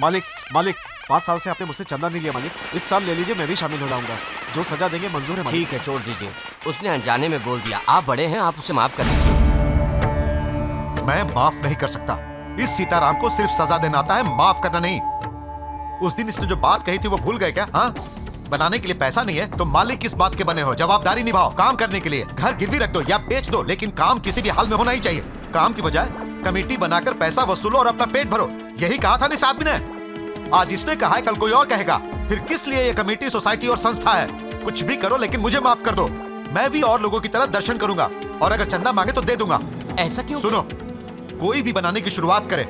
मालिक मालिक 5 साल से आपने मुझसे चंदा नहीं लिया मालिक, इस साल ले लीजिए, मैं भी शामिल हो जाऊंगा। जो सजा देंगे मंजूर है मालिक। ठीक है छोड़ दीजिए, उसने अनजाने में बोल दिया, आप बड़े हैं, आप उसे माफ कर दीजिए। मैं माफ नहीं कर सकता। इस सीताराम को सिर्फ सजा देना आता है, माफ करना नहीं। उस दिन इसने जो बात कही थी वो भूल गए क्या? हाँ, बनाने के लिए पैसा नहीं है तो मालिक किस बात के बने हो? जवाबदारी निभाओ। काम करने के लिए घर गिरवी रख दो या बेच दो, लेकिन काम किसी भी हाल में होना ही चाहिए। काम की बजाय कमेटी बनाकर पैसा वसूलो और अपना पेट भरो, यही कहा था ना इस आदमी ने। आज इसने कहा है, कल कोई और कहेगा। फिर किस लिए ये कमेटी, सोसाइटी और संस्था है? कुछ भी करो लेकिन मुझे माफ कर दो। मैं भी और लोगों की तरह दर्शन करूंगा और अगर चंदा मांगे तो दे दूंगा। ऐसा क्यों? सुनो, कोई भी बनाने की शुरुआत करे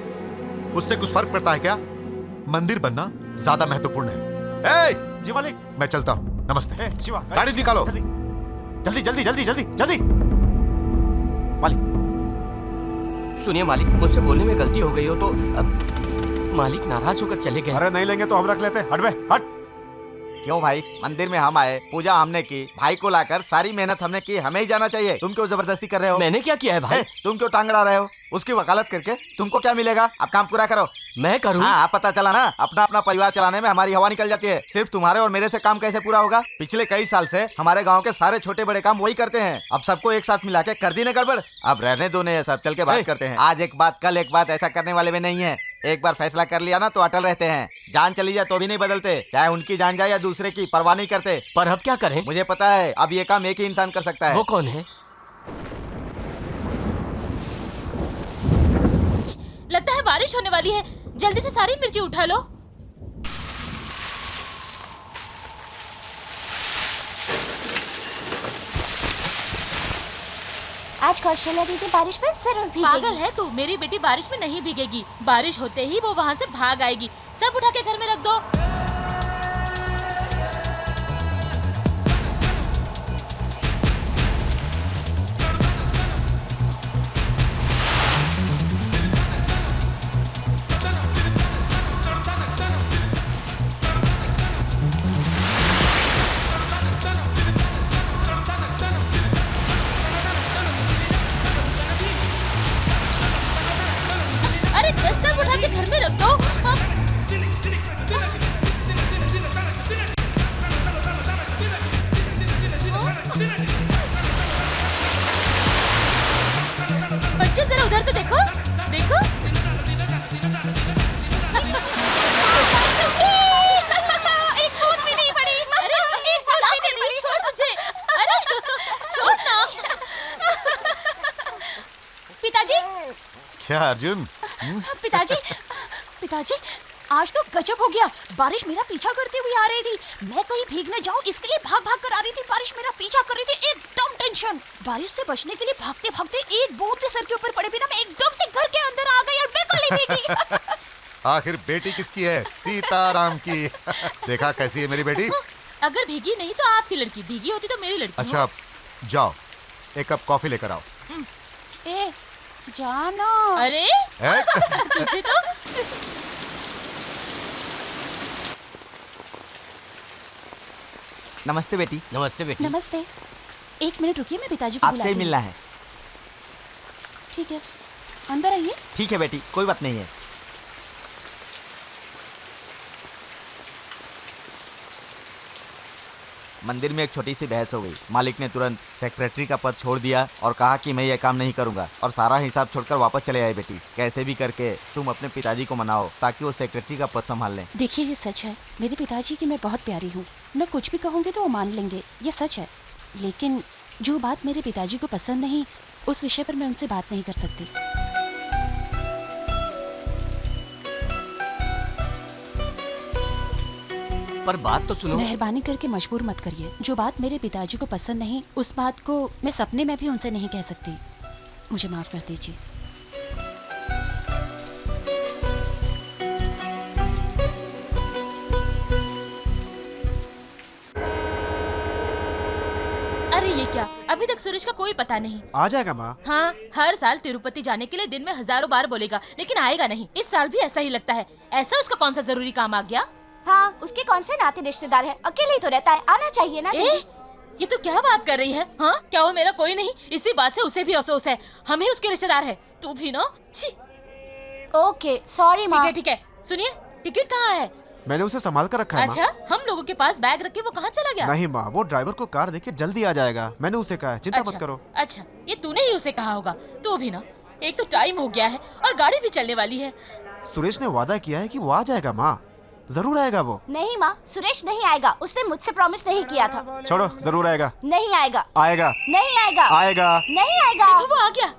उससे कुछ फर्क पड़ता है क्या? मंदिर बनना ज्यादा महत्वपूर्ण है। जी मालिक। मैं चलता हूँ, नमस्ते। शिवा, गाड़ी निकालो। जल्दी जल्दी जल्दी जल्दी जल्दी। मालिक सुनिए मालिक, मुझसे बोलने में गलती हो गई हो तो मालिक नाराज होकर चले गए। अरे नहीं लेंगे तो हम रख लेते। हट बे हट। क्यों भाई, मंदिर में हम आए, पूजा हमने की, भाई को लाकर सारी मेहनत हमने की, हमें ही जाना चाहिए। तुम क्यों जबरदस्ती कर रहे हो? मैंने क्या किया है भाई? तुम क्यों टांग अड़ा रहे हो? उसकी वकालत करके तुमको क्या मिलेगा? अब काम पूरा करो। मैं करूँ? हाँ, पता चला ना, अपना अपना परिवार चलाने में हमारी हवा निकल जाती है। सिर्फ तुम्हारे और मेरे से काम कैसे पूरा होगा? पिछले कई साल से हमारे गांव के सारे छोटे बड़े काम वही करते हैं। अब सबको एक साथ मिला के कर दी ना गड़बड़। अब रहने दो ने, सब चल के बात करते हैं। आज एक बात कल एक बात, ऐसा करने वाले में नहीं है। एक बार फैसला कर लिया ना तो अटल रहते हैं। जान चली जाए तो भी नहीं बदलते, चाहे उनकी जान जाए या दूसरे की, परवाह नहीं करते। पर अब क्या करें? मुझे पता है, अब ये काम एक ही इंसान कर सकता है। वो कौन है? लगता है बारिश होने वाली है, जल्दी से सारी मिर्ची उठा लो। आज कौशल्या दीदी बारिश में जरूर भीगेगी। पागल है तू, मेरी बेटी बारिश में नहीं भीगेगी। बारिश होते ही वो वहाँ से भाग आएगी। सब उठा के घर में रख दो। सब उठा के घर में रख दो। बच्चे जरा उधर तो देखो, देखो। एक बूंद भी नहीं पड़ी। अरे एक बूंद भी नहीं पड़ी। छोड़ मुझे। अरे छोड़ ना। पिताजी। क्या अर्जुन? पिताजी, पिताजी, आज तो गजब हो गया। बारिश मेरा पीछा करती हुई आ रही थी। मैं कहीं भीगने जाऊं इसके लिए भाग भाग कर आ रही थी। बारिश मेरा पीछा कर रही थी, एकदम टेंशन। बारिश से बचने के लिए भागते भागते एक बूंद के सर के ऊपर पड़े बिना मैं एकदम से घर के अंदर आ गई और बिल्कुल ही भीगी। आखिर बेटी किसकी है? सीताराम की। देखा कैसी है मेरी बेटी? अगर भीगी नहीं तो आपकी लड़की, भीगी होती तो मेरी लड़की। अच्छा जाओ, एक कप कॉफी लेकर आओ। ए, जानो। अरे तुझे तो। नमस्ते बेटी। नमस्ते बेटी। नमस्ते। एक मिनट रुकिए, मैं पिताजी को आपसे बुलाती ही हूँ। मिलना है। ठीक है, अंदर आइए। ठीक है बेटी, कोई बात नहीं है। मंदिर में एक छोटी सी बहस हो गई। मालिक ने तुरंत सेक्रेटरी का पद छोड़ दिया और कहा कि मैं ये काम नहीं करूंगा और सारा हिसाब छोड़कर वापस चले आए। बेटी, कैसे भी करके तुम अपने पिताजी को मनाओ ताकि वो सेक्रेटरी का पद संभाल लें। देखिए, ये सच है, मेरे पिताजी की मैं बहुत प्यारी हूँ। मैं कुछ भी कहूँगी तो वो मान लेंगे, ये सच है। लेकिन जो बात मेरे पिताजी को पसंद नहीं, उस विषय पर मैं उनसे बात नहीं कर सकती। पर बात तो सुनो। मेहरबानी करके मजबूर मत करिए। जो बात मेरे पिताजी को पसंद नहीं, उस बात को मैं सपने में भी उनसे नहीं कह सकती। मुझे माफ कर दीजिए। अरे ये क्या, अभी तक सुरेश का कोई पता नहीं। आ जाएगा माँ। हाँ, हर साल तिरुपति जाने के लिए दिन में हजारों बार बोलेगा, लेकिन आएगा नहीं। इस साल भी ऐसा ही लगता है। ऐसा उसका कौन सा जरूरी काम आ गया? हाँ, उसके कौन से नाते रिश्तेदार है? अकेले ही तो रहता है, आना चाहिए ना। ये तो क्या बात कर रही है? हाँ, क्या वो मेरा कोई नहीं? इसी बात से उसे भी अफसोस है। हम ही उसके रिश्तेदार है। तू भी ना। छी। ओके, सॉरी माँ। ठीक है, सुनिए, टिकट कहाँ है? मैंने उसे संभाल कर रखा है माँ। अच्छा, हम लोगों के पास बैग रख के वो कहाँ चला गया? नहीं माँ, वो ड्राइवर को कार देके जल्दी आ जाएगा। मैंने उसे कहा है, चिंता मत करो। अच्छा, ये तूने ही उसे कहा होगा। तू भी ना, एक तो टाइम हो गया है और गाड़ी भी चलने वाली है। सुरेश ने वादा किया है कि वो आ जाएगा माँ, जरूर आएगा वो। नहीं माँ, सुरेश नहीं आएगा, उसने मुझसे प्रॉमिस नहीं किया था। छोड़ो, जरूर आएगा। नहीं आएगा। आएगा। नहीं आएगा। आएगा। नहीं आएगा। देखो वो आ गया।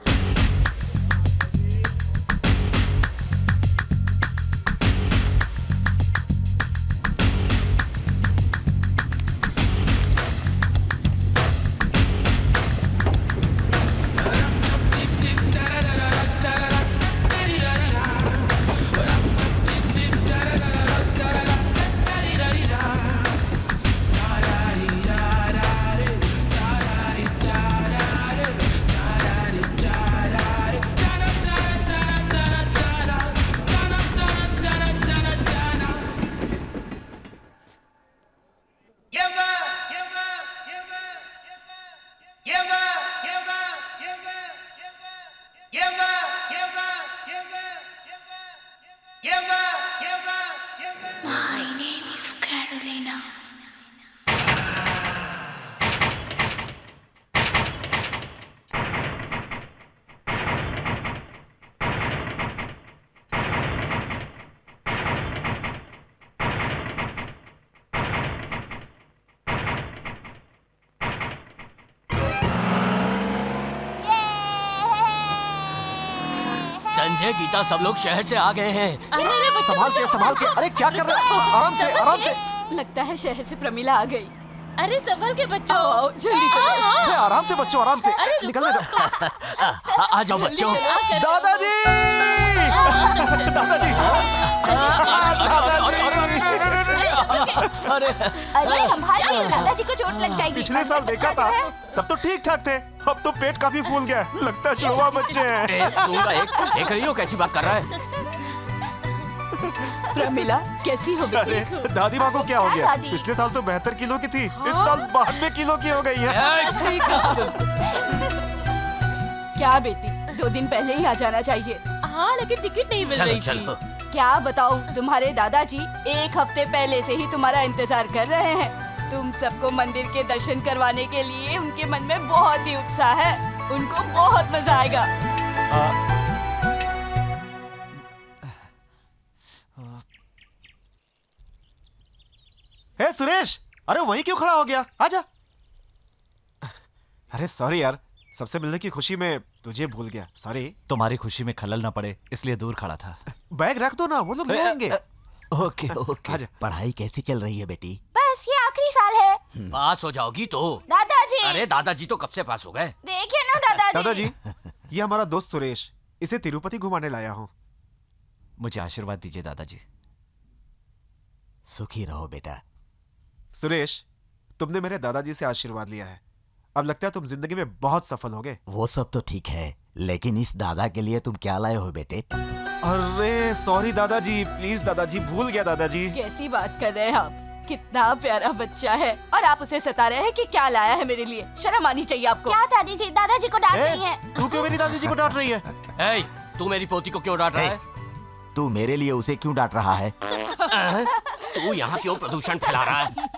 संजय, गीता, सब लोग शहर से आ गए हैं। अरे रे बच्चों, संभाल के, संभाल के। अरे क्या कर रहे हो? आराम से, आराम से। लगता है शहर से प्रमिला आ गई। अरे संभल के बच्चों। आओ, जल्दी चलो। अरे आराम से बच्चों, आराम से। अरे रुको। निकलने दो। आ जाओ बच्चों। दादाजी, दादाजी, अरे अरे संभाल के, दादाजी को चोट लग जाएगी। पिछले साल देखा था, तब तो ठीक ठाक थे। अब तो पेट काफी फूल गया है। लगता है जुड़वा बच्चे हैं। दूंगा एक। देख रही हो कैसी बात कर रहा है? प्रमिला कैसी हो बेटी? अरे दादी माँ को क्या हो गया? दादी? पिछले साल तो 72 किलो की थी, इस साल 92 किलो की हो गई है। क्या बेटी, 2 दिन पहले ही आ जाना चाहिए। हाँ, लेकिन टिकट नहीं मिल चलो रही चलो। थी। क्या बताऊं, तुम्हारे दादाजी 1 हफ्ते पहले से ही तुम्हारा इंतजार कर रहे हैं। तुम सबको मंदिर के दर्शन करवाने के लिए उनके मन में बहुत ही उत्साह है। उनको बहुत मजा आएगा। हे सुरेश, अरे वहीं क्यों खड़ा हो गया? आजा। अरे सॉरी यार, सबसे मिलने की खुशी में तुझे भूल गया। सॉरी। तुम्हारी खुशी में खलल ना पड़े इसलिए दूर खड़ा था। बैग रख दो ना, वो लोग ले आएंगे। Okay okay. आजा। पढ़ाई कैसी चल रही है बेटी? बस ये आखिरी साल है। पास हो जाओगी तो। दादाजी, अरे दादाजी तो कब से पास हो गए। देखिए ना दादाजी। दादाजी, ये हमारा दोस्त सुरेश, इसे तिरुपति घुमाने लाया हूँ। मुझे आशीर्वाद दीजिए दादाजी। सुखी रहो बेटा। सुरेश, तुमने मेरे दादाजी से आशीर्वाद लिया है। अब लगता है तुम जिंदगी में बहुत सफल होगे। वो सब तो ठीक है, लेकिन इस दादा के लिए तुम क्या लाए हो बेटे? अरे सॉरी दादाजी, प्लीज दादाजी, भूल गया दादाजी। कैसी बात कर रहे हैं आप? कितना प्यारा बच्चा है और आप उसे सता रहे हैं कि क्या लाया है मेरे लिए। शर्म आनी चाहिए आपको। क्या दादी जी, दादाजी को डांट रही हैं। तू क्यों मेरी दादाजी को डांट रही है? ए, तू मेरी पोती को क्यों डांट रहा है? तू मेरे लिए उसे क्यों डांट रहा है? तू यहाँ क्यों प्रदूषण फैला रहा है?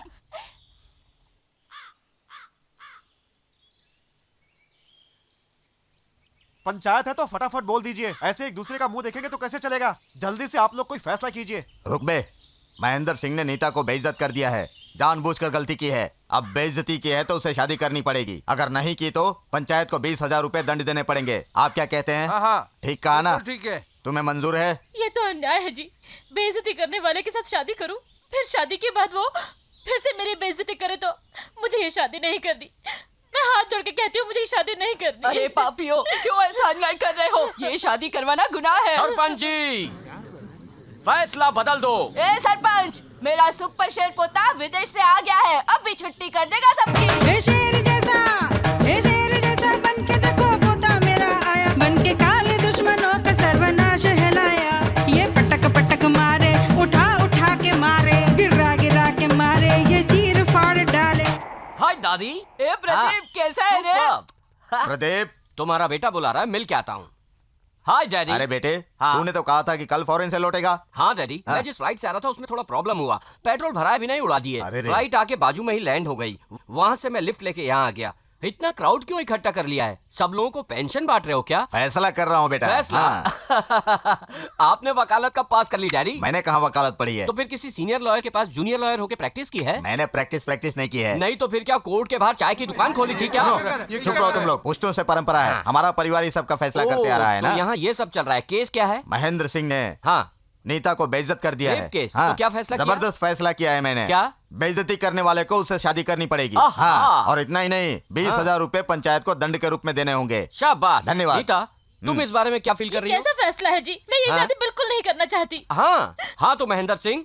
पंचायत है तो फटाफट बोल दीजिए। ऐसे एक दूसरे का मुंह देखेंगे तो कैसे चलेगा? जल्दी से आप लोग कोई फैसला कीजिए। रुक बे, महेंद्र सिंह ने नीता को बेइज्जत कर दिया है। जानबूझकर गलती की है। अब बेइज्जती की है तो उसे शादी करनी पड़ेगी। अगर नहीं की तो पंचायत को 20,000 रुपए दंड देने पड़ेंगे। आप क्या कहते हैं? हाँ, ठीक कहा ना? ठीक है। तुम्हें मंजूर है? ये तो अन्याय है जी। बेइज्जती करने वाले के साथ शादी करूं, फिर शादी के बाद वो फिर से मेरी बेइज्जती करे तो मुझे ये शादी नहीं करनी। मैं हाथ जोड़ के कहती हूँ, मुझे ये शादी नहीं करनी। अरे पापियों, क्यों ऐसा अन्याय कर रहे हो? ये शादी करवाना गुनाह है। सरपंच जी, फैसला बदल दो। ए सरपंच, मेरा सुपर शेर पोता विदेश से आ गया है। अब भी छुट्टी कर देगा सबकी। शेर जैसा बन के देखो पोता मेरा आया, बन के काले दुश्मनों का सर्वनाश हिलाया। ये पटक पटक मारे, उठा उठा के मारे, गिरा गिरा के मारे, ये चीर फाड़ डाले। हाय दादी। ए प्रदीप, कैसा है रे? सुपर। प्रदीप, तुम्हारा बेटा बुला रहा है, मिल के आता हूँ। हाय डैडी। अरे बेटे, हाँ। तूने तो कहा था कि कल फॉरेन से लौटेगा। हाँ डैडी, हाँ। मैं जिस फ्लाइट से आ रहा था उसमें थोड़ा प्रॉब्लम हुआ, पेट्रोल भराया भी नहीं उड़ा दिए। अरे रे। फ्लाइट आके बाजू में ही लैंड हो गई, वहां से मैं लिफ्ट लेके यहाँ आ गया। इतना क्राउड क्यों इकट्ठा कर लिया है? सब लोगों को पेंशन बांट रहे हो क्या? फैसला कर रहा हूँ बेटा। फैसला? हाँ। आपने वकालत कब पास कर ली डैडी? मैंने कहा वकालत पढ़ी है। तो फिर किसी सीनियर लॉयर के पास जूनियर लॉयर होके प्रैक्टिस की है? मैंने प्रैक्टिस नहीं की है। नहीं तो फिर क्या कोर्ट के बाहर चाय की दुकान खोली थी क्या? चुप रहो तुम लोग, पुश्तों से परंपरा है। हाँ। हमारा परिवार ये सब का फैसला करते आ रहा है तो ना। यहाँ ये सब चल रहा है। केस क्या है? महेंद्र सिंह ने हाँ। नीता को बेइज्जत कर दिया रेप है। केस? हाँ। तो क्या फैसला किया? जबरदस्त फैसला किया है मैंने। क्या? बेइज्जती करने वाले को उससे शादी करनी पड़ेगी। आहा। हाँ। और इतना ही नहीं, 20,000 रुपए पंचायत को दंड के रूप में देने होंगे। शाबाश। धन्यवाद। नीता, तुम इस बारे में क्या फील कर रही हो? कैसा फैसला है जी? मैं ये हाँ? शादी बिल्कुल नहीं करना चाहती। हाँ हाँ, तो महेंद्र सिंह,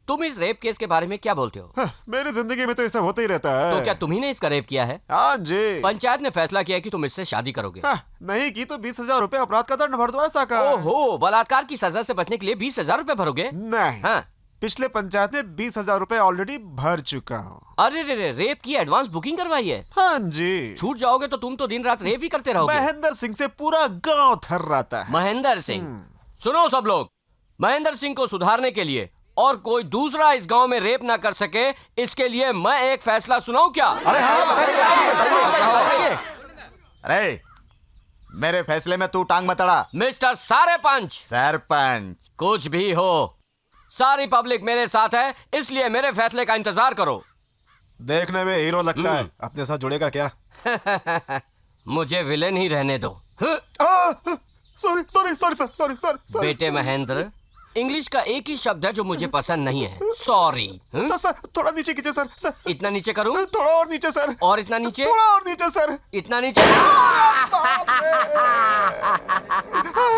तुम इस रेप केस के बारे में क्या बोलते हो? हाँ, मेरी जिंदगी में तो ऐसा होता ही रहता है। तो क्या तुम्ही ने इसका रेप किया है? हाँ जी। पंचायत ने फैसला किया कि तुम इससे शादी करोगे। हाँ, नहीं की तो 20,000 रुपए अपराध का दंड भर दो, ऐसा का। ओहो, बलात्कार की सजा से बचने के लिए 20,000 रुपए भरोगे? नहीं, हाँ। पिछले पंचायत में 20,000 रुपए ऑलरेडी भर चुका हूँ। अरे रे रे, रेप की एडवांस बुकिंग करवाई है? हाँ जी। छूट जाओगे तो तुम तो दिन रात रेप ही करते रहोगे। महेंद्र सिंह से पूरा गांव थर्राता है। महेंद्र सिंह, सुनो सब लोग, महेंद्र सिंह को सुधारने के लिए और कोई दूसरा इस गांव में रेप ना कर सके, इसके लिए मैं एक फैसला सुनाऊं क्या? अरे हाँ, बताइए। अरे मेरे फैसले में तू टांग मत अड़ा। मिस्टर सारे पंच, सरपंच। कुछ भी हो, सारी पब्लिक मेरे साथ है, इसलिए मेरे फैसले का इंतजार करो। देखने में हीरो लगता है, अपने साथ जुड़ेगा क्या? मुझे विलेन ही रहने दो। Sorry sorry sorry sir, sorry sir. बेटे महेंद्र, इंग्लिश का एक ही शब्द है जो मुझे पसंद नहीं है, सॉरी। सर सर, थोड़ा नीचे कीजिए सर। सर इतना नीचे करूं? थोड़ा और नीचे सर। और इतना नीचे? थोड़ा और नीचे सर। इतना नीचे?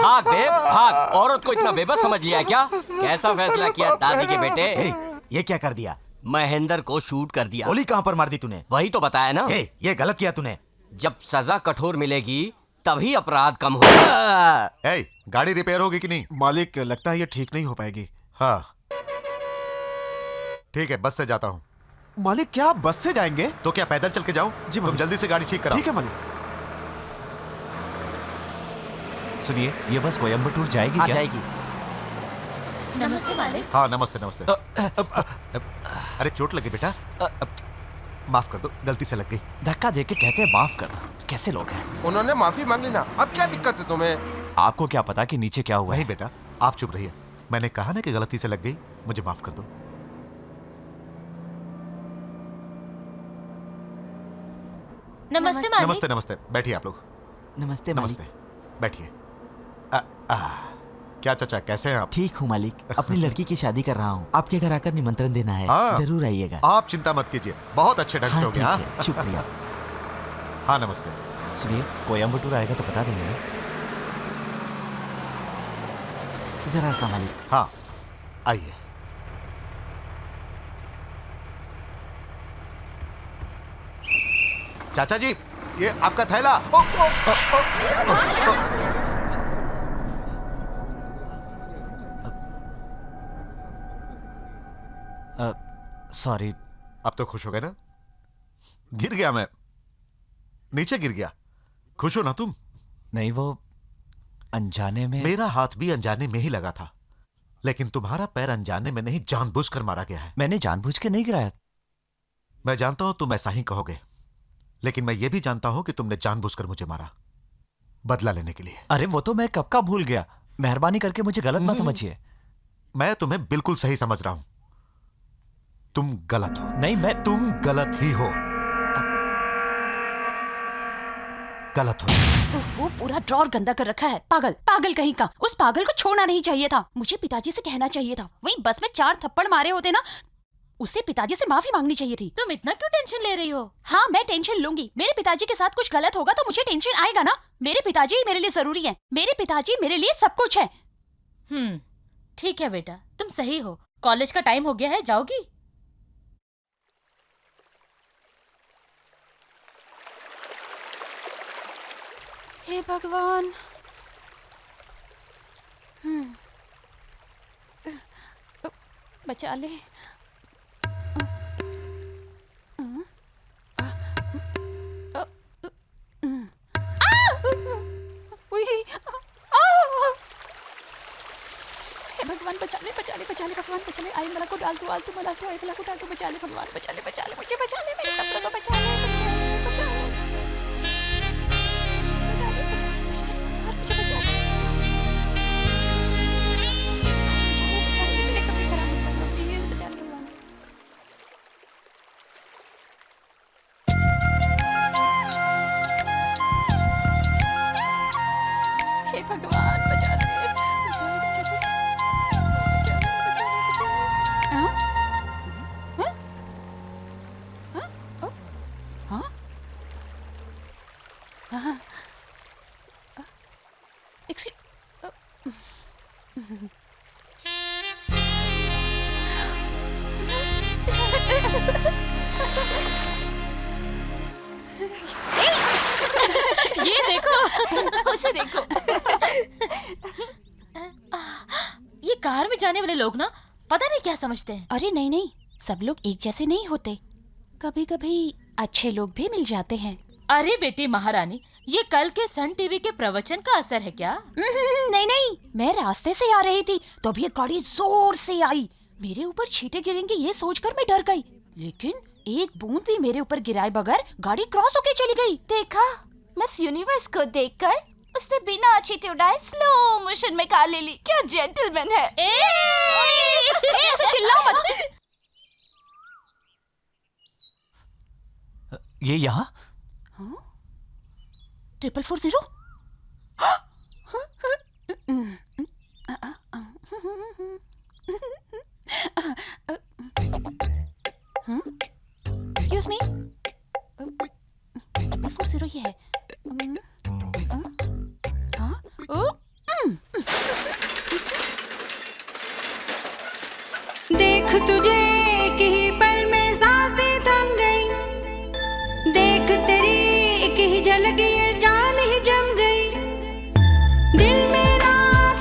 भाग बे भाग, औरत को इतना बेबस समझ लिया है क्या? कैसा फैसला किया दादी के बेटे? ये क्या कर दिया? महेंद्र को शूट कर दिया। गोली कहाँ पर मार दी तूने? वही तो बताया ना। ये गलत किया तूने। जब सजा कठोर मिलेगी तभी अपराध कम होगा। ए, गाड़ी रिपेयर होगी कि नहीं? मालिक, लगता है ये ठीक नहीं हो पाएगी। हाँ ठीक है, बस से जाता हूँ। मालिक, क्या आप बस से जाएंगे? तो क्या पैदल चल के जाऊँ? जी, तुम मालिक। जल्दी से गाड़ी ठीक कराओ। ठीक है मालिक। सुनिए, ये बस कोयम्बटूर जाएगी हाँ क्या? जाएगी। नमस्ते मालिक। हाँ नमस्ते नमस्ते। अरे चोट लगी बेटा? माफ कर दो, गलती से लग गई। धक्का दे के कहते हैं माफ कर। कैसे लोग हैं? उन्होंने माफी मांग ली ना, अब क्या दिक्कत है तुम्हें? आपको क्या पता कि नीचे क्या हुआ है? नहीं बेटा, आप चुप रहिए। मैंने कहा ना कि गलती से लग गई, मुझे माफ कर दो। नमस्ते मालिक। नमस्ते नमस्ते, बैठिए आप लोग। नमस्ते मालिक। नमस्ते, बैठिए। क्या चाचा, कैसे हैं आप? ठीक हूँ मालिक, अपनी लड़की की शादी कर रहा हूँ। आपके घर आकर निमंत्रण देना है। हाँ। जरूर आइएगा। आप चिंता मत कीजिए, बहुत अच्छे ढंग से हो ठीक गया। है, शुक्रिया। हाँ नमस्ते। सुनिए, कोयम्बटूर आएगा तो बता देंगे ना? जरा सा मालिक। हाँ आइए। चाचा जी, ये आपका थैला। सॉरी। अब तो खुश हो गए ना? गिर गया मैं, नीचे गिर गया। खुश हो ना तुम? नहीं, वो अनजाने में। मेरा हाथ भी अनजाने में ही लगा था, लेकिन तुम्हारा पैर अनजाने में नहीं, जानबूझकर मारा गया है। मैंने जानबूझ के नहीं गिराया। मैं जानता हूं तुम ऐसा ही कहोगे, लेकिन मैं ये भी जानता हूं कि तुमने जानबूझकर मुझे मारा, बदला लेने के लिए। अरे वो तो मैं कब का भूल गया। मेहरबानी करके मुझे गलत ना समझिए। मैं तुम्हें बिल्कुल सही समझ रहा हूं। तुम गलत हो। नहीं, तुम गलत ही हो। गलत हो। वो पूरा ड्रॉर गंदा कर रखा है। पागल, पागल कहीं का। उस पागल को छोड़ना नहीं चाहिए था। मुझे पिताजी से कहना चाहिए था। वही बस में 4 थप्पड़ मारे होते ना, उसे पिताजी से माफी मांगनी चाहिए थी। तुम इतना क्यों टेंशन ले रही हो? हाँ, मैं टेंशन लूंगी। मेरे पिताजी के साथ कुछ गलत होगा तो मुझे टेंशन आएगा ना। मेरे पिताजी मेरे लिए जरूरी है। मेरे पिताजी मेरे लिए सब कुछ है। ठीक है बेटा, तुम सही हो। कॉलेज का टाइम हो गया है, जाओगी? हे भगवान। बचा ले। भगवान बचा ले भगवान बचा ले। आई मला को डाल तू आलतू मला आई मला को डाल तू बचा ले भगवान बचा ले मुझे बचा ले मेरे कपड़ों को बचा ले बचा ले मेरे कपड़े खराब मत करना प्लीज बचा ले भगवान। हे भगवान बचा ले ये देखो उसे देखो। ये कार में जाने वाले लोग ना पता नहीं क्या समझते हैं। अरे नहीं नहीं, सब लोग एक जैसे नहीं होते, कभी कभी अच्छे लोग भी मिल जाते हैं। अरे बेटी महारानी, ये कल के सन टीवी के प्रवचन का असर है क्या? नहीं नहीं, मैं रास्ते से आ रही थी तो भी गाड़ी जोर से आई, मेरे ऊपर छींटे गिरेंगे ये सोचकर मैं डर गई, लेकिन एक बूंद भी मेरे ऊपर गिराए बगैर गाड़ी क्रॉस होके चली गई। देखा, मिस यूनिवर्स को देखकर उसने बिना चींटे उड़ाए स्लो मोशन में कार ले ली। क्या जेंटलमैन है। ऐसे चिल्लाओ मत। ये यहाँ 440? एक्सक्यूज मी, 440 ये है। देख तुझे एक ही पल में सांसें थम गई, देख तेरी एक ही झलक ये जान ही जम गई, दिल मेरा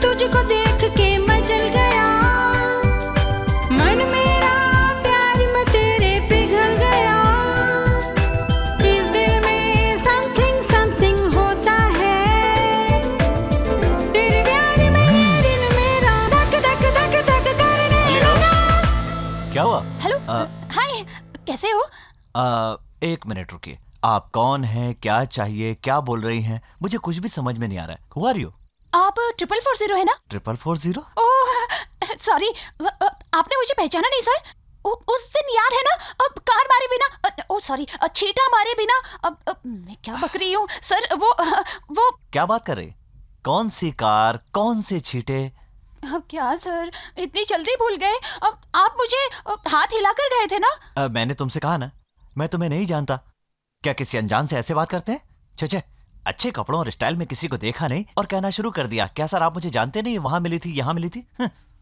तुझको देख के मचल गया, मन मेरा प्यार में तेरे पिघल गया, इस दिल में समथिंग होता है, तेरे प्यार में ये दिल मेरा धक धक धक धक करने लगा। क्या हुआ? हेलो, हाय, कैसे हो? एक मिनट रुकिए। आप कौन हैं, क्या चाहिए, क्या बोल रही हैं? मुझे कुछ भी समझ में नहीं आ रहा है। Who are you? आप 440 है ना? 440? ओह सॉरी, आपने मुझे पहचाना नहीं सर? उस दिन याद है ना, अब कार मारे बिना, ओ सॉरी, छींटा मारे बिना, अब मैं क्या बक रही हूँ सर, वो क्या बात कर रही? कौन सी कार, कौन से छींटे? अब क्या सर, इतनी जल्दी भूल गए? अब आप मुझे हाथ हिलाकर गए थे ना? मैंने तुमसे कहा ना, मैं तुम्हें नहीं जानता। क्या किसी अनजान से ऐसे बात करते हैं? छे, अच्छे कपड़ों और स्टाइल में किसी को देखा नहीं और कहना शुरू कर दिया, क्या सर आप मुझे जानते नहीं, वहां मिली थी, यहाँ मिली थी?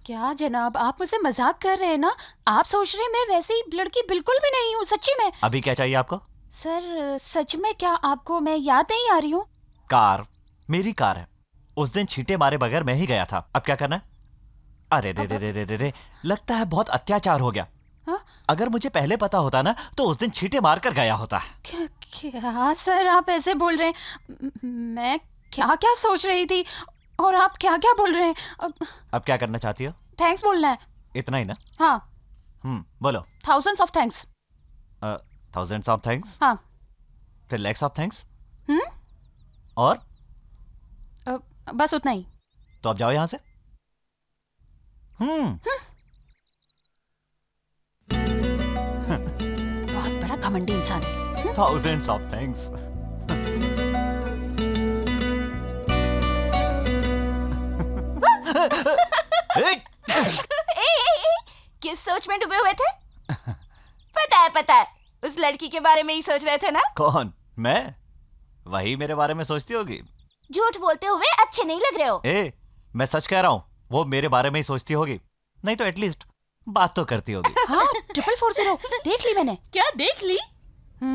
क्या जनाब, आप मुझसे मजाक कर रहे हैं ना? आप सोच रहे हैं मैं वैसी लड़की बिल्कुल भी नहीं हूँ, सच्ची में। अभी क्या चाहिए आपको? सर सच में, क्या आपको मैं याद नहीं आ रही हूँ? कार मेरी कार है, उस दिन छींटे मारे बगैर मैं ही गया था। अब क्या करना है? अरे रे रे रे रे रे रे, लगता है बहुत अत्याचार हो गया। हा? अगर मुझे पहले पता होता ना तो उस दिन छींटे मार कर गया होता। क्या सर आप ऐसे बोल रहे हैं? मैं क्या क्या सोच रही थी और आप क्या क्या बोल रहे हैं? अब क्या करना चाहती हो? थैंक्स बोलना है। इतना ही ना? हाँ। बोलो। Thousands of thanks. Thousands of thanks? हाँ। फिर लैक्स ऑफ थैंक्स? और? बस उतना ही। तो अब जाओ यहाँ से। बहुत बड़ा घमंडी इंसान है। Thousands of thanks. किस सोच में डूबे हुए थे? पता है, उस लड़की के बारे में ही सोच रहे थे ना? कौन? मैं? वही मेरे बारे में सोचती होगी। झूठ बोलते हुए अच्छे नहीं लग रहे हो। मैं सच कह रहा हूँ, वो मेरे बारे में ही सोचती होगी, नहीं तो एटलीस्ट बात तो करती होगी। हाँ, 440 देख ली मैंने। क्या देख ली?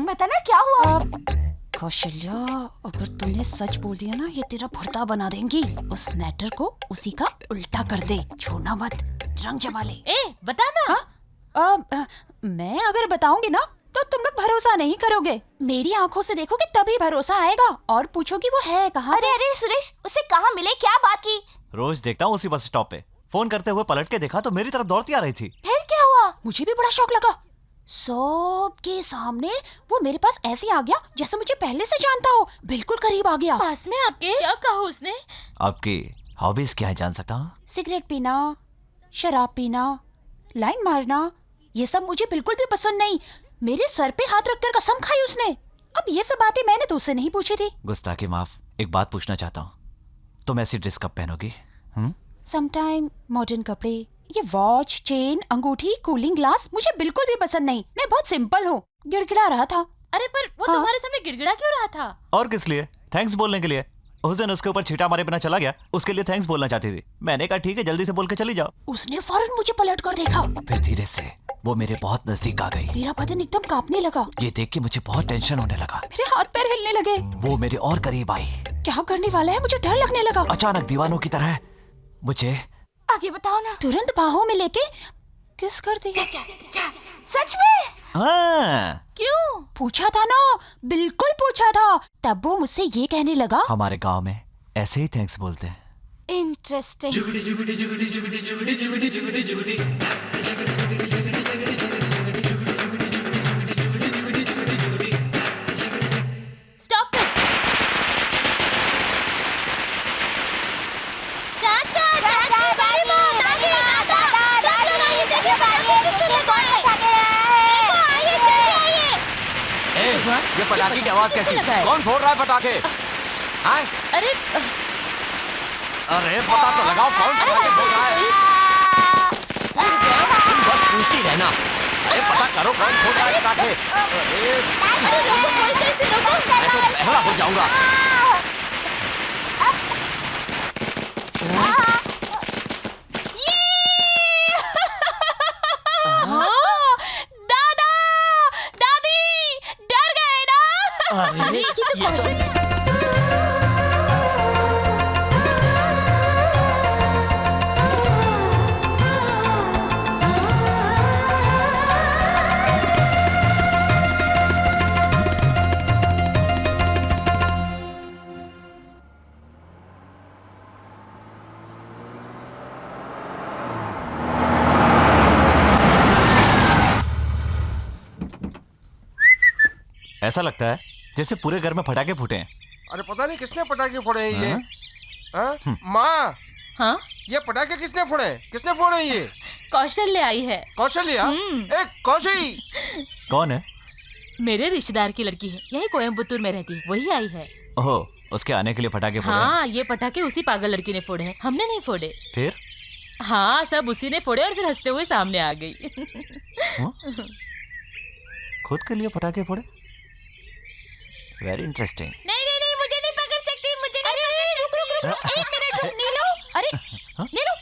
पता ना क्या हुआ? कौशल्या, अगर तूने सच बोल दिया ना, ये तेरा भर्ता बना देंगी। उस मैटर को उसी का उल्टा कर दे, छोड़ना मत, रंग जमा ले। बता ना। मैं अगर बताऊंगी ना तो तुम लोग भरोसा नहीं करोगे। मेरी आंखों से देखोगे तभी भरोसा आएगा, और पूछोगी वो है कहाँ। अरे सुरेश, उसे कहाँ मिले, क्या बात की? रोज देखता हूँ उसी बस स्टॉप पे, फोन करते हुए पलट के देखा तो मेरी तरफ दौड़ती आ रही थी। फिर क्या हुआ? मुझे भी बड़ा शौक लगा। सबके सामने वो मेरे पास ऐसे आ गया जैसे मुझे पहले से जानता हो, बिल्कुल करीब आ गया। पास में आपके क्या कहा उसने? आपकी हॉबीज क्या है जान सकता हूँ? सिगरेट पीना, शराब पीना, लाइन मारना, ये सब मुझे बिल्कुल भी पसंद नहीं। मेरे सर पे हाथ रखकर कसम खाई उसने। अब ये सब बातें मैंने तो उससे नहीं पूछी थी। गुस्ताखी माफ, एक बात पूछना चाहता हूँ, तुम ऐसी ड्रेस कब पहनोगी? समटाइम मॉडर्न कपड़े, ये वॉच, चेन, अंगूठी, कूलिंग ग्लास मुझे बिल्कुल भी पसंद नहीं। मैं बहुत सिंपल हूँ। गिड़गिड़ा रहा था। अरे पर वो हाँ? तुम्हारे सामने गिड़गिड़ा क्यों रहा था? और किस लिए? थैंक्स बोलने के लिए। उस दिन उसके ऊपर छींटा मारे बिना चला गया, उसके लिए थैंक्स बोलना चाहती थी। मैंने कहा ठीक है, जल्दी से बोल के चली जाओ। उसने फौरन मुझे पलट कर देखा। फिर धीरे से वो मेरे बहुत नजदीक आ गई। मेरा बदन एकदम कांपने लगा। ये देख के मुझे बहुत टेंशन होने लगा। मेरे हाथ पैर हिलने लगे। वो मेरे और करीब आई। क्या करने वाला है मुझे डर लगने लगा। अचानक दीवानों की तरह मुझे आगे बताओ ना। तुरंत बाहों में लेके किस कर दी। सच में? हाँ। क्यों? पूछा था ना, बिल्कुल पूछा था। तब वो मुझसे ये कहने लगा, हमारे गांव में ऐसे ही थैंक्स बोलते हैं। इंटरेस्टिंग। Stop it. चाचा, चाचा, गाड़ी बहुत आगे, दादा, सब लोग आइए, देखिए गाड़ी है, किसको देखो आइए, जल्दी आइए। ये पटाखे की आवाज कैसी? लगा है? कौन फोड़ रहा है पटाखे? हाँ? अरे अरे पता तो लगाओ, कौन पटाखे फोड़ रहा है? तुम बस पूछती रहना। अरे पता करो कौन फोड़ रहा है पटाखे? अरे रोको, कोई तो इसे रोको। मैं तो बहरा हो जाऊंगा। हाँ, दादा, दादी, डर गए ना? अरे ये तो कौशल। ऐसा लगता है जैसे पूरे घर में पटाखे फूटे हैं। अरे पता नहीं किसने पटाखे फोड़े हैं ये। हाँ? माँ, हाँ? ये पटाखे किसने फोड़े हैं? किसने फोड़े हैं ये? कौशल्य आई है। कौशल्या? एक कौशली। कौन है? मेरे रिश्तेदार की लड़की है, यही कोयम्बतूर में रहती है, वही आई है। ओहो, उसके आने के लिए पटाखे फोड़े हैं। हाँ, ये पटाखे उसी पागल लड़की ने फोड़े हैं, हमने नहीं फोड़े। फिर? हाँ, सब उसी ने फोड़े और फिर हंसते हुए सामने आ गई। खुद के लिए पटाखे फोड़े? Very interesting. नहीं नहीं नहीं, मुझे नहीं पकड़ सकती, मुझे नहीं पकड़ सकती। एक मिनट रुक, नीलो। अरे नीलो,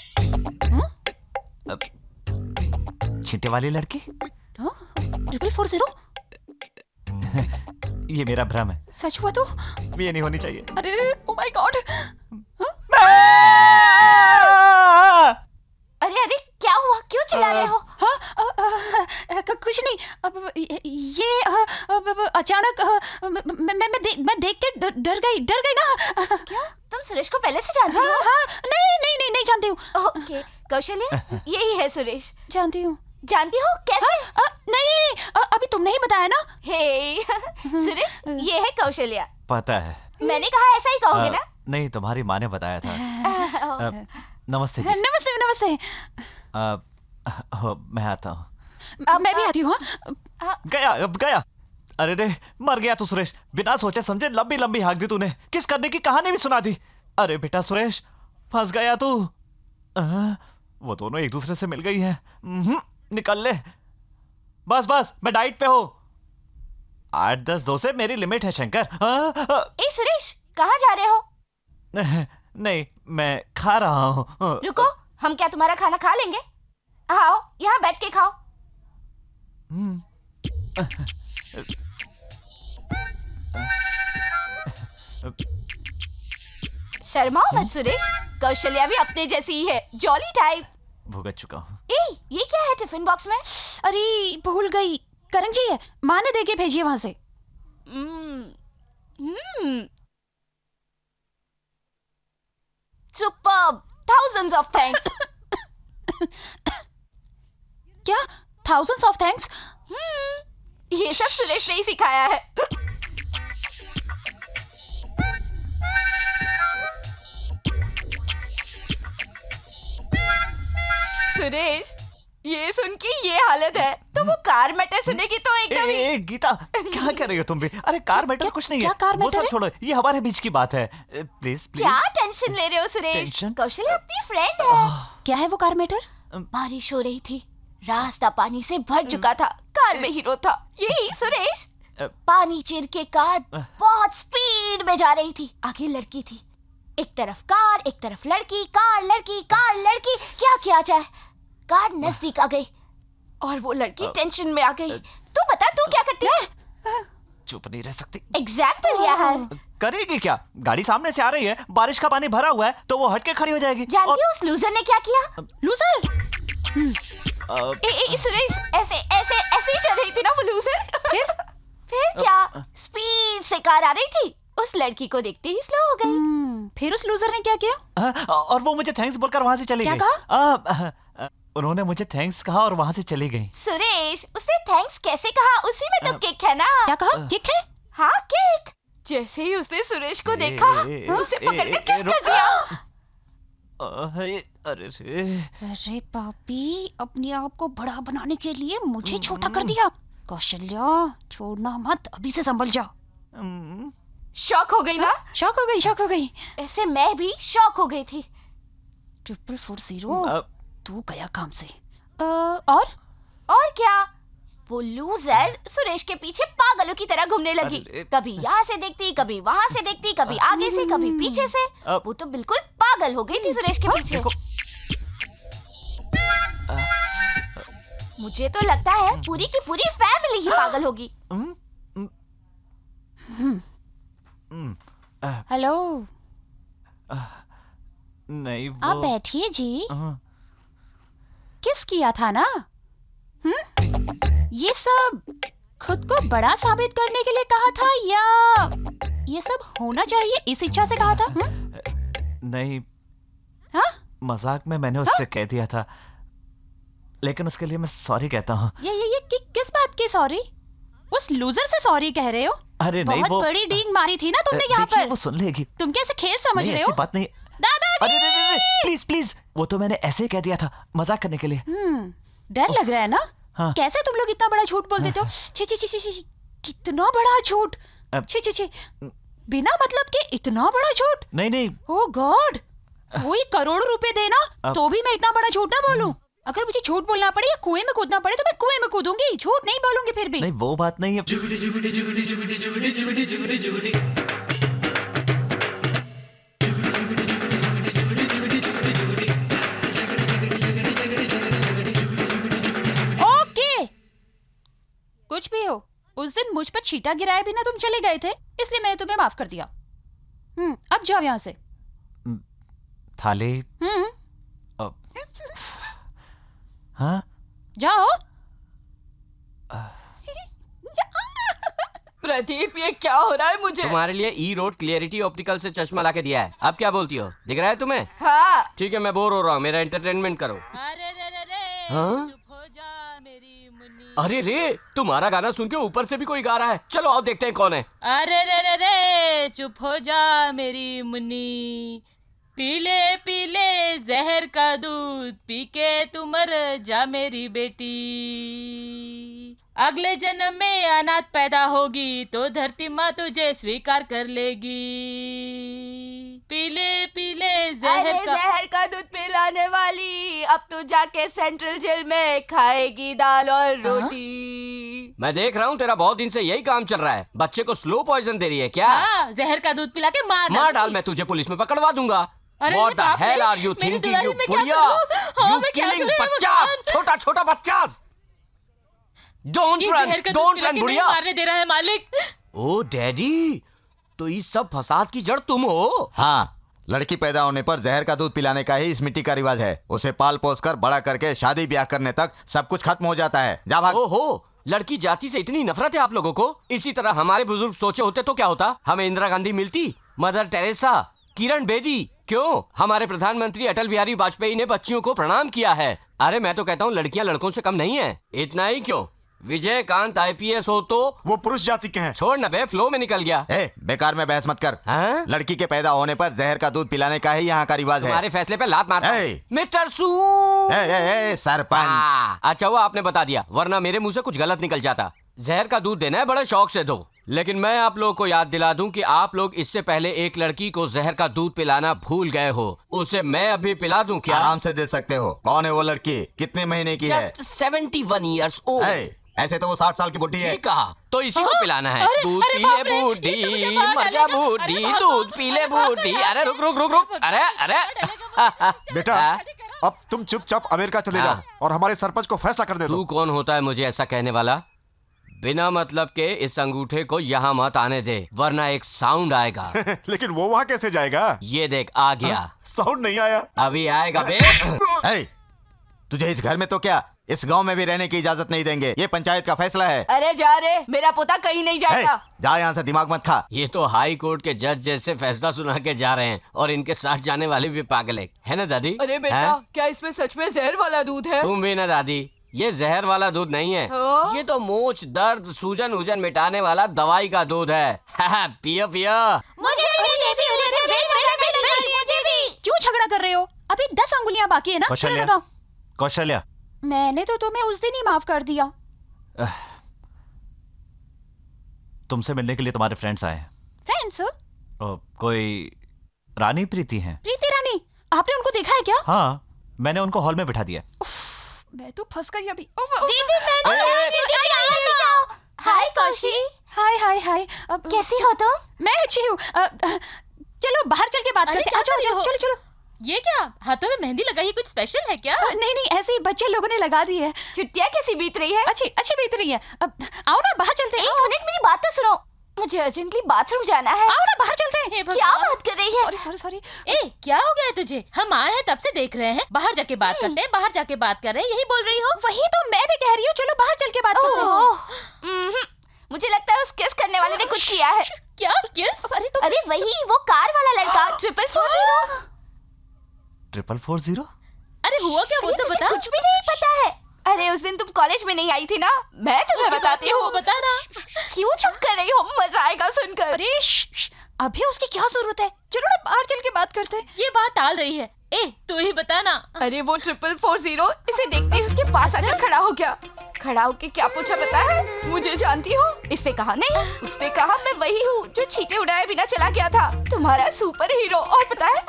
छींटे वाली लड़की? 440? ये मेरा भ्रम है। सच हुआ तो? ये नहीं होनी चाहिए। अरे ओ माय गॉड। अरे अरे क्या हुआ? क्यों चिल्ला रहे हो? कुछ नहीं। अब ये अचानक मैं देख के डर गई ना। क्यों? तुम सुरेश को पहले से जानती हो? हाँ, नहीं जानती हूँ। ओके, कौशल्या, यही है सुरेश। जानती हूँ। जानती हो कैसे? नहीं, अभी तुमने ही बताया ना। हे सुरेश, ये है कौशल्या। पता है। मैंने कहा ऐसा ही कहोगे ना? नहीं, तुम्हारी माँ ने बताया था। नमस्ते जी। नमस्ते। मैं आता हूँ। मैं भी आती हूँ। गया। अरे रे, मर गया तू सुरेश। बिना सोचे समझे लंबी लंबी हाँक दी तूने। किस करने की कहानी भी सुना दी। अरे बेटा सुरेश, फंस गया तू। वो दोनों एक दूसरे से मिल गई हैं। निकल ले। बस, मैं डाइट पे हूँ। 8-10 डोसे मेरी लिमिट है शंकर। ए सुरेश, कहाँ जा रहे हो? नहीं, मैं खा रहा हूँ। रुको, हम क्या तुम्हारा खाना खा लेंगे? आओ, यहाँ बैठ के खाओ। शर्माओ मत सुरेश, कौशल्या भी अपने जैसी ही है, जॉली टाइप। भुगत चुका हूँ। ये क्या है टिफिन बॉक्स में? अरे भूल गई, करंजी है, माँ ने देके भेजी है वहां से। Superb, thousands of thanks। क्या? thousands of thanks? ये सब सुरेश ने ही सिखाया है। सुरेश, ये सुन के ये हालत है तो वो कार मैटर सुनेगी तो एकदम ही। गीता, क्या कर रही हो तुम भी? अरे कार मैटर कुछ नहीं है। क्या कार वो मैटर सब है? छोड़ो, ये हमारे बीच की बात है। Please please. क्या टेंशन ले रहे हो सुरेश? टेंशन? कौशल अपनी फ्रेंड है। क्या है वो कार मैटर? बारिश हो रही थी, रास्ता पानी से भर चुका था, कार में हीरो था यही सुरेश। पानी चीर के कार बहुत स्पीड में जा रही थी, आगे लड़की थी, एक तरफ कार एक तरफ लड़की, कार लड़की कार लड़की, क्या किया जाए? कार नजदीक आ गई और वो लड़की टेंशन में आ गई। तू बता तू क्या करती है? चुप नहीं रह सकती। एग्जाम्पल यह है। करेगी क्या? गाड़ी सामने से आ रही है, बारिश का पानी भरा हुआ है, तो वो हट के खड़ी हो जाएगी। जानती हो उस लूजर ने क्या किया? लूजर? सुरेश ऐसे ऐसे ऐसे ही कर रही थी ना वो लूजर। फिर क्या? स्पीड से कार आ रही थी, उस लड़की को देखते ही स्लो हो गई। फिर उस लूजर ने क्या किया? और वो मुझे थैंक्स बोलकर वहां से चली गई। क्या कहा? उन्होंने मुझे थैंक्स कहा और वहां से चली गई। सुरेश, उसने थैंक्स कैसे कहा? उसी में तो किक है ना। क्या कहा? किक है? हाँ किक। जैसे ही उसने सुरेश को देखा, उसे पकड़ के किस कर दिया। अरे रे। अरे पापी, अपने आप को बड़ा बनाने के लिए मुझे छोटा कर दिया। कौशल्या, छोड़ना मत, अभी से संभल जाओ। शॉक हो गई ना? शॉक हो गई, शॉक हो गई। ऐसे मैं भी शॉक हो गई थी। 440, तू गया काम से। और क्या? वो लूजर सुरेश के पीछे पागलों की तरह घूमने लगी। कभी यहाँ से देखती, कभी वहाँ से देखती, कभी आगे से, कभी पीछे से। वो तो बिल्कुल पागल हो गई थी सुरेश के पीछे। मुझे तो लगता है पूरी की पूरी फैमिली ही पागल होगी। हेलो, नहीं वो... आप बैठिए जी। किस किया था ना? ये सब खुद को बड़ा साबित करने के लिए कहा था या ये सब होना चाहिए इस इच्छा से कहा था? नहीं, हाँ? मजाक में मैंने उससे कह दिया था, लेकिन उसके लिए मैं सॉरी कहता हूँ। ये किस बात की सॉरी? उस लूजर से सॉरी कह रहे हो? अरे नहीं, बहुत वो बड़ी डींग मारी थी ना तुमने यहाँ पर। वो सुन लेगी। तुम कैसे खेल समझ रहे हो? ऐसी बात नहीं। दादाजी! अरे प्लीज प्लीज, वो तो मैंने ऐसे ही कह दिया था, मजाक करने के लिए। डर लग रहा है ना? हाँ। कैसे तुम लोग इतना बड़ा झूठ बोल देते हो? छी छी छी छी छी, कितना बड़ा झूठ! छी छी छी, बिना मतलब के इतना बड़ा झूठ! नहीं। ओह गॉड, कोई करोड़ों रुपए देना तो भी मैं इतना बड़ा झूठ ना बोलूं। अगर मुझे झूठ बोलना पड़े या कुएं में कूदना पड़े तो मैं कुएं में कूदूंगी, झूठ नहीं बोलूंगी फिर भी। नहीं, वो बात नहीं है। ओके, कुछ भी हो, उस दिन मुझ पर छींटा गिराए बिना तुम चले गए थे, इसलिए मैंने तुम्हें माफ कर दिया। अब जाओ यहाँ से। थाली। हाँ? जाओ। प्रदीप, ये क्या हो रहा है मुझे? तुम्हारे लिए ई रोड क्लियरिटी ऑप्टिकल से चश्मा लाके दिया है। अब क्या बोलती हो? दिख रहा है तुम्हें? हाँ। ठीक है, मैं बोर हो रहा हूँ, मेरा एंटरटेनमेंट करो। हाँ? चुप हो जा मेरी मुन्नी। अरे रे, तुम्हारा गाना सुन के ऊपर से भी कोई गा रहा है। चलो आओ देखते हैं कौन है। अरे रे, चुप हो जा मेरी मुन्नी, पीले पीले जहर का दूध पी के तू मर जा मेरी बेटी। अगले जन्म में अनाथ पैदा होगी तो धरती माँ तुझे स्वीकार कर लेगी। पीले पीले जहर का दूध पिलाने वाली, अब तू जाके सेंट्रल जेल में खाएगी दाल और रोटी। मैं देख रहा हूँ तेरा बहुत दिन से यही काम चल रहा है। बच्चे को स्लो पॉइजन दे रही है क्या? हाँ, जहर का दूध पिला के मार डाल, मैं तुझे पुलिस में पकड़वा दूंगा। What the hell are you thinking, you बुढ़िया? You killing बच्चा, छोटा बच्चा। Don't run, बुढ़िया। मारने दे रहा है मालिक। ओ डैडी, तो इस सब फसाद की जड़ तुम हो? हाँ, लड़की पैदा होने पर जहर का दूध पिलाने का ही इस मिट्टी का रिवाज है। उसे पाल पोस कर बड़ा करके शादी ब्याह करने तक सब कुछ खत्म हो जाता है। जा भाग। ओहो, लड़की जाति से इतनी नफरत है आप लोगों को? इसी तरह हमारे बुजुर्ग सोचे होते तो क्या होता? हमें इंदिरा गांधी मिलती, मदर टेरेसा, किरण बेदी। क्यों? हमारे प्रधानमंत्री अटल बिहारी वाजपेयी ने बच्चियों को प्रणाम किया है। अरे मैं तो कहता हूँ लड़कियां लड़कों से कम नहीं है। इतना ही क्यों, विजयकांत IPS हो तो वो पुरुष जाति के हैं। छोड़ न बे, फ्लो में निकल गया। बेकार में बहस मत कर। हाँ? लड़की के पैदा होने पर जहर का दूध पिलाने का ही यहाँ का रिवाज है। तुम्हारे फैसले पे लात मारता हूं। मिस्टर सू सरपंच। अच्छा हुआ आपने बता दिया, वरना मेरे मुंह से कुछ गलत निकल जाता। जहर का दूध देना है बड़े शौक से दो, लेकिन मैं आप लोगों को याद दिला दूं कि आप लोग इससे पहले एक लड़की को जहर का दूध पिलाना भूल गए हो। उसे मैं अभी पिला दूं क्या? आराम से दे सकते हो। कौन है वो लड़की, कितने महीने की है? 71 years old। ऐसे तो वो 60 साल की बुढ़ी है। कहा तो इसी को पिलाना है। दूध पी ले बूढ़ी, मर जा बूढ़ी, दूध पी ले बूढ़ी। अरे रुक रुक रुक रुक, अरे अरे बेटा अब तुम चुपचाप अमेरिका चले जाओ और हमारे सरपंच को फैसला कर दे दो। तू कौन होता है मुझे ऐसा कहने वाला? बिना मतलब के इस अंगूठे को यहाँ मत आने दे, वरना एक साउंड आएगा। लेकिन वो वहाँ कैसे जाएगा? ये देख आ गया। साउंड नहीं आया। अभी आएगा बे। तुझे इस घर में तो क्या, इस गांव में भी रहने की इजाजत नहीं देंगे। ये पंचायत का फैसला है। अरे जा रे, मेरा पोता कहीं नहीं जाएगा। जा यहाँ से, दिमाग मत खा। ये तो हाई कोर्ट के जज जैसे फैसला सुना के जा रहे हैं, और इनके साथ जाने वाले भी पागल है ना दादी? अरे बेटा, क्या इसमें सच में जहर वाला दूध है? तुम भी ना दादी, ये जहर वाला दूध नहीं है। ये तो मोच दर्द सूजन उजन मिटाने वाला दवाई का दूध है। पियो पियो। मुझे भी। क्यों झगड़ा कर रहे हो? अभी 10 अंगुलियां बाकी है ना। कौशल्या, कौशल्या, मैंने तो तुम्हें उस दिन ही माफ कर दिया। तुमसे मिलने के लिए तुम्हारे फ्रेंड्स आए हैं। फ्रेंड्स? कोई रानी प्रीति हैं। प्रीति रानी? आपने उनको देखा है क्या? हाँ, मैंने उनको हॉल में बिठा दिया। मैं तो फंस गई अभी। हाय कौशी। हाय हाय हाय। कैसी हो तुम? मैं अच्छी हूँ। चलो बाहर चल के बात करते हैं। चलो चलो चलो। ये क्या हाथों में मेहंदी लगाई है, कुछ स्पेशल है क्या? नहीं नहीं, ऐसे ही बच्चे लोगों ने लगा दी है। छुट्टियाँ कैसी बीत रही है? अच्छी अच्छी बीत रही है। आओ ना बाहर चलते हैं। एक मिनट मेरी बात तो सुनो, मुझे अर्जेंटली बाथरूम जाना है। आओ ना बाहर चलते हैं। क्या बात कर रही है? Sorry sorry sorry. ए क्या हो गया तुझे? हम आए हैं तब से देख रहे हैं, बाहर जाके बात करते हैं, बाहर जाके बात कर रहे हैं, यही बोल रही हो? वही तो मैं भी कह रही हूँ, चलो बाहर चल के बात करते हैं। मुझे लगता है उस किस करने वाले ने कुछ किया है। क्या किस? अरे वही वो कार वाला लड़का 440। 440? अरे हुआ क्या वो तो बता। कुछ भी नहीं पता है। अरे उस दिन तुम कॉलेज में नहीं आई थी ना, मैं तुम्हें बताती हूँ। बता ना। क्यों चुप कर रही हो? मजा आएगा सुनकर। अरे अभी उसकी क्या जरूरत है, चलो ना बाहर चल के बात करते हैं। ये बात टाल रही है। ए तू ही बता ना। अरे वो 440 इसे देखते ही उसके पास आकर खड़ा हो गया। खड़ा होके क्या पूछा पता है? मुझे जानती हो? इसने कहा नहीं। उसने कहा मैं वही हूँ जो छींटे उड़ाए बिना चला गया था, तुम्हारा सुपर हीरो। और पता है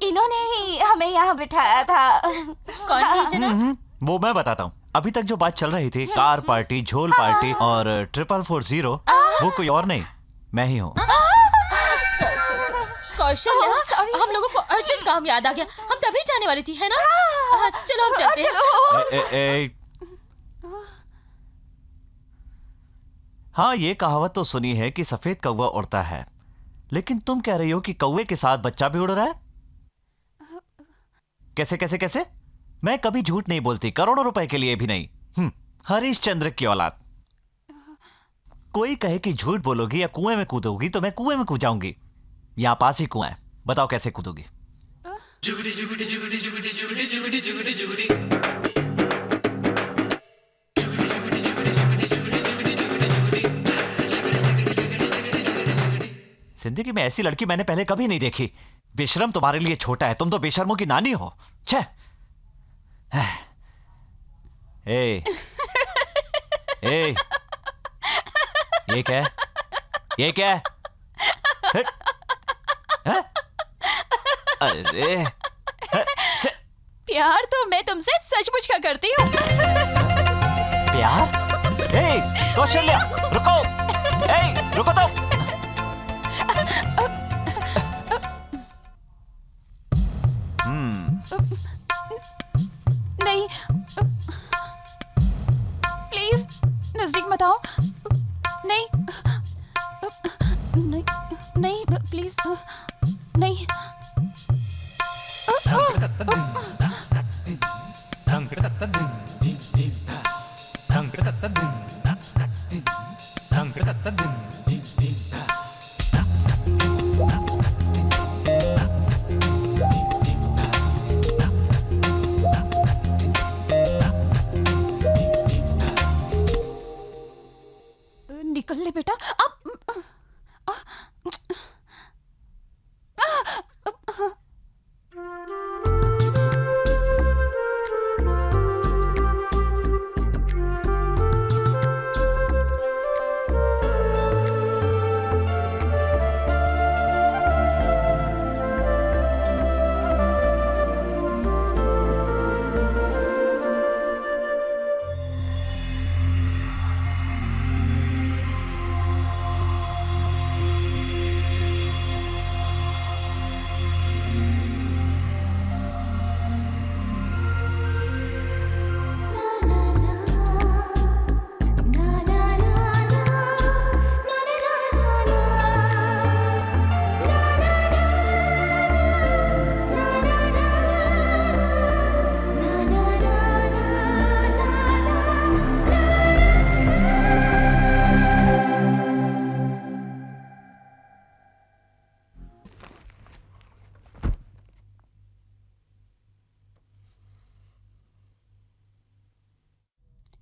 इन्होंने ही हमें यहाँ बिठाया था। कौन है जना? वो मैं बताता हूँ। अभी तक जो बात चल रही थी, कार पार्टी, झोल पार्टी और 440, वो कोई और नहीं, मैं ही हूँ। कौशल्या, हम लोगों को अर्जेंट काम याद आ गया, हम तभी जाने वाली थी, है ना? चलो हम चलते हैं। हाँ, ये कहावत तो सुनी है कि सफेद कौवा उड़ता है, लेकिन तुम कह रही हो कि कौवे के साथ बच्चा भी उड़ रहा है? कैसे कैसे कैसे? मैं कभी झूठ नहीं बोलती, करोड़ों रुपए के लिए भी नहीं। हरिश्चंद्र की औलाद। कोई कहे कि झूठ बोलोगी या कुएं में कूदोगी तो मैं कुएं में कूद जाऊंगी। यहां पास ही कुआं है, बताओ कैसे कूदोगी? जिंदगी में ऐसी लड़की मैंने पहले कभी नहीं देखी। बेशरम तुम्हारे लिए छोटा है, तुम तो बेशर्मों की नानी हो। छे। ए, ए, ये क्या है? ये क्या है? अरे प्यार तो मैं तुमसे सचमुच का करती हूँ। प्यार? ए, कौशल्या, रुको। ए, रुको तो। नहीं, प्लीज नजदीक मत आओ। नहीं नहीं नहीं, प्लीज नहीं। निकल ले बेटा अब।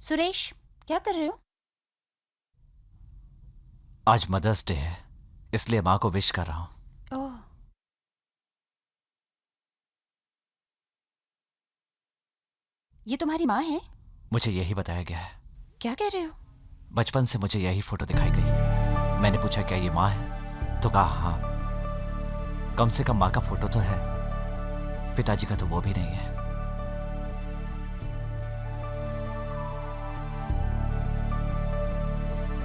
सुरेश, क्या कर रहे हो? आज मदर्स डे है, इसलिए माँ को विश कर रहा हूँ। ओह, ये तुम्हारी माँ है? मुझे यही बताया गया है। क्या कह रहे हो? बचपन से मुझे यही फोटो दिखाई गई। मैंने पूछा क्या ये माँ है, तो कहा हाँ। कम से कम माँ का फोटो तो है, पिताजी का तो वो भी नहीं है।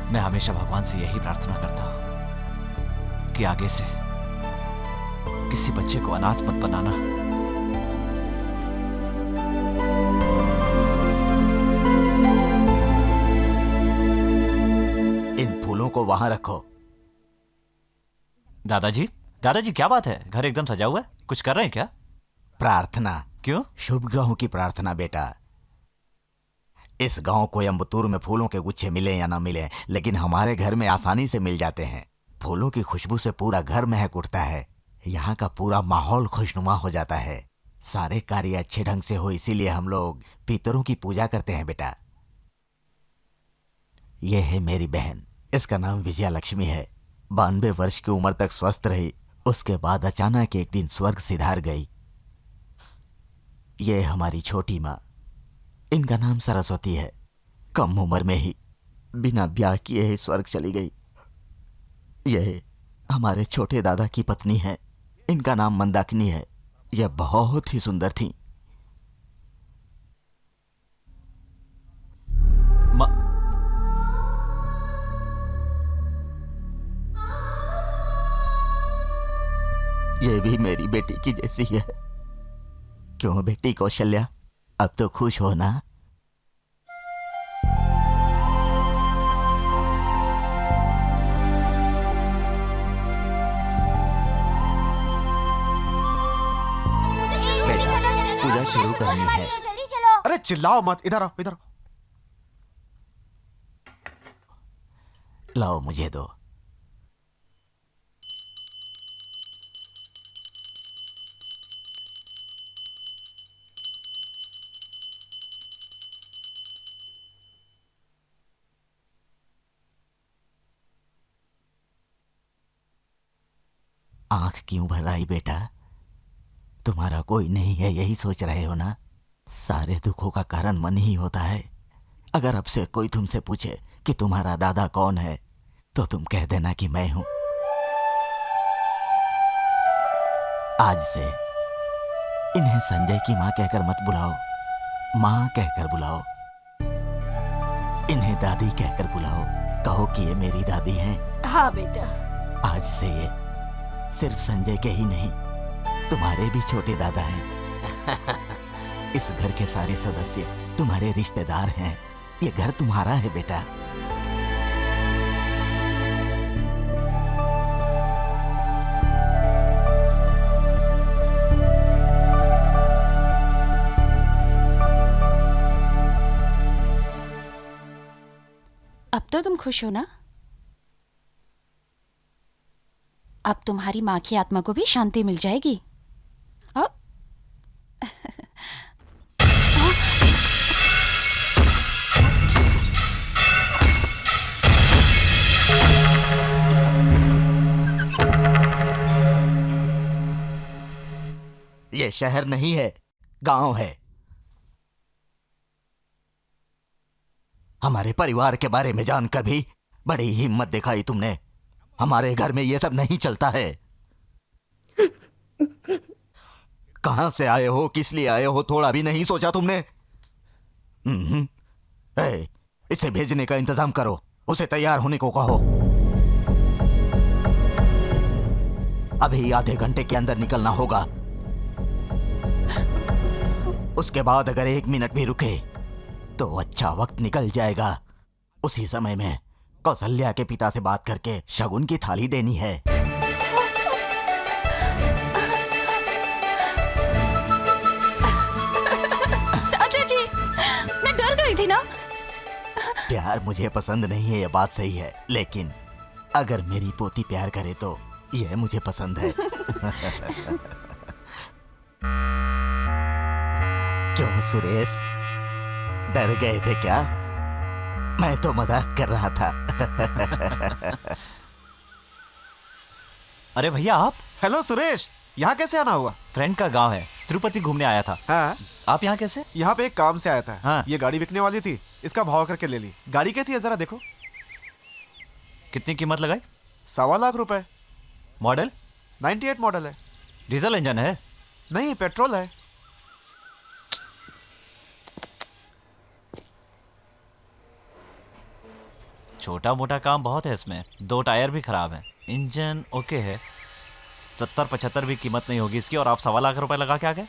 मैं हमेशा भगवान से यही प्रार्थना करता हूं कि आगे से किसी बच्चे को अनाथ मत बनाना। इन फूलों को वहां रखो। दादाजी, दादाजी क्या बात है, घर एकदम सजा हुआ है, कुछ कर रहे हैं क्या? प्रार्थना। क्यों? शुभ ग्रहों की प्रार्थना बेटा। इस गांव कोयम्बतूर में फूलों के गुच्छे मिले या ना मिले, लेकिन हमारे घर में आसानी से मिल जाते हैं। फूलों की खुशबू से पूरा घर महक उठता है। यहाँ का पूरा माहौल खुशनुमा हो जाता है। सारे कार्य अच्छे ढंग से हो, इसीलिए हम लोग पितरों की पूजा करते हैं बेटा। यह है मेरी बहन, इसका नाम विजया लक्ष्मी है। 92 वर्ष की उम्र तक स्वस्थ रही, उसके बाद अचानक एक दिन स्वर्ग सिधार गई। ये हमारी छोटी माँ, इनका नाम सरस्वती है। कम उम्र में ही बिना ब्याह किए ही स्वर्ग चली गई। यह हमारे छोटे दादा की पत्नी है, इनका नाम मंदाकिनी है। यह बहुत ही सुंदर थी। यह भी मेरी बेटी की जैसी है। क्यों बेटी कौशल्या, अब तो खुश हो ना? बेटा, पूजा शुरू करनी है। जल्दी चलो। अरे चिल्लाओ मत, इधर आओ, इधर आओ। लाओ मुझे दो। आंख क्यों भर आई बेटा? तुम्हारा कोई नहीं है, यही सोच रहे हो ना? सारे दुखों का कारण मन ही होता है। अगर अब से कोई तुमसे पूछे कि तुम्हारा दादा कौन है, तो तुम कह देना कि मैं हूं। आज से इन्हें संजय की मां कहकर मत बुलाओ, मां कहकर बुलाओ। इन्हें दादी कहकर बुलाओ, कहो कि ये मेरी दादी हैं। हाँ बेटा। आज से ये सिर्फ संजय के ही नहीं, तुम्हारे भी छोटे दादा हैं। इस घर के सारे सदस्य तुम्हारे रिश्तेदार हैं। ये घर तुम्हारा है बेटा। अब तो तुम खुश हो ना? अब तुम्हारी माँ की आत्मा को भी शांति मिल जाएगी। अब ये शहर नहीं है, गांव है। हमारे परिवार के बारे में जानकर भी बड़ी हिम्मत दिखाई तुमने। हमारे घर में ये सब नहीं चलता है। कहां से आए हो, किस लिए आए हो, थोड़ा भी नहीं सोचा तुमने? इसे भेजने का इंतजाम करो, उसे तैयार होने को कहो। अभी आधे घंटे के अंदर निकलना होगा। उसके बाद अगर 1 मिनट भी रुके तो अच्छा वक्त निकल जाएगा। उसी समय में कौशल्या के पिता से बात करके शगुन की थाली देनी है। दादाजी, मैं डर गई थी ना। प्यार मुझे पसंद नहीं है, ये बात सही है, लेकिन अगर मेरी पोती प्यार करे तो यह मुझे पसंद है। क्यों सुरेश, डर गए थे क्या? मैं तो मजाक कर रहा था। अरे भैया आप? हेलो सुरेश, यहाँ कैसे आना हुआ? फ्रेंड का गांव है, तिरुपति घूमने आया था। हाँ, आप यहाँ कैसे? यहाँ पे एक काम से आया था। हाँ। ये गाड़ी बिकने वाली थी, इसका भाव करके ले ली। गाड़ी कैसी है जरा देखो। कितनी कीमत लगाई? 1.25 लाख रुपए। मॉडल? 98 मॉडल है। डीजल इंजन है? नहीं, पेट्रोल है। छोटा मोटा काम बहुत है इसमें। 2 टायर भी खराब है, इंजन ओके है। 70-75 भी कीमत नहीं होगी इसकी, और आप 1.25 लाख रुपए लगा के आ गए?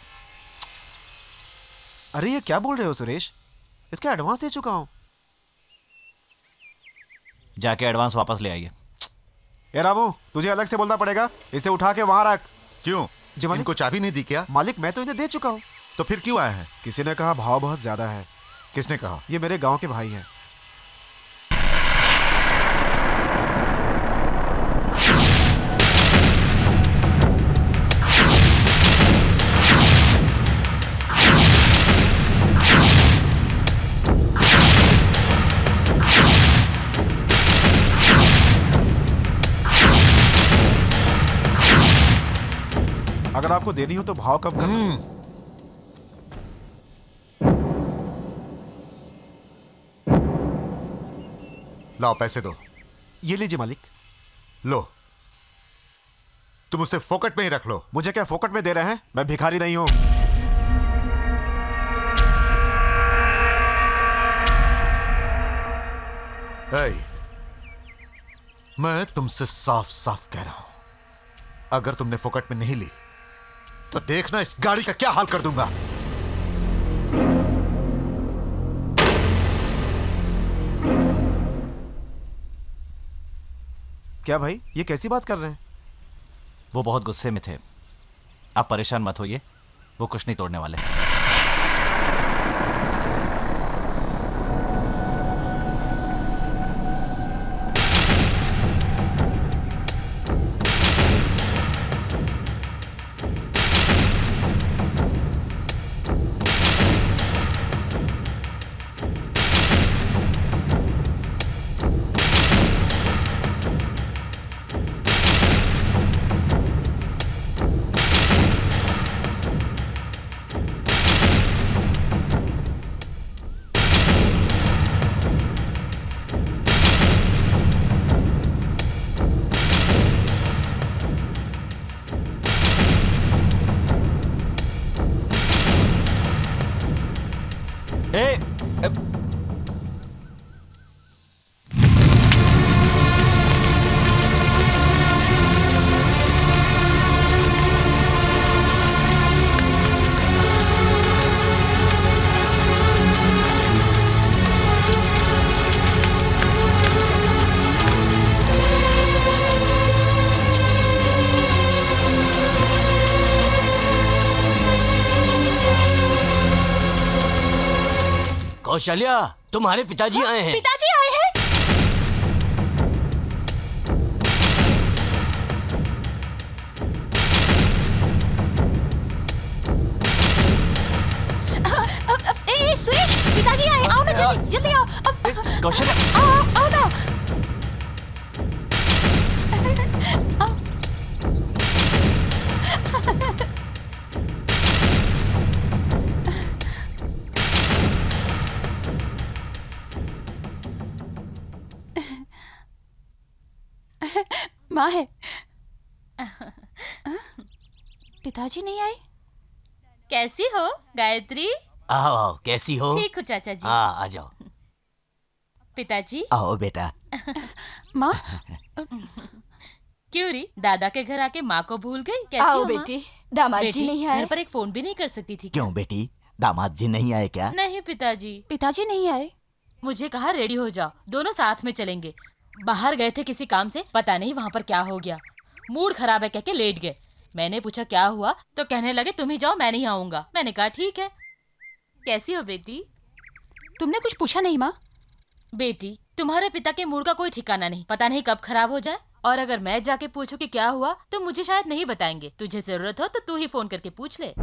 अरे ये क्या बोल रहे हो सुरेश, इसका एडवांस दे चुका हूँ। जाके एडवांस वापस ले आइए। ए रामू, तुझे अलग से बोलना पड़ेगा। इसे उठा के वहां रख। क्यों? इनको चाबी नहीं दी क्या? मालिक, मैं तो इन्हें दे चुका हूँ। तो फिर क्यों आए हैं? किसी ने कहा भाव बहुत ज्यादा है। किसने कहा? ये मेरे गांव के भाई हैं। अगर आपको देनी हो तो भाव कम कर दो। लाओ पैसे दो। ये लीजिए मालिक। लो, तुम उसे फोकट में ही रख लो। मुझे क्या फोकट में दे रहे हैं? मैं भिखारी नहीं हूं। मैं तुमसे साफ साफ कह रहा हूं, अगर तुमने फोकट में नहीं ली तो देखना इस गाड़ी का क्या हाल कर दूंगा। क्या भाई, ये कैसी बात कर रहे हैं? वो बहुत गुस्से में थे। आप परेशान मत होइए, वो कुछ नहीं तोड़ने वाले। कौशल्या, तुम्हारे पिताजी आए हैं। पिताजी आए हैं? पिताजी आए, आओ ना जल्दी जल्दी आओ। कौशल्या, आओ आओ ना। माँ है। पिताजी नहीं आए? कैसी हो गायत्री? आओ आओ, कैसी हो? ठीक हो चाचा जी। हाँ, आ जाओ। पिताजी आओ बेटा। माँ क्यों री दादा के घर आके माँ को भूल गई? कैसी आओ हो माँ? बेटी, दामाद जी बेटी, नहीं आए। घर पर एक फोन भी नहीं कर सकती थी क्या? क्यों बेटी, दामाद जी नहीं आए क्या? नहीं पिताजी, पिताजी नहीं आए? मुझे कहा रेडी हो जाओ, दोनों साथ में चलेंगे। बाहर गए थे किसी काम से, पता नहीं वहाँ पर क्या हो गया, मूड खराब है कह के लेट गए। मैंने पूछा क्या हुआ तो कहने लगे तुम ही जाओ, मैं नहीं आऊंगा। मैंने कहा ठीक है। कैसी हो बेटी? तुमने कुछ पूछा नहीं माँ? बेटी तुम्हारे पिता के मूड का कोई ठिकाना नहीं, पता नहीं कब खराब हो जाए। और अगर मैं जाके पूछूं कि क्या हुआ तो मुझे शायद नहीं बताएंगे। तुझे जरूरत हो तो तू ही फोन करके पूछ ले।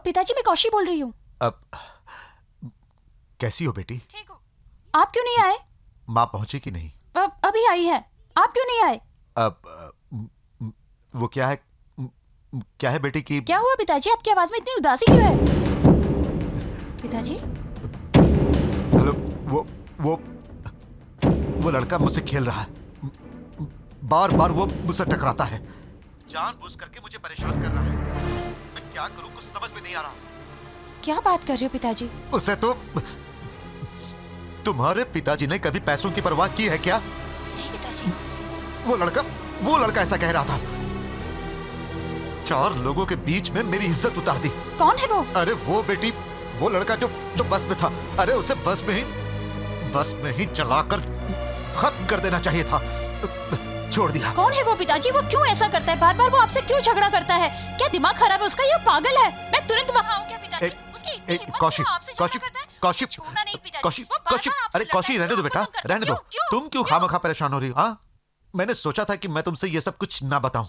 पिताजी मैं कौशी बोल रही हूँ। अब कैसी हो बेटी? ठीक हो। आप क्यों नहीं आए? माँ पहुंची कि नहीं? अभी आई है। आप क्यों नहीं आए? अब वो क्या है बेटी की? क्या हुआ पिताजी, आपकी आवाज में इतनी उदासी क्यों है? पिताजी हेलो, वो लड़का मुझसे खेल रहा है। बार बार वो मुझसे टकराता है, जानबूझ करके मुझे परेशान कर रहा है। मैं क्या करूं कुछ समझ में नहीं आ रहा। क्या बात कर रहे हो पिताजी? उसे तो तुम्हारे पिताजी ने कभी पैसों की परवाह की है क्या? नहीं पिताजी। वो लड़का ऐसा कह रहा था। 4 लोगों के बीच में मेरी इज्जत उतार दी। कौन है वो? अरे वो बेटी, वो लड़का जो बस में था। अरे उसे बस में ही चलाकर खत्म कर देना चाहिए था, छोड़ दिया। कौन है वो पिताजी? वो क्यों ऐसा करता है? बार बार वो आपसे क्यों झगड़ा करता है? क्या दिमाग खराब है उसका? ये पागल है। मैं तुरंत वहाँ आऊँ क्या पिताजी? उसकी इतनी हिम्मत कौशिक, है, आपसे झगड़ा करता है? कौशिक, छोड़ना नहीं पिताजी। कौशिक, वो बार-बार कौशिक, आपसे अरे लड़ता कौशिक है। रहने दो वो बेटा, बंद कर। रहने दो। क्यों? तुम क्यों खामखा परेशान हो रही हो? हाँ, मैंने सोचा था कि मैं तुमसे ये सब कुछ ना बताऊं।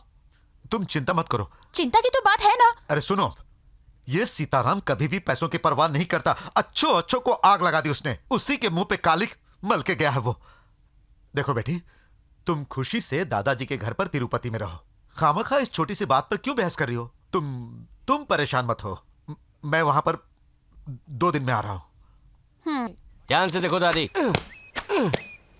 तुम चिंता मत करो। चिंता की तो बात है ना। अरे सुनो, ये सीताराम कभी भी पैसों की परवाह नहीं करता। अच्छों को आग लगा दी उसने, उसी के मुंह पे कालिक मल के गया है वो। देखो बेटी, तुम खुशी से दादाजी के घर पर तिरुपति में रहो। खामखा इस छोटी सी बात पर क्यों बहस कर रही हो? तुम परेशान मत हो। मैं वहां पर 2 दिन में आ रहा हूं। ध्यान से देखो दादी,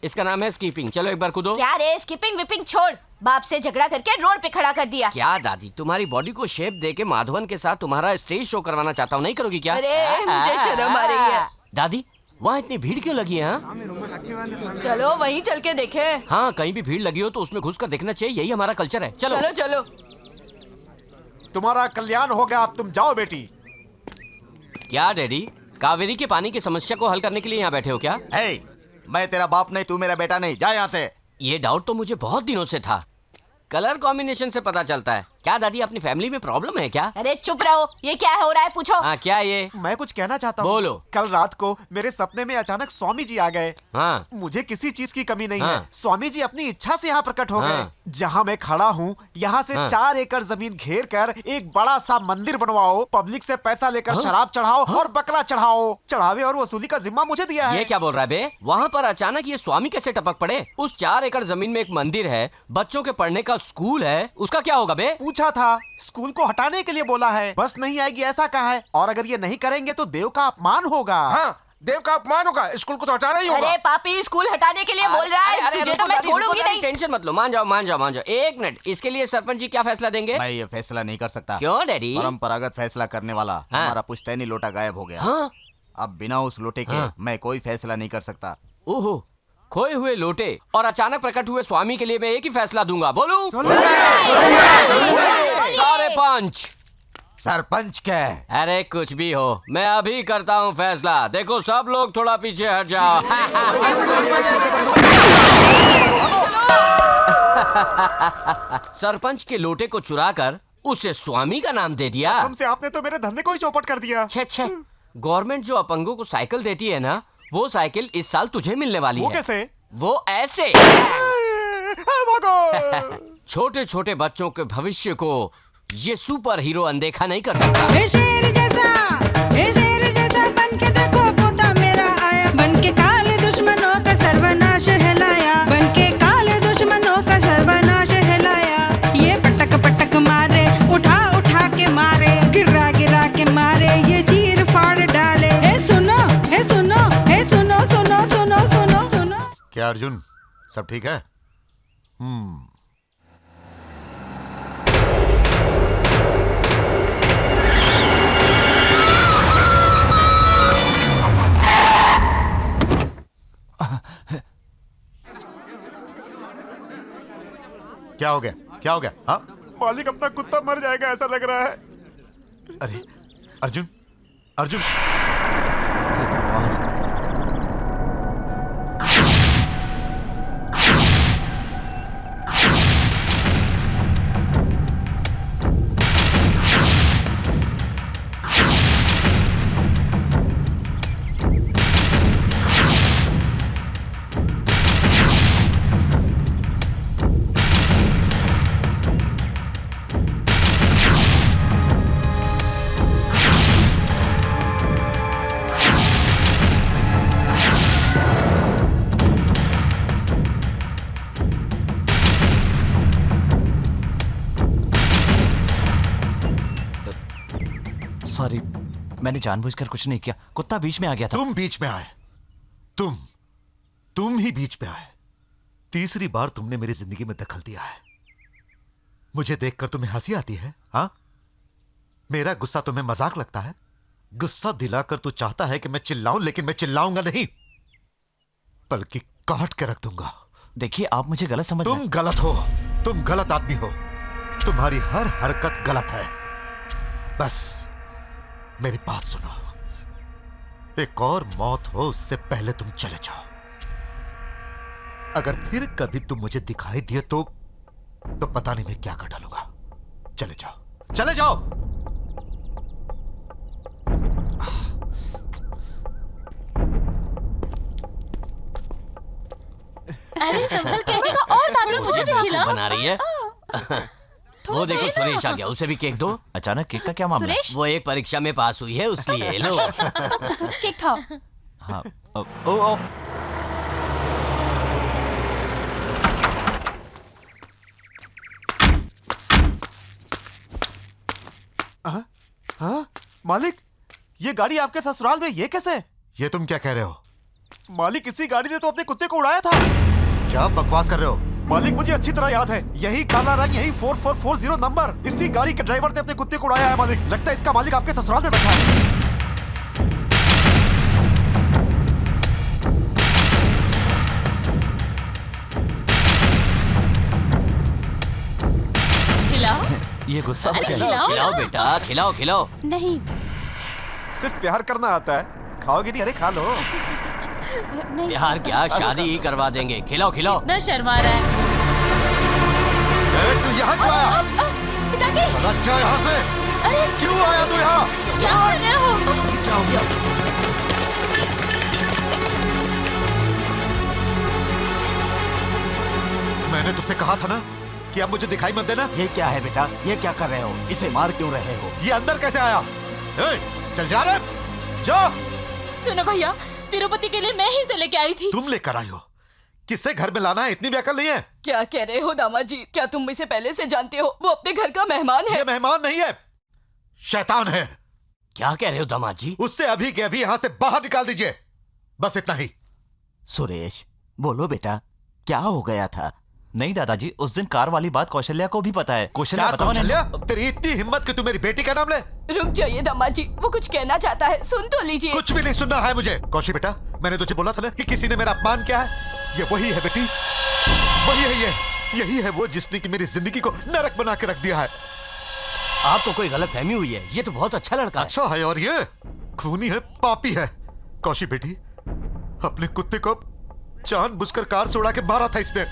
इसका नाम है स्कीपिंग। चलो एक बार कूदो। क्या रे, स्किपिंग विपिंग छोड़, बाप से झगड़ा करके रोड पे खड़ा कर दिया। क्या दादी, तुम्हारी बॉडी को शेप दे के माधवन के साथ तुम्हारा स्टेज शो करवाना चाहता हूँ, नहीं करोगी क्या? अरे मुझे शर्म आ रही है। दादी वहाँ इतनी भीड़ क्यों लगी है? चलो वहीं चल के देखे। हाँ, कहीं भी भीड़ लगी हो तो उसमें घुस कर देखना चाहिए, यही हमारा कल्चर है। चलो चलो चलो। तुम्हारा कल्याण हो गया, अब तुम जाओ बेटी। क्या डैडी, कावेरी के पानी की समस्या को हल करने के लिए यहाँ बैठे हो क्या? मैं तेरा बाप नहीं, तू मेरा बेटा नहीं, जा यहाँ से। ये डाउट तो मुझे बहुत दिनों से था। कलर कॉम्बिनेशन से पता चलता है। क्या दादी, अपनी फैमिली में प्रॉब्लम है क्या? अरे चुप रहो, ये क्या हो रहा है पूछो। हाँ, क्या ये? मैं कुछ कहना चाहता हूँ। बोलो। कल रात को मेरे सपने में अचानक स्वामी जी आ गए। हाँ। मुझे किसी चीज की कमी नहीं हाँ। है। स्वामी जी अपनी इच्छा से यहाँ प्रकट हो हाँ। गए। जहाँ मैं खड़ा हूँ, यहाँ से हाँ। 4 एकड़ जमीन घेर कर एक बड़ा सा मंदिर बनवाओ, पब्लिक से पैसा लेकर शराब चढ़ाओ और बकरा चढ़ाओ। चढ़ावे और वसूली का जिम्मा मुझे दिया है। ये क्या बोल रहा है बे? वहाँ पर अचानक ये स्वामी कैसे टपक पड़े? उस 4 एकड़ जमीन में एक मंदिर है, बच्चों के पढ़ने का स्कूल है, उसका क्या होगा बे? पूछा था, स्कूल को हटाने के लिए बोला है। बस नहीं आएगी ऐसा कहा है, और अगर ये नहीं करेंगे तो देव का अपमान होगा। हाँ, देव का अपमान होगा, स्कूल को तो हटाना ही होगा। अरे पापी, स्कूल हटाने के लिए बोल रहा है, तुझे तो मैं छोड़ूंगी नहीं। टेंशन मत लो, मान जाओ। एक मिनट, इसके लिए सरपंच जी क्या फैसला देंगे? मैं ये फैसला नहीं कर सकता। क्यों डैडी? परंपरागत फैसला करने वाला हमारा पुश्तैनी लोटा गायब हो गया। हाँ? अब बिना उस लोटे के मैं कोई फैसला नहीं कर सकता। ओहो, खोए हुए लोटे और अचानक प्रकट हुए स्वामी के लिए मैं एक ही फैसला दूंगा। बोलूं? सारे पंच। सरपंच क्या है? अरे कुछ भी हो, मैं अभी करता हूँ फैसला। देखो सब लोग थोड़ा पीछे हट जाओ। सरपंच के लोटे को चुराकर उसे स्वामी का नाम दे दिया। कसम से आपने तो मेरे धंधे को ही चौपट कर दिया। छे गवर्नमेंट जो अपंगों को साइकिल देती है ना, वो साइकिल इस साल तुझे मिलने वाली वो है। कैसे? वो ऐसे। भागो। छोटे छोटे बच्चों के भविष्य को ये सुपर हीरो अनदेखा नहीं कर सकता। हे शेर जैसा बन के देखो पोता मेरा आया, बन के काले दुश्मनों का सर्वनाश हिलाया, बन के काले दुश्मनों का सर्वनाश हिलाया। ये पटक पटक मारे, उठा उठा के मारे, गिरा गिरा के मारे, ये चीर फाड़ डाले। हे सुनो हे सुनो हे सुनो सुनो सुनो सुनो सुनो। क्या अर्जुन, सब ठीक है? क्या हो गया? क्या हो गया? हाँ? मालिक, अपना कुत्ता मर जाएगा ऐसा लग रहा है। अरे अर्जुन, अर्जुन, सॉरी, मैंने जानबूझकर कुछ नहीं किया, कुत्ता बीच में आ गया था। तुम बीच में आए। तुम ही बीच में आए। तीसरी बार तुमने मेरी जिंदगी में दखल दिया है। मुझे देखकर तुम्हें हंसी आती है? हाँ? मेरा गुस्सा तुम्हें मजाक लगता है? गुस्सा दिलाकर तू चाहता है कि मैं चिल्लाऊं, लेकिन मैं चिल्लाऊंगा नहीं, बल्कि काट के रख दूंगा। देखिए, आप मुझे गलत समझ रहे हैं। तुम गलत हो। तुम गलत आदमी हो। तुम्हारी हर हरकत गलत है। बस मेरी बात सुनो। एक और मौत हो उससे पहले तुम चले जाओ। अगर फिर कभी तुम मुझे दिखाई दिए तो पता नहीं मैं क्या कर डालूंगा। चले जाओ, चले जाओ। अरे संभल के, और दादी मुझे भी खिलाओ। बना रही है। वो देखो सुरेश आ गया, उसे भी केक दो। अचानक केक का क्या मामला? सुरेश? वो एक परीक्षा में पास हुई है, उसलिए लो। केक खाओ। हाँ। ओ। हाँ? मालिक, ये गाड़ी आपके ससुराल में, ये कैसे? ये तुम क्या कह रहे हो? मालिक, इसी गाड़ी ने तो अपने कुत्ते को उड़ाया था। क्या बकवास कर रहे हो? मालिक, मुझे अच्छी तरह याद है, यही काला रंग, यही 4440 नंबर, इसी गाड़ी के ड्राइवर ने अपने कुत्ते को उड़ाया है। मालिक, लगता है इसका मालिक आपके ससुराल में बैठा है। खिलाओ। ये गुस्सा हो अरे गया। खिलाओ। खिलाओ बेटा, खिलाओ खिलाओ। नहीं सिर्फ प्यार करना आता है, खाओगे नहीं? अरे खा लो। नहीं। यार क्या, शादी ही करवा देंगे। खिलाओ खिलाओ। इतना शर्मा रहा है। तू यहाँ क्यों आया? पिताजी, चला जा यहाँ से। अरे क्यों आया तू यहाँ? क्या कर रहे हो? क्या हो गया? मैंने तुझसे कहा था ना कि अब मुझे दिखाई मत देना। ये क्या है बेटा? ये क्या कर रहे हो? इसे मार क्यों रहे हो? ये अंदर कैसे आया? चल जा रे, जा। सुनो भैया, तिरुपति के लिए मैं ही से लेके आई थी। तुम लेकर आई हो? किससे घर में लाना है? इतनी भी अकल नहीं है? क्या कह रहे हो दामाद जी? क्या तुम इसे पहले से जानते हो? वो अपने घर का मेहमान है। ये मेहमान नहीं है, शैतान है। क्या कह रहे हो दामाद जी? उससे अभी के अभी यहाँ से बाहर निकाल दीजिए। बस इतना ही। सुरेश, बोलो बेटा, क्या हो गया था? नहीं दादाजी, उस दिन कार वाली बात कौशल्या को भी पता है। कौशल्या क्या बताओ ना। कौशल्या? तेरी इतनी हिम्मत कि तू मेरी बेटी का नाम ले? रुक जाइए दामाद जी, वो कुछ कहना चाहता है, सुन तो लीजिए। कुछ भी नहीं सुनना है मुझे। कौशी बेटा, मैंने तुझे बोला था ना कि किसी ने मेरा अपमान किया है। ये वही है बेटी, वही है ये। यही है वो जिसने कि मेरी जिंदगी को नरक बना के रख दिया है। आपको कोई गलतफहमी हुई है। ये तो बहुत अच्छा लड़का है। अच्छा है, और ये खूनी है, पापी है। कौशी बेटी, अपने कुत्ते को जानबूझकर कार से उड़ा के मारा था इसने।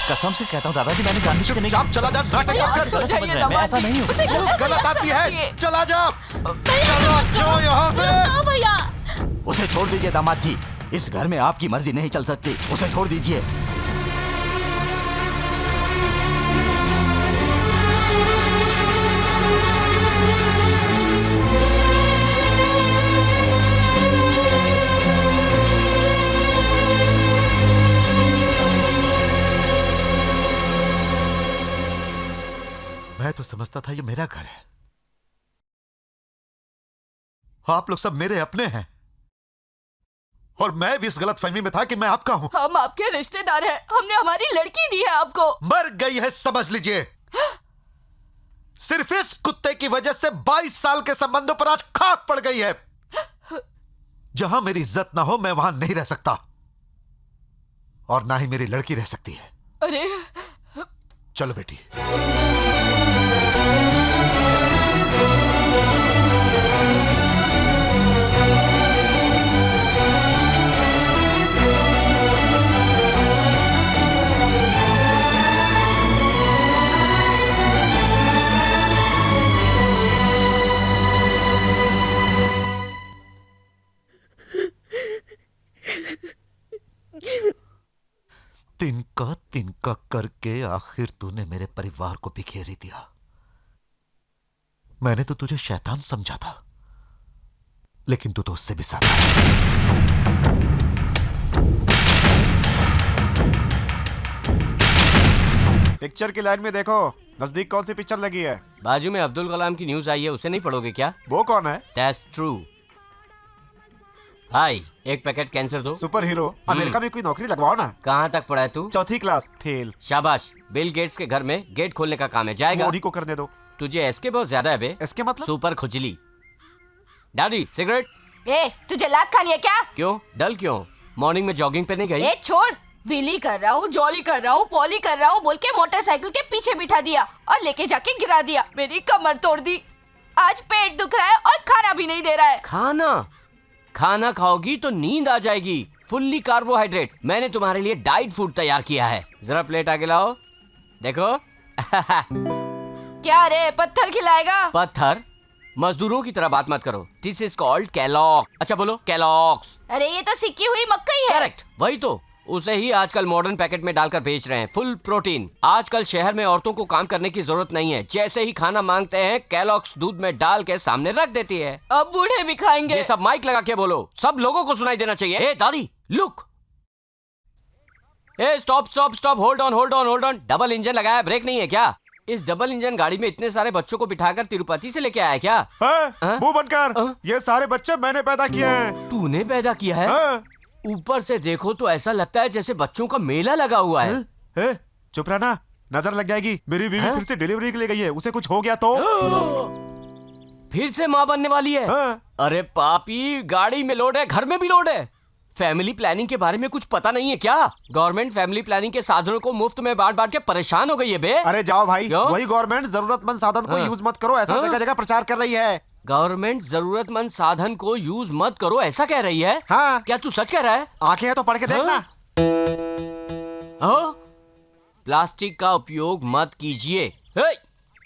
कसम से कहता हूँ दादाजी, मैंने जानबूझ के नहीं। चुपचाप चला जा, नाटक मत कर। गलत समझ रहे हैं, मैं ऐसा नहीं हूँ। तू गलत आदमी है, चला जा, चला जाओ यहाँ से। भैया उसे छोड़ दीजिए दामाद जी, इस घर में आपकी मर्जी नहीं चल सकती, उसे छोड़ दीजिए। मैं तो समझता था ये मेरा घर है, आप लोग सब मेरे अपने हैं, और मैं भी इस गलतफहमी में था कि मैं आपका हूं। हम आपके रिश्तेदार हैं, हमने हमारी लड़की दी है आपको। मर गई है समझ लीजिए। सिर्फ इस कुत्ते की वजह से 22 साल के संबंधों पर आज खाक पड़ गई है। जहां मेरी इज्जत ना हो मैं वहां नहीं रह सकता, और ना ही मेरी लड़की रह सकती है। अरे चलो बेटी। तिनका तिनका करके आखिर तूने मेरे परिवार को बिखेर ही दिया। मैंने तो तुझे शैतान समझा था, लेकिन तू तो उससे भी ज्यादा है। पिक्चर की लाइन में देखो, नजदीक कौन सी पिक्चर लगी है? बाजू में अब्दुल कलाम की न्यूज आई है, उसे नहीं पढ़ोगे क्या? वो कौन है? That's true. हाय, एक पैकेट कैंसर दो। सुपर हीरो, अमेरिका में कोई नौकरी लगवाओ ना। कहाँ तक पढ़ा है तू? 4th class, fail. शाबाश, बिल गेट्स के घर में गेट खोलने का काम है, जाएगा? उन्हीं को करने दो। तुझे एसके बहुत ज्यादा है बे। एसके मतलब? सुपर खुजली। Daddy cigarette. ए, तुझे लात खानी है क्या? क्यों, डल क्यों? मॉर्निंग में जॉगिंग पे नहीं गई? ए छोड़, विली कर रहा हूँ, जॉली कर रहा हूँ, पॉली कर रहा हूँ बोल के मोटरसाइकिल के पीछे बिठा दिया और लेके जाके गिरा दिया, मेरी कमर तोड़ दी। आज पेट दुख रहा है और खाना भी नहीं दे रहा है। खाना खाओगी तो नींद आ जाएगी। फुल्ली कार्बोहाइड्रेट, मैंने तुम्हारे लिए डाइट फूड तैयार किया है। जरा प्लेट आगे लाओ, देखो। क्या रे, पत्थर खिलाएगा? पत्थर? मजदूरों की तरह बात मत करो। This is called Kellogg. अच्छा बोलो, कैलॉग्स। अरे ये तो सिक्की हुई मक्कई है। करेक्ट, वही तो। उसे ही आजकल मॉडर्न पैकेट में डालकर बेच रहे हैं, फुल प्रोटीन। आजकल शहर में औरतों को काम करने की जरूरत नहीं है, जैसे ही खाना मांगते हैं कैलॉग्स दूध में डाल के सामने रख देती है। अब बूढ़े भी खाएंगे। ये सब माइक लगा के बोलो, सब लोगों को सुनाई देना चाहिए। ए दादी, look. A stop stop stop, hold on hold on hold on. Double engine लगाया, ब्रेक नहीं है क्या? इस डबल इंजन गाड़ी में इतने सारे बच्चों को बिठाकर तिरुपति से लेके आया क्या? मुंह बंद कर। ये सारे बच्चे मैंने पैदा किए हैं। तूने पैदा किया है? ऊपर से देखो तो ऐसा लगता है जैसे बच्चों का मेला लगा हुआ है। चुप रहना, नजर लग जाएगी। मेरी बीवी फिर से डिलीवरी के लिए गई है, उसे कुछ हो गया तो? फिर से माँ बनने वाली है? अरे पापी, गाड़ी में लोड है, घर में भी लोड है। फैमिली प्लानिंग के बारे में कुछ पता नहीं है क्या? गवर्नमेंट फैमिली प्लानिंग के साधनों को मुफ्त में बांट बांट के परेशान हो गई है बे। अरे जाओ भाई, वही गवर्नमेंट जरूरतमंद साधन को यूज मत करो ऐसा जगह जगह प्रचार कर रही है। गवर्नमेंट जरूरतमंद साधन को यूज मत करो ऐसा कह रही है? हाँ। क्या तू सच कह रहा है? आंखें हैं तो पढ़ के देखना। प्लास्टिक का उपयोग मत कीजिए।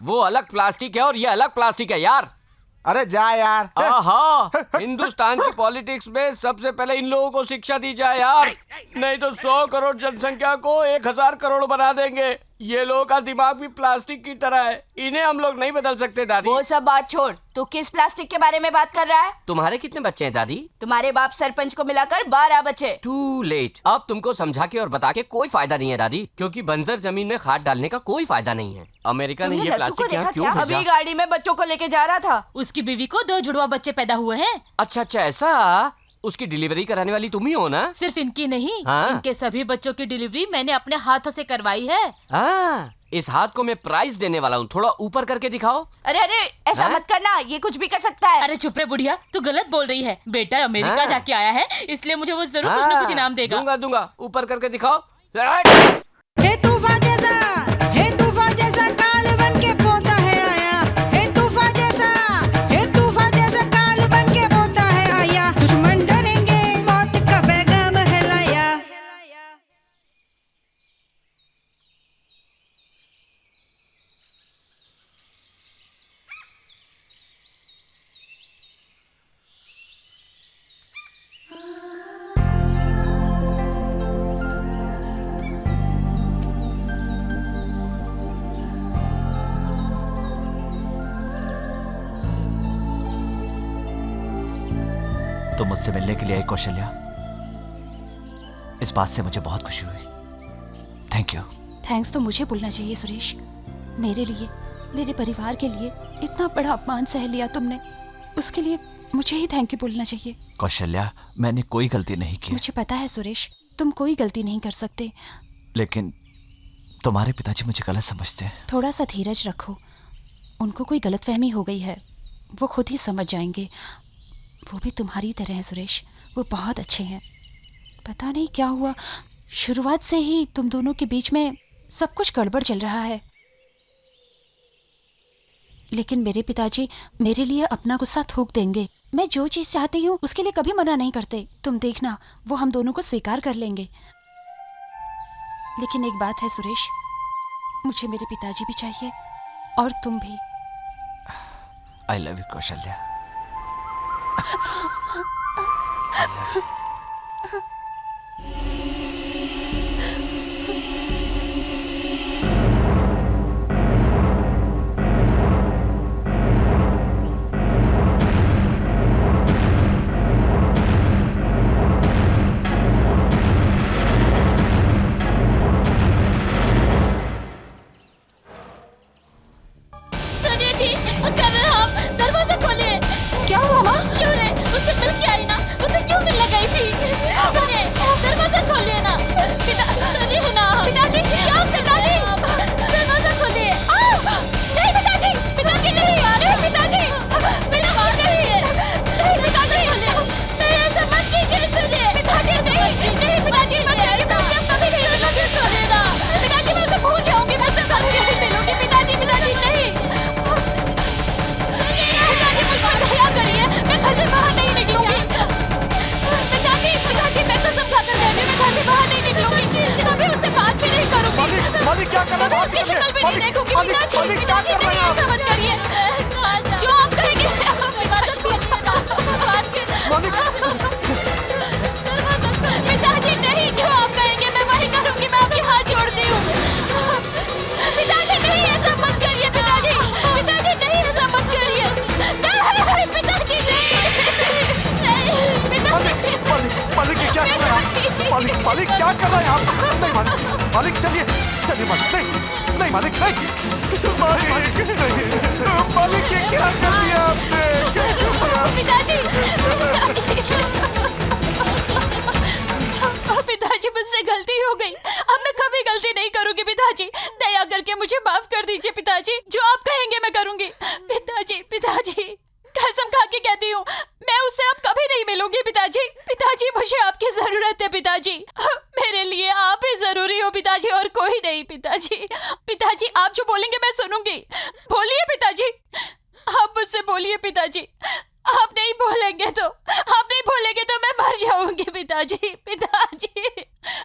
वो अलग प्लास्टिक है और ये अलग प्लास्टिक है यार। अरे जा यार। आहा, हिंदुस्तान की पॉलिटिक्स में सबसे पहले इन लोगों को शिक्षा दी जाए यार, नहीं तो 100 करोड़ जनसंख्या को 1000 करोड़ बना देंगे। ये लोगों का दिमाग भी प्लास्टिक की तरह है, इन्हें हम लोग नहीं बदल सकते दादी। वो सब बात छोड़, तू किस प्लास्टिक के बारे में बात कर रहा है? तुम्हारे कितने बच्चे हैं दादी? तुम्हारे बाप सरपंच को मिलाकर 12 बच्चे। टू लेट, अब तुमको समझा के और बता के कोई फायदा नहीं है दादी, क्योंकि बंजर जमीन में खाद डालने का कोई फायदा नहीं है। अमेरिका ने ये प्लास्टिक यहाँ क्यों भेजा? अभी गाड़ी में बच्चों को लेके जा रहा था, उसकी बीवी को 2 जुड़वा बच्चे पैदा हुए हैं। अच्छा अच्छा, ऐसा? उसकी डिलीवरी कराने वाली तुम ही हो ना? सिर्फ इनकी नहीं, हाँ? इनके सभी बच्चों की डिलीवरी मैंने अपने हाथों से करवाई है। हाँ, इस हाथ को मैं प्राइज देने वाला हूँ, थोड़ा ऊपर करके दिखाओ। अरे अरे, ऐसा मत करना, ये कुछ भी कर सकता है। अरे चुप रे बुढ़िया, तू गलत बोल रही है। बेटा अमेरिका जाके आया है, इसलिए मुझे वो जरूर कुछ न कुछ इनाम देगा। दूंगा दूंगा, ऊपर करके दिखाओ। हे तूफान जैसा काल बन के पोता है आया। हे तूफान जैसा काल बन के पोता है आया। दुश्मन डरेंगे, मौत का पैगाम है लाया। तुम मुझसे मिलने के लिए आई कौशल्या, इस बात से मुझे बहुत खुशी हुई। Thank you. थैंक्स तो मुझे बोलना चाहिए सुरेश। मेरे लिए, मेरे परिवार के लिए इतना बड़ा अपमान सह लिया तुमने, उसके लिए मुझे ही थैंक यू बोलना चाहिए। कौशल्या, मैंने कोई गलती नहीं की। मुझे पता है सुरेश, तुम कोई गलती नहीं कर सकते, लेकिन तुम्हारे पिताजी मुझे गलत समझते हैं। थोड़ा सा धीरज रखो, उनको कोई गलतफहमी हो गई है, वो खुद ही समझ जाएंगे। वो भी तुम्हारी तरह हैं सुरेश, वो बहुत अच्छे हैं। पता नहीं क्या हुआ, शुरुआत से ही तुम दोनों के बीच में सब कुछ गड़बड़ चल रहा है। लेकिन मेरे पिताजी मेरे लिए अपना गुस्सा थूक देंगे। मैं जो चीज़ चाहती हूँ उसके लिए कभी मना नहीं करते। तुम देखना, वो हम दोनों को स्वीकार कर लेंगे। लेकिन एक बात है सुरेश, मुझे मेरे पिताजी भी चाहिए और तुम भी। I love you Kaushalya. सुनिए जी, कमल हम दरवाजा खोलिए। क्या हुआ माँ? क्यों रे? उससे मिल के आई ना, उससे क्यों मिलने गई थी? सुनिए, दरवाजा खोलिए ना। सुनिए ना। पिताजी, क्या पिताजी? दरवाजा खोलिए। नहीं पिताजी, पिताजी नहीं आ रहे। पिताजी, मेरा मार रही है। नहीं पिताजी, नहीं ऐसा मत कीजिए। सुनिए पिताजी, नहीं नहीं पिताजी, मत करिए। मैं कभी नहीं मिलूंगी। सुनिए ना पिताजी, मैं उसे भूल जाऊंगी, मैं उसे कभी नहीं मिलूंगी। पिताजी, पिताजी नहीं। पिताजी मुझ पर दया करिए, मैं घर से बाहर नहीं निकलूंगी। पिताजी, पिताजी मैं तो समझा कर रही हूँ, मैं घर से बाहर नहीं निकलूंगी। कभी उससे बात भी नहीं करूंगी। मालिक क्या कर रहे हैं? उसकी शक्ल भी नहीं देखूंगी। पिताजी, पिताजी नहीं ऐसा मत करिए। जो आप कहेंगे पिताजी नहीं, जो आप कहेंगे मैं वही करूंगी। मैं आपके हाथ जोड़ती हूँ। पिताजी नहीं ऐसा मत करिए। पिताजी, पिताजी नहीं ऐसा मत करिए। नहीं पिताजी नहीं। पिताजी, मालिक ये क्या कर रहे हैं? मालिक क्या कर रहे हैं आप? नहीं मालिक चलिए चलिए। मालिक नहीं नहीं, मालिक नहीं। मालिक ये क्या कर दिया आपने? पिताजी, पिताजी मुझसे गलती हो गई। अब मैं कभी गलती नहीं करूंगी। पिताजी दया करके मुझे माफ कर दीजिए। पिताजी, जो आप कहेंगे मैं करूंगी। पिताजी, पिताजी कसम खा के कहती हूँ, मैं उससे अब कभी नहीं मिलूंगी। पिताजी, पिताजी मुझे आपकी जरूरत है। पिताजी, मेरे लिए आप ही जरूरी हो पिताजी, और कोई नहीं। पिताजी, पिताजी आप जो बोलेंगे मैं सुनूंगी। बोलिए पिताजी, आप मुझसे बोलिए। पिताजी, आप नहीं बोलेंगे तो, आप नहीं बोलेंगे तो मैं मर जाऊंगी। पिताजी, पिताजी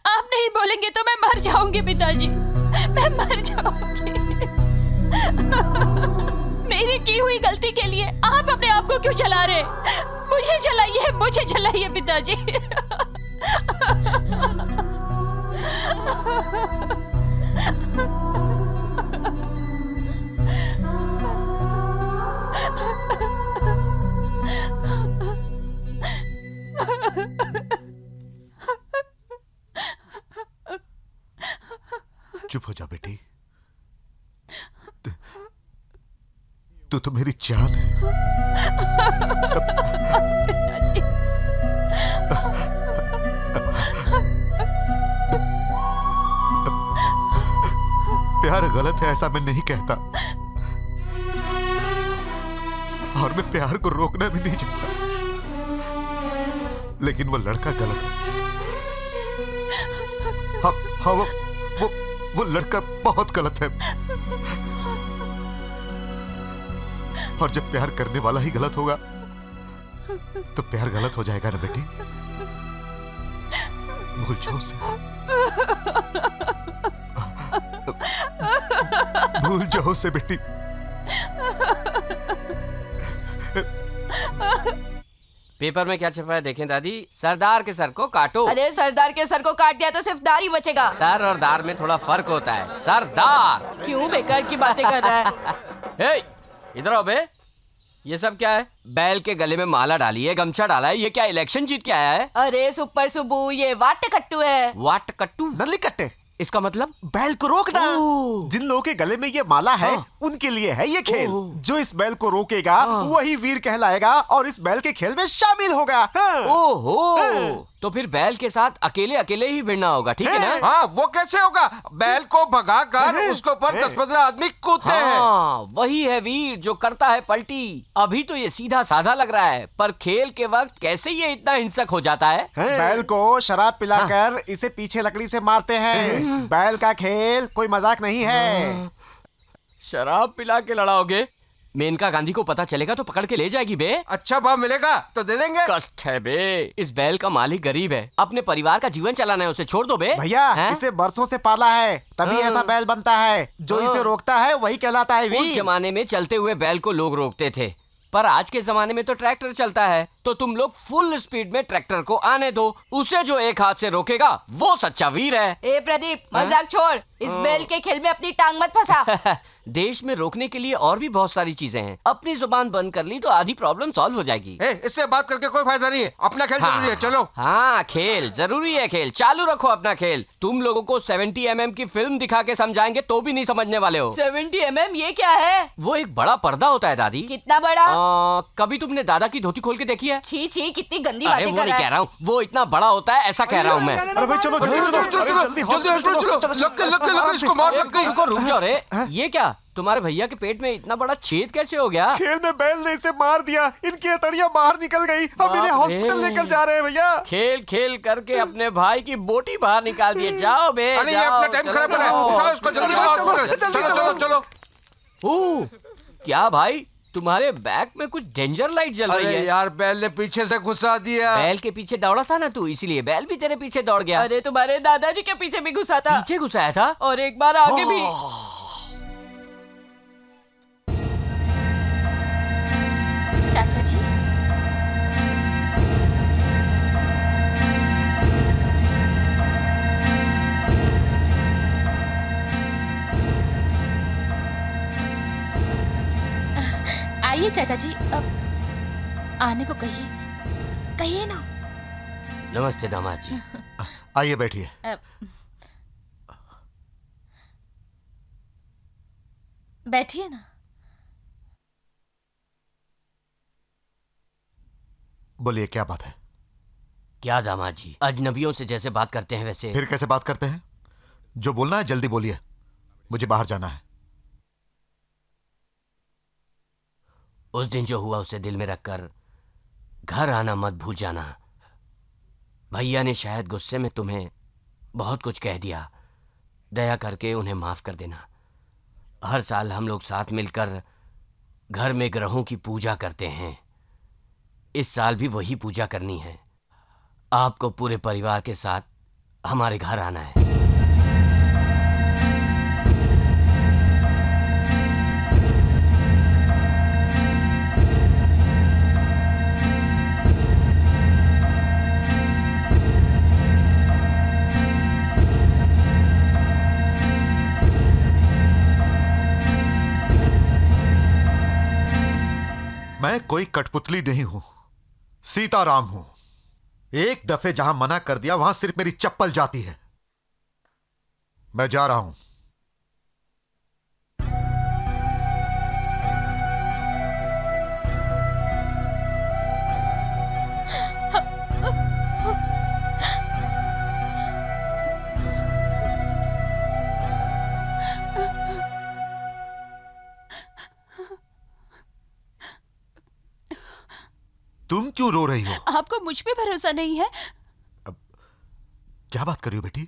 आप नहीं बोलेंगे तो मैं मर जाऊंगी। पिताजी, मैं मर जाऊंगी। मेरी की हुई गलती के लिए आप अपने आप को क्यों जला रहे? मुझे जलाइए, मुझे जलाइए पिताजी। चुप हो जा बेटी, तू तो मेरी जान है। पिताजी, प्यार गलत है ऐसा मैं नहीं कहता, और मैं प्यार को रोकना भी नहीं चाहता, लेकिन वो लड़का गलत है। हाँ वो लड़का बहुत गलत है। और जब प्यार करने वाला ही गलत होगा तो प्यार गलत हो जाएगा ना बेटी। भूल जाओ उसे, भूल जाओ उसे बेटी। पेपर में क्या छपा है देखें दादी। सरदार के सर को काटो। अरे सरदार के सर को काट दिया तो सिर्फ दाढ़ ही बचेगा। सर और दार में थोड़ा फर्क होता है। सरदार क्यों बेकार की बातें कर रहा है? हे, इधर आओ बे। ये सब क्या है? बैल के गले में माला डाली है, गमछा डाला है, ये क्या इलेक्शन जीत के आया है? अरे सुपर सुबू, ये वाट कट्टू है। वाट कट्टू? नली कट्टे। इसका मतलब? बैल को रोकना। जिन लोगों के गले में ये माला है उनके लिए है ये खेल। जो इस बैल को रोकेगा वही वीर कहलाएगा और इस बैल के खेल में शामिल होगा। ओहो, तो फिर बैल के साथ अकेले अकेले ही भिड़ना होगा, ठीक है ना? हाँ, वो कैसे होगा? बैल को भगाकर उसके ऊपर 10-15 आदमी कूदते हैं। वही है वीर जो करता है पलटी। अभी तो ये सीधा साधा लग रहा है, पर खेल के वक्त कैसे ये इतना हिंसक हो जाता है? बैल को शराब पिलाकर इसे पीछे लकड़ी से मारते हैं। बैल का खेल कोई मजाक नहीं है। शराब पिला के लड़ाओगे? मेनका गांधी को पता चलेगा तो पकड़ के ले जाएगी बे। अच्छा भाव मिलेगा तो दे देंगे। कष्ट है बे, इस बैल का मालिक गरीब है, अपने परिवार का जीवन चलाना है, उसे छोड़ दो बे। भैया इसे बरसों से पाला है, तभी ऐसा बैल बनता है। जो इसे रोकता है वही कहलाता है वीर। उस जमाने में चलते हुए बैल को लोग रोकते थे, पर आज के जमाने में तो ट्रैक्टर चलता है, तो तुम लोग फुल स्पीड में ट्रैक्टर को आने दो। उसे जो एक हाथ से रोकेगा वो सच्चा वीर है। ए प्रदीप, मजाक छोड़, इस बैल के खेल में अपनी टांग मत फंसा। देश में रोकने के लिए और भी बहुत सारी चीजें हैं। अपनी जुबान बंद कर ली तो आधी प्रॉब्लम सॉल्व हो जाएगी। इससे बात करके कोई फायदा नहीं है, अपना खेल जरूरी है। चलो। हाँ, खेल जरूरी है, खेल चालू रखो अपना खेल। तुम लोगों को 70 mm की फिल्म दिखा के समझाएंगे तो भी नहीं समझने वाले हो। 70 mm ये क्या है? वो एक बड़ा पर्दा होता है दादी। कितना बड़ा? कभी तुमने दादा की धोती खोल के देखी है? छी छी, कितनी गंदी अरे बातें वो कर नहीं रहा कह है। रहा हूँ, वो इतना बड़ा होता है ऐसा कह रहा हूँ मैं। अरे भाई चलो जल्दी इसको मार रुक जाओ रे, ये क्या तुम्हारे भैया के पेट में इतना बड़ा छेद कैसे हो गया? खेल में बैल ने इसे मार दिया, इनकी हथेलियां बाहर निकल गई। हम इन्हें हॉस्पिटल लेकर जा रहे हैं भैया। खेल खेल करके अपने भाई की बोटी बाहर निकाल दिए। जाओ बे, अरे ये अपना टाइम खराब कर रहा है। उठाओ इसको जल्दी। चलो। क्या भाई, तुम्हारे बैक में कुछ डेंजर लाइट जल रही है। अरे यार, बैल ने पीछे से घुसा दिया। बैल के पीछे दौड़ा था ना तू, इसीलिए बैल भी तेरे पीछे दौड़ गया। अरे तुम्हारे दादाजी के पीछे भी घुसा था। पीछे घुसाया था और एक बार आगे भी। चाचा जी, आइए चाचा जी, अब आने को कहिए ना। नमस्ते दामाद जी। आइए बैठिए। बैठिए ना। बोलिए क्या बात है? क्या दामाद जी, अजनबियों से जैसे बात करते हैं वैसे। फिर कैसे बात करते हैं? जो बोलना है जल्दी बोलिए, मुझे बाहर जाना है। उस दिन जो हुआ उसे दिल में रखकर घर आना मत भूल जाना। भैया ने शायद गुस्से में तुम्हें बहुत कुछ कह दिया, दया करके उन्हें माफ कर देना। हर साल हम लोग साथ मिलकर घर में ग्रहों की पूजा करते हैं। इस साल भी वही पूजा करनी है। आपको पूरे परिवार के साथ हमारे घर आना है। मैं कोई कठपुतली नहीं हूं, सीताराम हूं। एक दफे जहां मना कर दिया वहां सिर्फ मेरी चप्पल जाती है। मैं जा रहा हूं। तुम क्यों रो रही हो? आपको मुझ पे भरोसा नहीं है? क्या बात कर रही हो बेटी?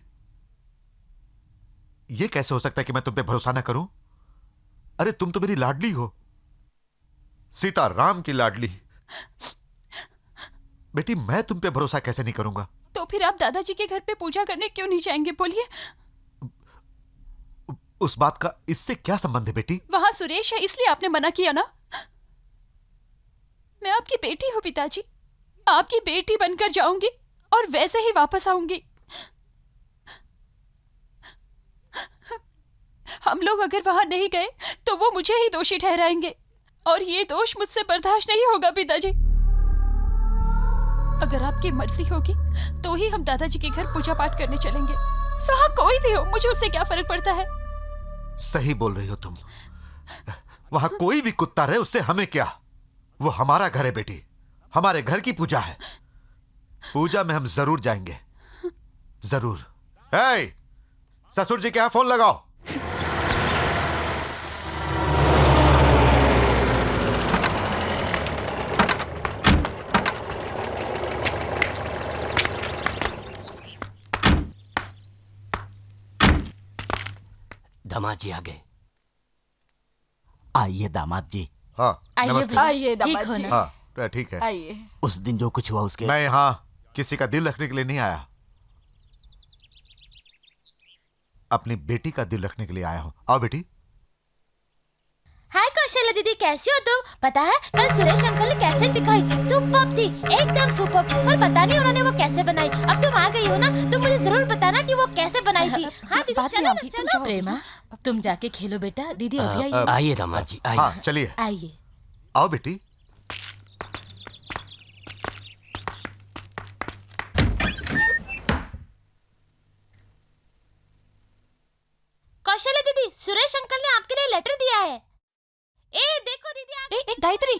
यह कैसे हो सकता है कि मैं तुम पे भरोसा ना करूं? अरे तुम तो मेरी लाडली हो, सीताराम की लाडली। बेटी मैं तुम पे भरोसा कैसे नहीं करूंगा? तो फिर आप दादाजी के घर पे पूजा करने क्यों नहीं जाएंगे, बोलिए? उस बात का इससे क्या संबंध है बेटी? वहां सुरेश है इसलिए आपने मना किया ना? मैं आपकी बेटी हूं पिताजी, आपकी बेटी बनकर जाऊंगी और वैसे ही वापस आऊंगी। हम लोग अगर वहां नहीं गए तो वो मुझे ही दोषी ठहराएंगे और ये दोष मुझसे बर्दाश्त नहीं होगा पिताजी। अगर आपकी मर्जी होगी तो ही हम दादाजी के घर पूजा पाठ करने चलेंगे। वहाँ कोई भी हो, मुझे उससे क्या फर्क पड़ता है। सही बोल रही हो तुम। वहां कोई भी कुत्ता रहे उससे हमें क्या, वो हमारा घर है बेटी, हमारे घर की पूजा है। पूजा में हम जरूर जाएंगे, जरूर। हे, ससुर जी के यहां फोन लगाओ। दामाद जी आ गए। आइए दामाद जी। हाँ, आइए नमस्ते। भैया, आइए ठीक दामाद हो जी। ना? हाँ, ठीक है। आइए। उस दिन जो कुछ हुआ उसके मैं यहाँ किसी का दिल रखने के लिए नहीं आया, अपनी बेटी का दिल रखने के लिए आया हूँ। आओ बेटी। हाय कौशल्या दीदी, कैसी हो तुम? पता है कल सुरेश अंकल ने कैसे दिखाई, सुपर्ब थी, एकदम सुपर्ब। पर पता नहीं उन्होंने वो कैसे बनाई। अब तुम आ गई हो ना, तुम मुझे जरूर बताना कि वो कैसे बनाई थी। हाँ दीदी, बात चलो नहीं ना, आती, चलो। प्रेमा, तुम जाके खेलो बेटा, दीदी अभी आई। आइए दामाद जी, आइए। हाँ, चलिए। आइए। आओ बेटी। कौशल्या दीदी, सुरेश अंकल ने आपके लिए लेटर दिया है। ए देखो दीदी, ए गायत्री,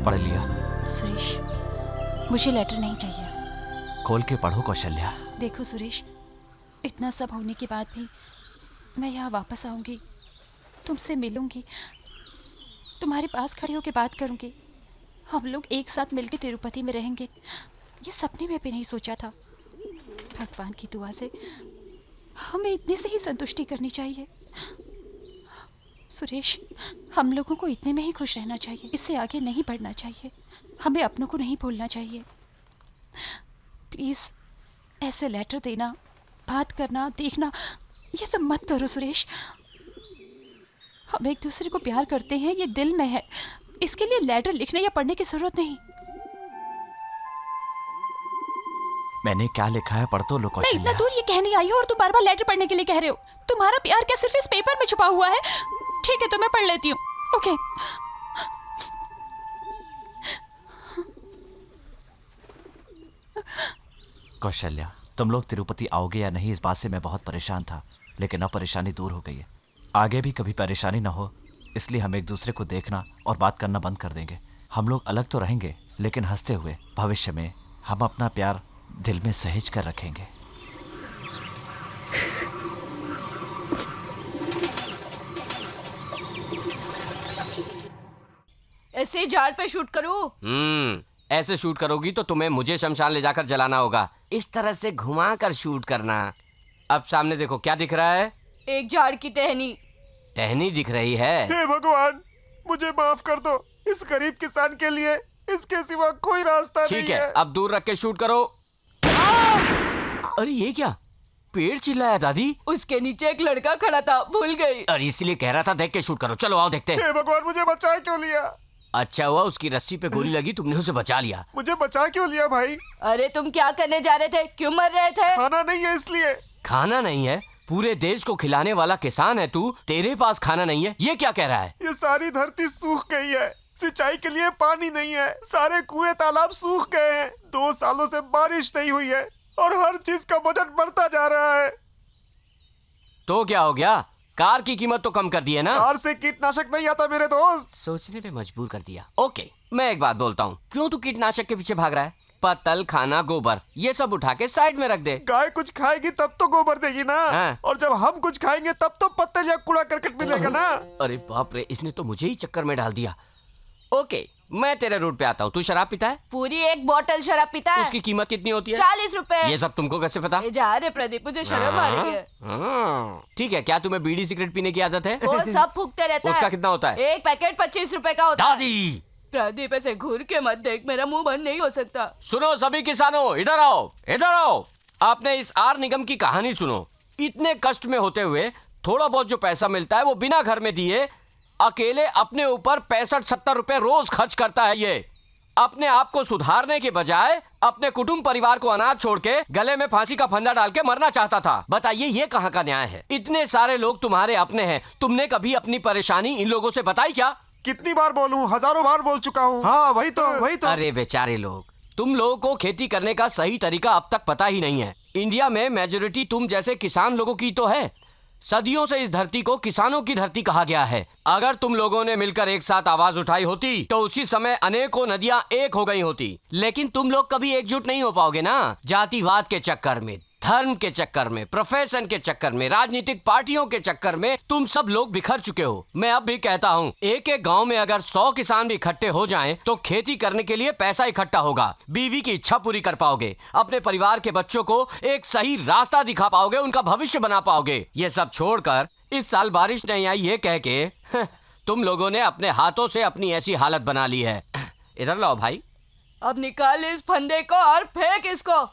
पढ़ लिया? सुरेश मुझे लेटर नहीं चाहिए। खोल के पढ़ो कौशल्या। देखो सुरेश, इतना सब होने के बाद भी मैं यहाँ वापस आऊँगी, तुमसे मिलूँगी, तुम्हारे पास खड़े होकर बात करूँगी, हम लोग एक साथ मिलकर तिरुपति में रहेंगे। ये सपने में भी नहीं सोचा था। भगवान की दुआ से हमें इतने से ही संतुष्टि करनी चाहिए। सुरेश, हम लोगों को इतने में ही खुश रहना चाहिए, इससे आगे नहीं बढ़ना चाहिए। हमें अपनों को नहीं भूलना चाहिए। प्लीज़ ऐसे लेटर देना, बात करना, देखना, ये सब मत करो सुरेश। हम एक दूसरे को प्यार करते हैं, ये दिल में है। इसके लिए लेटर लिखने या पढ़ने की जरूरत नहीं। मैंने क्या लिखा है पढ़ तो लो मैं इतना कौशल्या। दूर ये कहने आई हूँ और तुम बार बार लेटर पढ़ने के लिए कह रहे हो। तुम्हारा प्यार क्या सिर्फ इस पेपर में छुपा हुआ है? ठीक है, तो मैं पढ़ लेती हूँ। ओके। कौशल्या, तुम लोग तिरुपति आओगे या नहीं इस बात से मैं बहुत परेशान था, लेकिन अब परेशानी दूर हो गई है। आगे भी कभी परेशानी ना हो, इसलिए हम एक दूसरे को देखना और बात करना बंद कर देंगे। हम लोग अलग तो रहेंगे, लेकिन हंसते हुए। भविष्य में हम अपना प्यार दिल में सहेज कर रखेंगे। ऐसे झाड़ पे शूट करो। ऐसे शूट करोगी तो तुम्हें मुझे शमशान ले जाकर जलाना होगा। इस तरह से घुमा कर शूट करना। अब सामने देखो, क्या दिख रहा है? एक झाड़ की टहनी। टहनी दिख रही है। हे भगवान, मुझे माफ कर दो। इस गरीब किसान के लिए इसके सिवा कोई रास्ता नहीं ठीक है, अब दूर रख के शूट करो। अरे ये क्या? पेड़ चिल्लाया दादी। उसके नीचे एक लड़का खड़ा था, भूल गई। अरे इसलिए कह रहा था देख के शूट करो। चलो आओ देखते हैं। हे भगवान, मुझे बचा क्यों लिया? अच्छा हुआ उसकी रस्सी पे गोली लगी, तुमने उसे बचा लिया। मुझे बचा क्यों लिया भाई? अरे तुम क्या करने जा रहे थे? क्यों मर रहे थे? खाना नहीं है इसलिए। खाना नहीं है? पूरे देश को खिलाने वाला किसान है तू, तेरे पास खाना नहीं है? ये क्या कह रहा है? ये सारी धरती सूख गई है, सिंचाई के लिए पानी नहीं है, सारे कुएं तालाब सूख गए हैं, 2 सालों से बारिश नहीं हुई है और हर चीज का बजट बढ़ता जा रहा है। तो क्या हो गया? कार की कीमत तो कम कर दी है ना? कार से कीटनाशक नहीं आता मेरे दोस्त। सोचने पे मजबूर कर दिया। ओके, मैं एक बात बोलता हूँ, क्यों तू कीटनाशक के पीछे भाग रहा है? पत्तल, खाना, गोबर, ये सब उठा के साइड में रख दे। गाय कुछ खाएगी तब तो गोबर देगी ना। हाँ। और जब हम कुछ खाएंगे तब तो पत्तल या कूड़ा करकट मिलेगा ना। अरे बाप रे, इसने तो मुझे ही चक्कर में डाल दिया। ओके, मैं तेरे रूट पे आता हूँ। तू शराब पीता है? पूरी एक बोतल शराब पीता है। उसकी कीमत कितनी होती है? 40 रुपए। ये सब तुमको कैसे पता? जा रे प्रदीप, मुझे शर्म आ रही है। ठीक है, क्या तुम्हें बीड़ी सिगरेट पीने की आदत है? वो सब फूकते रहता है। उसका कितना होता है? एक पैकेट 25 रुपए का होता है। दादी, प्रदीप ऐसे घूर के मत देख, मेरा मुंह बंद नहीं हो सकता। सुनो सभी किसानों, इधर आओ, इधर आओ। आपने इस आर निगम की कहानी सुनो। इतने कष्ट में होते हुए थोड़ा बहुत जो पैसा मिलता है वो बिना घर में दिए अकेले अपने ऊपर 65-70 रुपए रोज खर्च करता है। ये अपने आप को सुधारने के बजाय अपने कुटुंब परिवार को अनाथ छोड़ के गले में फांसी का फंदा डाल के मरना चाहता था। बताइए ये कहाँ का न्याय है? इतने सारे लोग तुम्हारे अपने हैं, तुमने कभी अपनी परेशानी इन लोगों से बताई क्या? कितनी बार बोलूं? हजारों बार बोल चुका हूँ। हाँ वही तो। अरे बेचारे लोग, तुम लोगों को खेती करने का सही तरीका अब तक पता ही नहीं है। इंडिया में मेजोरिटी तुम जैसे किसान लोगों की तो है। सदियों से इस धरती को किसानों की धरती कहा गया है। अगर तुम लोगों ने मिलकर एक साथ आवाज उठाई होती तो उसी समय अनेकों नदियां एक हो गई होती। लेकिन तुम लोग कभी एकजुट नहीं हो पाओगे ना, जातिवाद के चक्कर में, धर्म के चक्कर में, प्रोफेशन के चक्कर में, राजनीतिक पार्टियों के चक्कर में तुम सब लोग बिखर चुके हो। मैं अब भी कहता हूँ, एक एक गांव में अगर 100 किसान भी इकट्ठे हो जाएं तो खेती करने के लिए पैसा इकट्ठा होगा, बीवी की इच्छा पूरी कर पाओगे, अपने परिवार के बच्चों को एक सही रास्ता दिखा पाओगे, उनका भविष्य बना पाओगे। ये सब छोड़कर इस साल बारिश नहीं आई ये कह के तुम लोगों ने अपने हाथों से अपनी ऐसी हालत बना ली है। इधर लाओ भाई। अब निकाल इस फंदे को और फेंक इसको।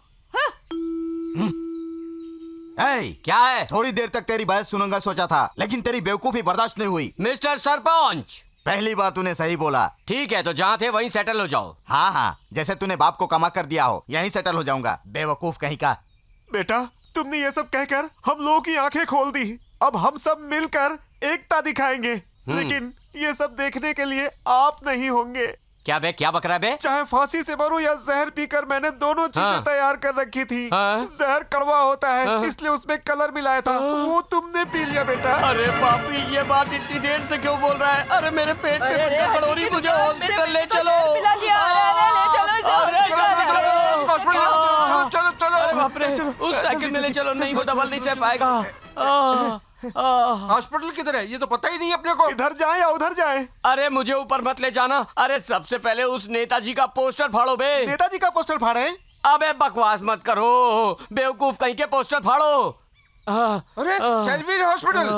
क्या है? थोड़ी देर तक तेरी बात सुनूंगा सोचा था, लेकिन तेरी बेवकूफी बर्दाश्त नहीं हुई। मिस्टर सरपंच, पहली बार तूने सही बोला। ठीक है, तो जहाँ थे वहीं सेटल हो जाओ। हाँ, जैसे तूने बाप को कमा कर दिया हो, यहीं सेटल हो जाऊंगा। बेवकूफ कहीं का। बेटा, तुमने ये सब कहकर हम लोगों की आंखें खोल दी। अब हम सब मिलकर एकता दिखाएंगे, लेकिन ये सब देखने के लिए आप नहीं होंगे। क्या बे, क्या बक रहा है बे? चाहे फांसी से मरूं या जहर पीकर, मैंने दोनों चीजें तैयार कर रखी थी। जहर कड़वा होता है, इसलिए उसमें कलर मिलाया था, वो तुमने पी लिया बेटा। अरे पापी, ये बात इतनी देर से क्यों बोल रहा है? अरे मेरे पेट में कुछ गड़बड़ हो रही, मुझे हॉस्पिटल ले चलो। अरे बाप रे, उस साइकिल में ले चलो, नहीं वो डबल नहीं सह पाएगा। हॉस्पिटल किधर है? ये तो पता ही नहीं अपने को। इधर जाए या उधर जाए? अरे मुझे ऊपर मत ले जाना। अरे सबसे पहले उस नेताजी का पोस्टर फाड़ो बे। नेताजी का पोस्टर फाड़े? अबे बकवास मत करो, बेवकूफ कहीं के पोस्टर फाड़ो। अरे सेल्विन हॉस्पिटल,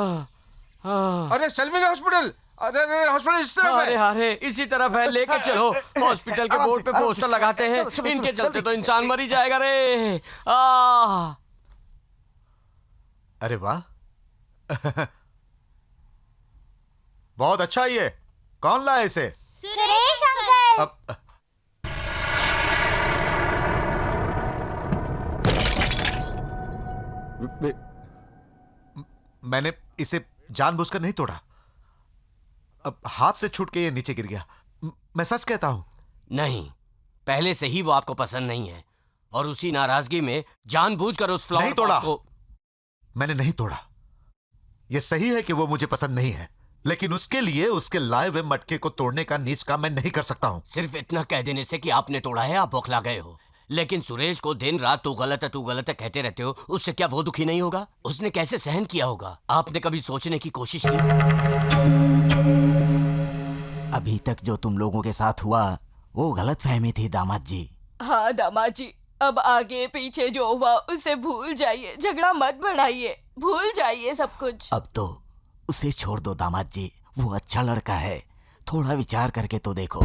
अरे सेल्विन हॉस्पिटल, अरे हॉस्पिटल इस तरफ है। अरे इसी तरफ है, लेके चलो। हॉस्पिटल के बोर्ड पे पोस्टर लगाते हैं, इनके चलते तो इंसान मर ही जाएगा रे। अरे वाह बहुत अच्छा। ये कौन लाया इसे? सुरेश अंकल। अब मैंने इसे जानबूझकर नहीं तोड़ा, अब हाथ से छूट के ये नीचे गिर गया। मैं सच कहता हूं। नहीं, पहले से ही वो आपको पसंद नहीं है और उसी नाराजगी में जानबूझकर उस फ्लावर नहीं तोड़ा को। मैंने नहीं तोड़ा। यह सही है कि वो मुझे पसंद नहीं है, लेकिन उसके लिए उसके लाए हुए मटके को तोड़ने का नीच काम मैं नहीं कर सकता हूं। सिर्फ इतना कह देने से कि आपने तोड़ा है आप बौखला गए हो, लेकिन सुरेश को दिन रात तू गलत है कहते रहते हो, उससे क्या वो दुखी नहीं होगा? उसने कैसे सहन किया होगा? आपने कभी सोचने की कोशिश की? अभी तक जो तुम लोगों के साथ हुआ वो गलत फहमी थी दामाद जी। हाँ दामाद जी, अब आगे पीछे जो हुआ उसे भूल जाइए, झगड़ा मत बढ़ाइए, भूल जाइए सब कुछ। अब तो उसे छोड़ दो दामाद जी, वो अच्छा लड़का है, थोड़ा विचार करके तो देखो।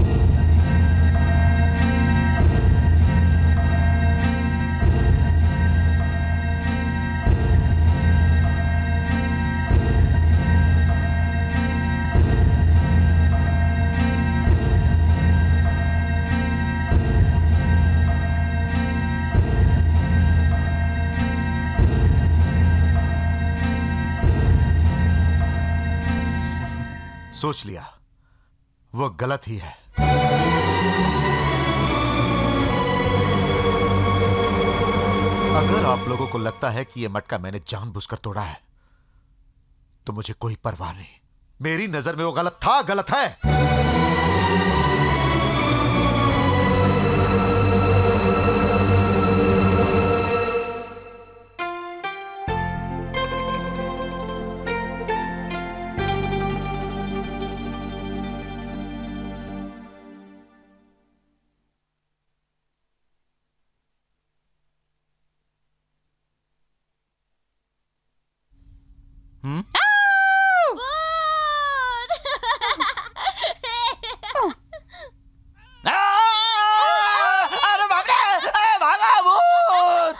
सोच लिया, वो गलत ही है। अगर आप लोगों को लगता है कि यह मटका मैंने जानबूझकर तोड़ा है तो मुझे कोई परवाह नहीं। मेरी नजर में वो गलत था, गलत है। अरे बाप रे, भागा भूत!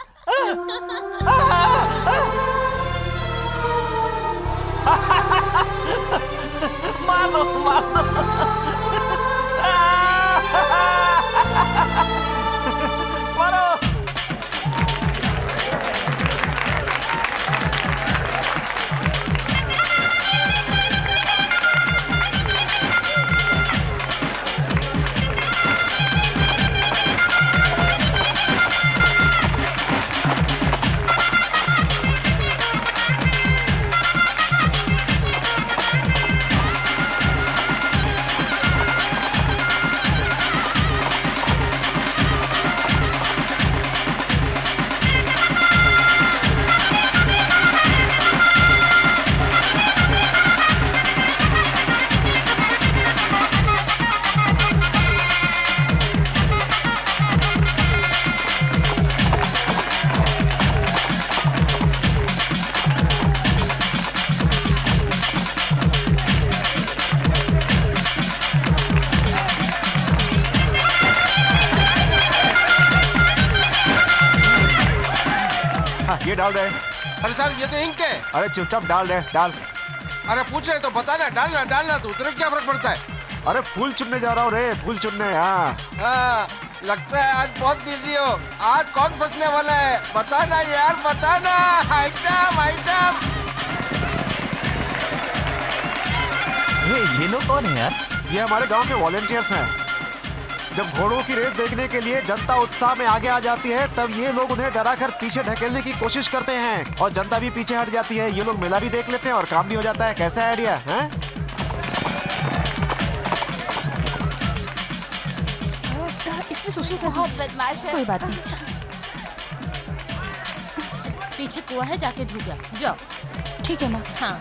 मार दो, मार दो! मारो! ये डाल रहे। अरे सर ये तो इंक है। अरे चुपचाप डाल रहे, डाल। अरे पूछ रहे तो बता ना, डालना डालना तू, तेरे क्या फर्क पड़ता है? अरे फूल चुनने जा रहा हूँ रे, फूल चुनने। हाँ हाँ, लगता है आज बहुत बिजी हो। आज कौन फंसने वाला है? बताना यार, बताना। Item item. ये लोग कौन है यार? ये हमारे गांव के वॉलेंटियर्स हैं। जब घोड़ों की रेस देखने के लिए जनता उत्साह में आगे आ जाती है, तब ये लोग उन्हें डराकर पीछे ढकेलने की कोशिश करते हैं और जनता भी पीछे हट जाती है। ये लोग मेला भी देख लेते हैं और काम भी हो जाता है। कैसा आइडिया है? इसमें सुसु बहुत बदमाश है। कोई बात नहीं। पीछे कुआ है, जाके धो गया। जाओ। ठीक है माँ। हाँ।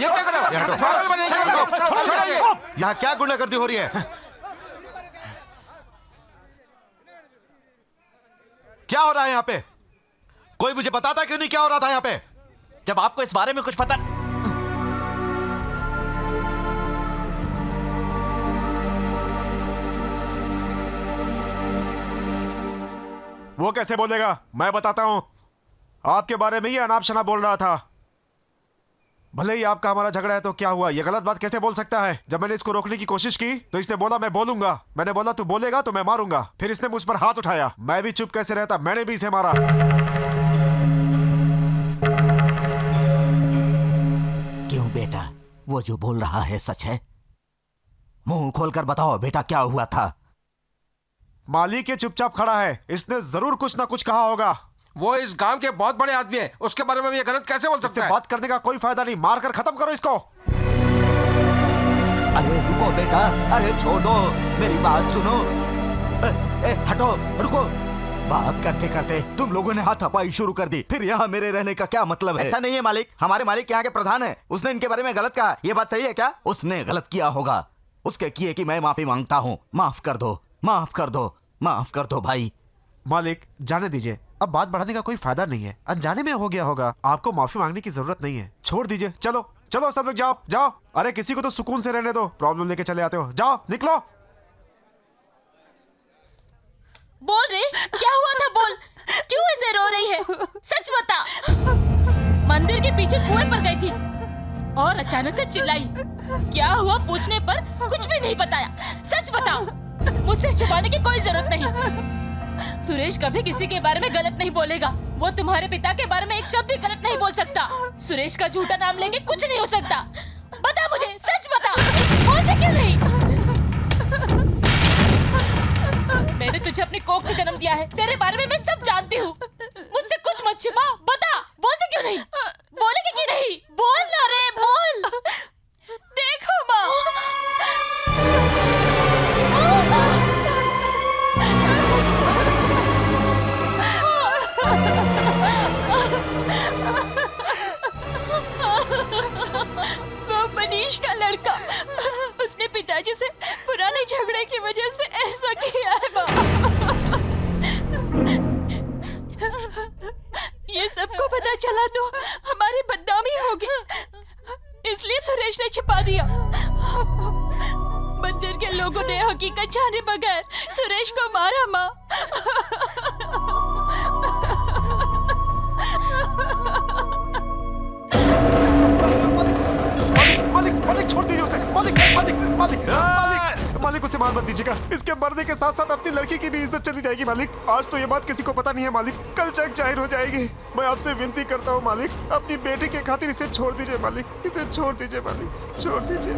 ये क्या कर रहे हो? पागल बनेंगे। यहाँ क्या गुंडागर्दी हो रही है? क्या हो रहा है यहाँ पे? कोई मुझे बताता क्यों नहीं क्या हो रहा था यहाँ पे? जब आपको इस बारे में कुछ पता वो कैसे बोलेगा? मैं बताता हूं। आपके बारे में ही अनाप शनाप बोल रहा था। भले ही आपका हमारा झगड़ा है तो क्या हुआ? ये गलत बात कैसे बोल सकता है? जब मैंने इसको रोकने की कोशिश की तो इसने बोला मैं बोलूंगा। मैंने बोला तू बोलेगा तो मैं मारूंगा। फिर इसने मुझ पर हाथ उठाया। मैं भी चुप कैसे रहता? मैंने भी इसे मारा। क्यों बेटा, वो जो बोल रहा है सच है? मुंह खोलकर बताओ बेटा, क्या हुआ था? मालिक ये चुपचाप खड़ा है। इसने जरूर कुछ ना कुछ कहा होगा। वो इस गांव के बहुत बड़े आदमी है, उसके बारे में ये गलत कैसे बोल सकते हैं? बात करने का कोई फायदा नहीं। मार कर खत्म करो इसको। अरे रुको बेटा, अरे छोड़ दो, मेरी बात सुनो। हटो, रुको। बात करते करते तुम लोगों ने हाथापाई शुरू कर दी। फिर यहाँ मेरे रहने का क्या मतलब है? ऐसा नहीं है मालिक, हमारे मालिक यहाँ के प्रधान है। उसने इनके बारे में गलत कहा। ये बात सही है क्या? उसने गलत किया होगा। उसके किए कि मैं माफी मांगता हूँ। माफ कर दो, माफ कर दो, माफ कर दो भाई। मालिक जाने दीजिए, अब बात बढ़ाने का कोई फायदा नहीं है। अनजाने में हो गया होगा। आपको माफी मांगने की जरूरत नहीं है। छोड़ दीजिए। चलो चलो सब लोग जाओ जाओ। अरे किसी को तो सुकून से रहने दो। प्रॉब्लम लेके चले आते हो। जाओ निकलो। बोल रे, क्या हुआ था? बोल, क्यों ऐसे रो रही है? सच बता। मंदिर के पीछे कुएं पर गई थी और अचानक से चिल्लाई। क्या हुआ पूछने पर कुछ भी नहीं बताया। सच बता, मुझसे छुपाने की कोई जरूरत नहीं। सुरेश कभी किसी के बारे में गलत नहीं बोलेगा। वो तुम्हारे पिता के बारे में एक शब्द भी गलत नहीं बोल सकता। सुरेश का झूठा नाम लेके कुछ नहीं हो सकता। बता मुझे, सच बता। बोलते क्यों नहीं? मैंने तुझे अपनी कोख से जन्म दिया है। तेरे बारे में मैं सब जानती हूँ। मुझसे कुछ मत छिपा। बता, बोलते क्यों नहीं? बोलेगी क्यों नहीं? बोल ना रे, बोल। देखो माँ, वो मनीष का लड़का, उसने पिताजी से पुराने झगड़े की वजह से ऐसा किया है माँ। ये सबको पता चला तो हमारी बदनामी होगी, इसलिए सुरेश ने छिपा दिया। मंदिर के लोगों ने हकीकत जाने बगैर सुरेश को मारा माँ। मालिक मालिक छोड़ दीजिए उसे। मालिक मालिक मालिक मालिक मालिक उसे मार मत दीजिएगा। इसके मरने के साथ साथ अपनी लड़की की भी इज्जत चली जाएगी मालिक। आज तो ये बात किसी को पता नहीं है मालिक, कल जग जाहिर हो जाएगी। मैं आपसे विनती करता हूँ मालिक, अपनी बेटी के खातिर इसे छोड़ दीजिए मालिक। इसे छोड़ दीजिए मालिक, छोड़ दीजिए।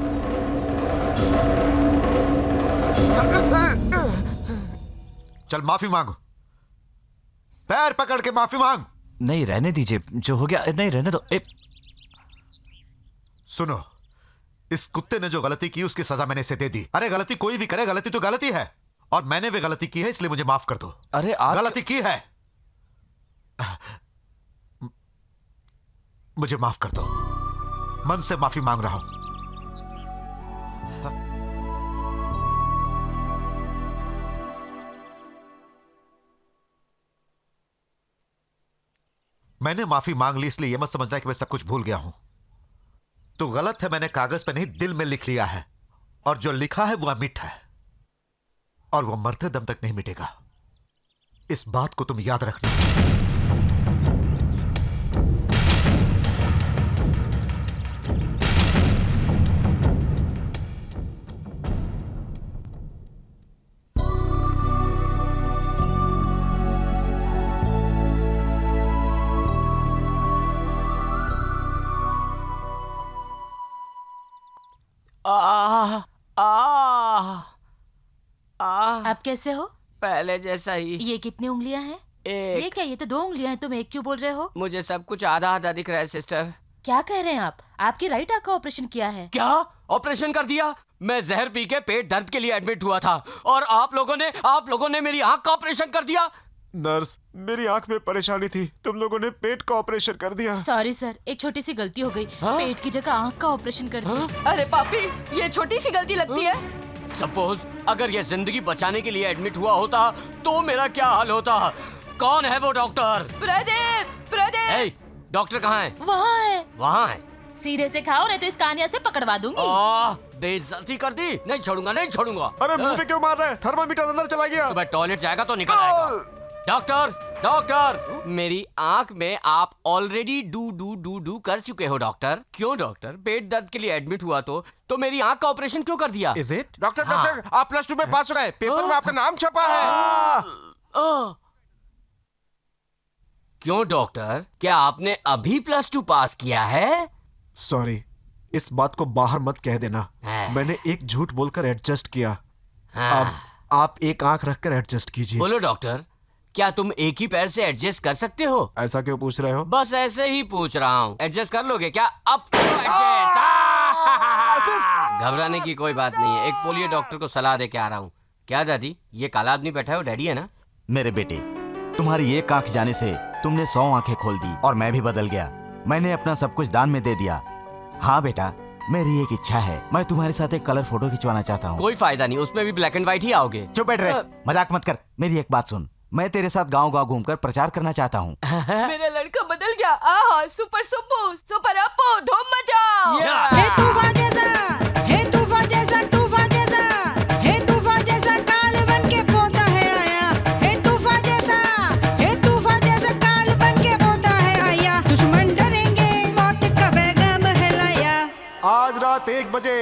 चल माफी मांग, पैर पकड़ के माफी मांग। नहीं, रहने दीजिए, जो हो गया। नहीं, रहने दो। सुनो, इस कुत्ते ने जो गलती की उसकी सजा मैंने इसे दे दी। अरे गलती कोई भी करे, गलती तो गलती है। और मैंने भी गलती की है, इसलिए मुझे माफ कर दो। अरे आप गलती की है, मुझे माफ कर दो। मन से माफी मांग रहा हूं। मैंने माफी मांग ली, इसलिए यह मत समझना कि मैं सब कुछ भूल गया हूं। तो गलत है, मैंने कागज पे नहीं दिल में लिख लिया है। और जो लिखा है वो अमिट है और वो मरते दम तक नहीं मिटेगा। इस बात को तुम याद रखना। आप कैसे हो? पहले जैसा ही। ये कितनी उंगलियां हैं? एक। ये क्या? ये तो 2 उंगलियां हैं। तुम एक क्यों बोल रहे हो? मुझे सब कुछ आधा आधा दिख रहा है सिस्टर। क्या कह रहे हैं आप? आपकी राइट आंख का ऑपरेशन किया है? क्या ऑपरेशन कर दिया? मैं जहर पी के पेट दर्द के लिए एडमिट हुआ था और आप लोगों ने मेरी आंख का ऑपरेशन कर दिया। नर्स, मेरी आंख में परेशानी थी, तुम लोगों ने पेट का ऑपरेशन कर दिया। सॉरी सर, एक छोटी सी गलती हो गई। पेट की जगह आँख का ऑपरेशन कर दिया। अरे पापी, ये छोटी सी गलती लगती है। सपोज अगर ये जिंदगी बचाने के लिए एडमिट हुआ होता तो मेरा क्या हाल होता? कौन है वो डॉक्टर? प्रदीप, प्रदीप। ए, डॉक्टर कहाँ है? वहाँ है। वहाँ है। सीधे से खाओ नहीं तो इस कानिया से पकड़वा दूंगी। बेइज्जती कर दी। नहीं छोड़ूंगा, नहीं छोड़ूंगा। अरे मुंह पे क्यों मार रहे हैं? थर्मामीटर अंदर चला गया। सुबह टॉयलेट जाएगा तो निकल आएगा। डॉक्टर, डॉक्टर, मेरी आंख में आप ऑलरेडी डू कर चुके हो डॉक्टर। क्यों डॉक्टर? पेट दर्द के लिए एडमिट हुआ तो मेरी आंख का ऑपरेशन क्यों कर दिया? Is it? डॉक्टर डॉक्टर, आप +2 में पास हो गए, पेपर में आपका नाम छपा है। क्यों डॉक्टर, क्या आपने अभी +2 पास किया है? सॉरी, इस बात को बाहर मत कह देना। मैंने एक झूठ बोलकर एडजस्ट किया। अब आप एक आंख रखकर एडजस्ट कीजिए। बोलो डॉक्टर, क्या तुम एक ही पैर से एडजस्ट कर सकते हो? ऐसा क्यों पूछ रहे हो? बस ऐसे ही पूछ रहा हूँ। एडजस्ट कर लोगे क्या? अब करो एडजस्ट। घबराने की कोई बात नहीं है। एक पोलियो डॉक्टर को सलाह दे के आ रहा हूँ। क्या दादी, ये काला आदमी बैठा है वो डैडी है ना? मेरे बेटे, तुम्हारी एक आंख जाने से तुमने 100 आंखें खोल दी और मैं भी बदल गया। मैंने अपना सब कुछ दान में दे दिया। हाँ बेटा, मेरी एक इच्छा है, मैं तुम्हारे साथ एक कलर फोटो खिंचवाना चाहता हूँ। कोई फायदा नहीं, उसमें भी ब्लैक एंड व्हाइट ही आओगे। चुप बैठ रहे, मजाक मत कर। मेरी एक बात सुन, मैं तेरे साथ गांव-गांव घूमकर प्रचार करना चाहता हूँ। मेरा लड़का बदल गया। आहा, सुपर सुप्पू, सुपर अपू, धूम मचाओ। हे तूफान जैसा, हे तूफान जैसा, तूफान जैसा, हे तूफान जैसा काल बन के पोता है आया। हे तूफान जैसा, हे तूफान जैसा काल बन के पोता है आया। दुश्मन डरेंगे, मौत का पैगाम है लाया। आज रात 1 बजे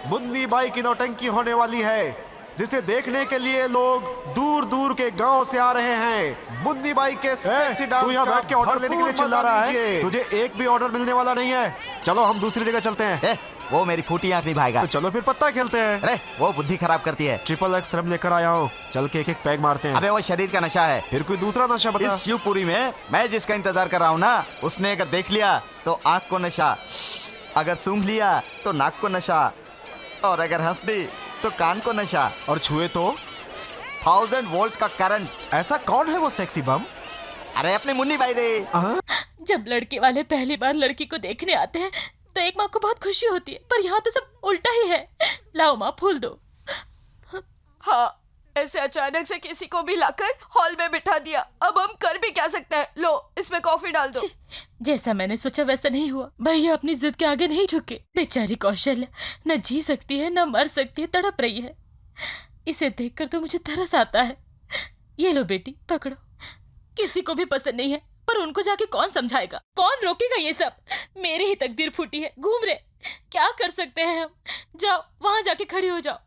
मुन्नी बाई की नौटंकी होने वाली है, जिसे देखने के लिए लोग दूर दूर के गांव से आ रहे हैं। मुन्नी बाई के सेक्सी डांस तू यहाँ का बैठ के ऑर्डर लेने के लिए चिल्ला रहा है? तुझे एक भी ऑर्डर मिलने वाला नहीं है। चलो हम दूसरी जगह चलते हैं। वो मेरी फूटी आंख निभाएगा। तो चलो फिर पत्ता खेलते हैं। अरे वो बुद्धि खराब करती है। XXX रम लेकर आया हूँ, चल के एक पैग मारते हैं। अबे वो शरीर का नशा है। फिर कोई दूसरा नशा बता। इस शिवपुरी में मैं जिसका इंतजार कर रहा हूँ ना, उसने अगर देख लिया तो आंख को नशा, अगर सूंघ लिया तो नाक को नशा, और अगर हंस दी तो कान को नशा, और छुए तो 1000 वोल्ट का करंट। ऐसा कौन है वो सेक्सी बम? अरे अपने मुन्नी भाई रे। जब लड़के वाले पहली बार लड़की को देखने आते हैं तो एक माँ को बहुत खुशी होती है, पर यहाँ तो सब उल्टा ही है। लाओ माँ, फूल दो। हाँ, ऐसे अचानक से किसी को भी लाकर हॉल में बिठा दिया। अब हम कर भी क्या सकते हैं? लो, इसमें कॉफी डाल दो। जैसा मैंने सोचा वैसा नहीं हुआ। भैया अपनी जिद के आगे नहीं झुके। बेचारी कौशल्या न जी सकती है न मर सकती है, तड़प रही है। इसे देखकर तो मुझे तरस आता है। ये लो बेटी, पकड़ो। किसी को भी पसंद नहीं है, पर उनको जाके कौन समझाएगा, कौन रोकेगा? ये सब मेरी ही तकदीर फूटी है। घूम रहे, क्या कर सकते हैं हम? जाओ वहां जाके खड़ी हो जाओ।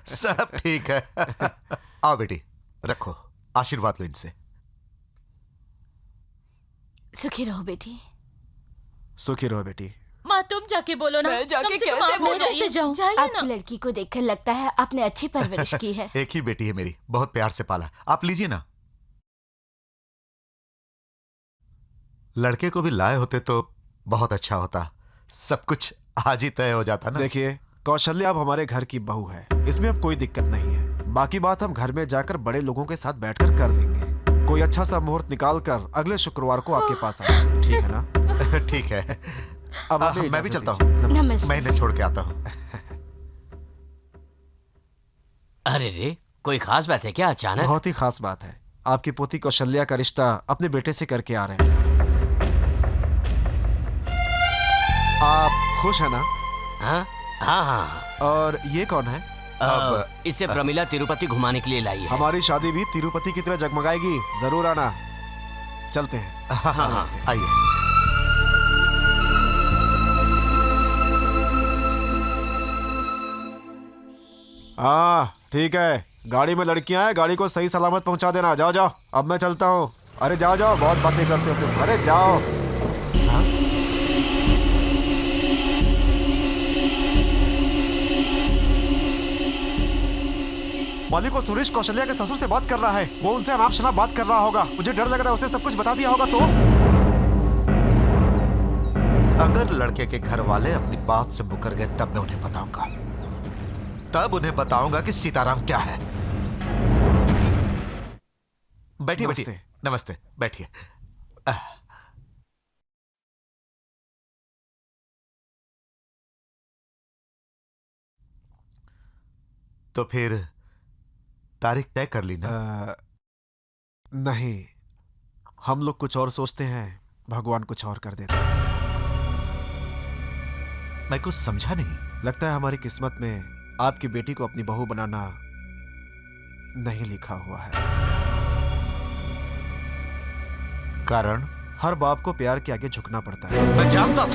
सब ठीक है। आओ बेटी, रखो, आशीर्वाद लो इनसे। सुखी रहो बेटी। सुखी रहो बेटी। माँ तुम जाके बोलो ना। मैं जाके कम से कम कैसे आप बोलूं? कैसे जाऊं? जाइए आपकी ना। लड़की को देखकर लगता है आपने अच्छी परवरिश की है। एक ही बेटी है मेरी, बहुत प्यार से पाला। आप लीजिए ना। लड़के को भी लाए होते तो बहुत अच्छा होता, सब कुछ आज ही तय हो जाता ना। देखिए, कौशल्या अब हमारे घर की बहू है, इसमें अब कोई दिक्कत नहीं है। बाकी बात हम घर में जाकर बड़े लोगों के साथ बैठकर कर देंगे। कोई अच्छा सा मुहूर्त निकाल कर अगले शुक्रवार को आपके पास आए, ठीक है ना? ठीक है। अब हमें मैं भी इजाजत चलता दीजिए। हूँ। मैं इन्हें छोड़ के आता हूँ। अरे रे, कोई खास बात है क्या अचानक? बहुत ही खास बात है। आपकी पोती कौशल्या का रिश्ता अपने बेटे से करके आ रहे हैं। आप खुश है ना? हाँ हाँ हाँ। और ये कौन है? इसे प्रमिला तिरुपति घुमाने के लिए लाई है। हमारी शादी भी तिरुपति की तरह जगमगाएगी, जरूर आना। चलते हैं। हाँ, आइए। हाँ ठीक है, गाड़ी में लड़कियां हैं, गाड़ी को सही सलामत पहुंचा देना। जाओ जाओ, अब मैं चलता हूँ। अरे जाओ जाओ, बहुत बातें करते हो तुम। अरे जाओ। हाँ? मालिक को सुरेश कौशल्या के ससुर से बात कर रहा है। वो उनसे अनाप शनाप बात कर रहा होगा। मुझे डर लग रहा है उसने सब कुछ बता दिया होगा तो। अगर लड़के के घर वाले अपनी बात से मुकर गए तब मैं उन्हें बताऊंगा। तब उन्हें बताऊंगा कि सीताराम क्या है। बैठिए नमस्ते। बैठिए, नमस्ते, बैठिए। तो फिर तारीख तय कर ली ना? नहीं, हम लोग कुछ और सोचते हैं, भगवान कुछ और कर देता है। मैं कुछ समझा नहीं। लगता है हमारी किस्मत में आपकी बेटी को अपनी बहू बनाना नहीं लिखा हुआ है। कारण? हर बाप को प्यार के आगे झुकना पड़ता है। मैं जानता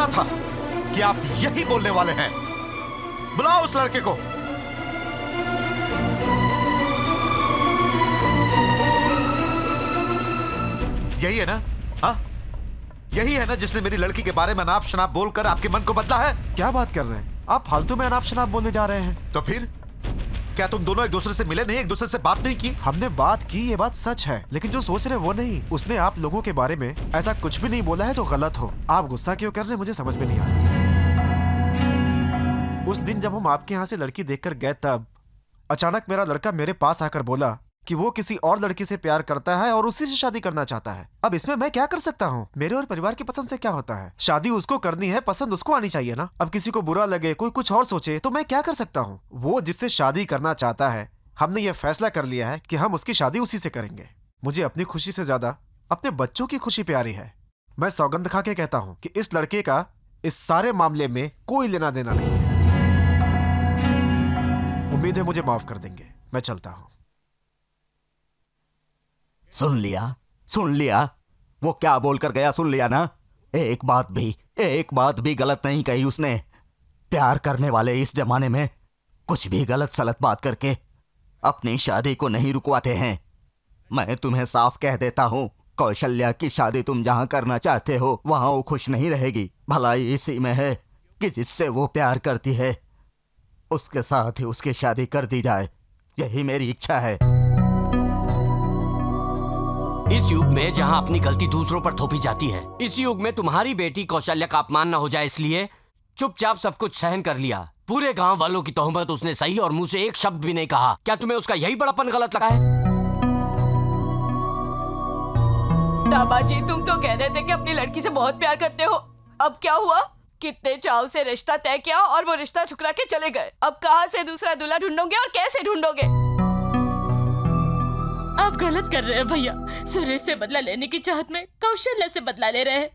था कि आप यही बोलने वाले हैं। बुलाओ उस लड़के को। यही है ना? हाँ, यही है ना जिसने मेरी लड़की के बारे में अनाप शनाप बोलकर आपके मन को बदला है? क्या बात कर रहे हैं आप? फालतू में अनाप शनाप बोलने जा रहे हैं। तो फिर क्या तुम दोनों एक दूसरे से मिले नहीं, एक दूसरे से बात नहीं की? हमने बात की, ये बात सच है, लेकिन जो सोच रहे वो नहीं। उसने आप लोगों के बारे में ऐसा कुछ भी नहीं बोला है जो गलत हो। आप गुस्सा क्यों कर रहे हैं मुझे समझ में नहीं आ रहा। उस दिन जब हम आपके यहाँ से लड़की देखकर गए, तब अचानक मेरा लड़का मेरे पास आकर बोला कि वो किसी और लड़की से प्यार करता है और उसी से शादी करना चाहता है। अब इसमें मैं क्या कर सकता हूँ? मेरे और परिवार की पसंद से क्या होता है? शादी उसको करनी है, पसंद उसको आनी चाहिए ना। अब किसी को बुरा लगे, कोई कुछ और सोचे, तो मैं क्या कर सकता हूँ? वो जिससे शादी करना चाहता है, हमने ये फैसला कर लिया है कि हम उसकी शादी उसी से करेंगे। मुझे अपनी खुशी से ज्यादा अपने बच्चों की खुशी प्यारी है। मैं सौगंध खा के कहता हूँ कि इस लड़के का इस सारे मामले में कोई लेना देना नहीं है। उम्मीद है मुझे माफ कर देंगे। मैं चलता हूँ। सुन लिया वो क्या बोलकर गया, सुन लिया ना? एक बात भी गलत नहीं कही उसने। प्यार करने वाले इस जमाने में कुछ भी गलत सलत बात करके अपनी शादी को नहीं रुकवाते हैं। मैं तुम्हें साफ कह देता हूँ, कौशल्या की शादी तुम जहां करना चाहते हो वहां वो खुश नहीं रहेगी। भलाई इसी में है कि जिससे वो प्यार करती है उसके साथ ही उसकी शादी कर दी जाए। यही मेरी इच्छा है। इस युग में जहां अपनी गलती दूसरों पर थोपी जाती है, इस युग में तुम्हारी बेटी कौशल्या का अपमान न हो जाए इसलिए चुपचाप सब कुछ सहन कर लिया। पूरे गांव वालों की तोहमत उसने सही और मुंह से एक शब्द भी नहीं कहा। क्या तुम्हें उसका यही बड़ापन गलत लगा है? दामाजी, तुम तो कह रहे थे कि अपनी लड़की से बहुत प्यार करते हो। अब क्या हुआ? कितने चाव से रिश्ता तय किया और वो रिश्ता ठुकरा के चले गए। अब कहां से दूसरा दूल्हा ढूंढोगे और कैसे ढूंढोगे? आप गलत कर रहे हैं भैया। सुरेश से बदला लेने की चाहत में कौशल्या से बदला ले रहे हैं।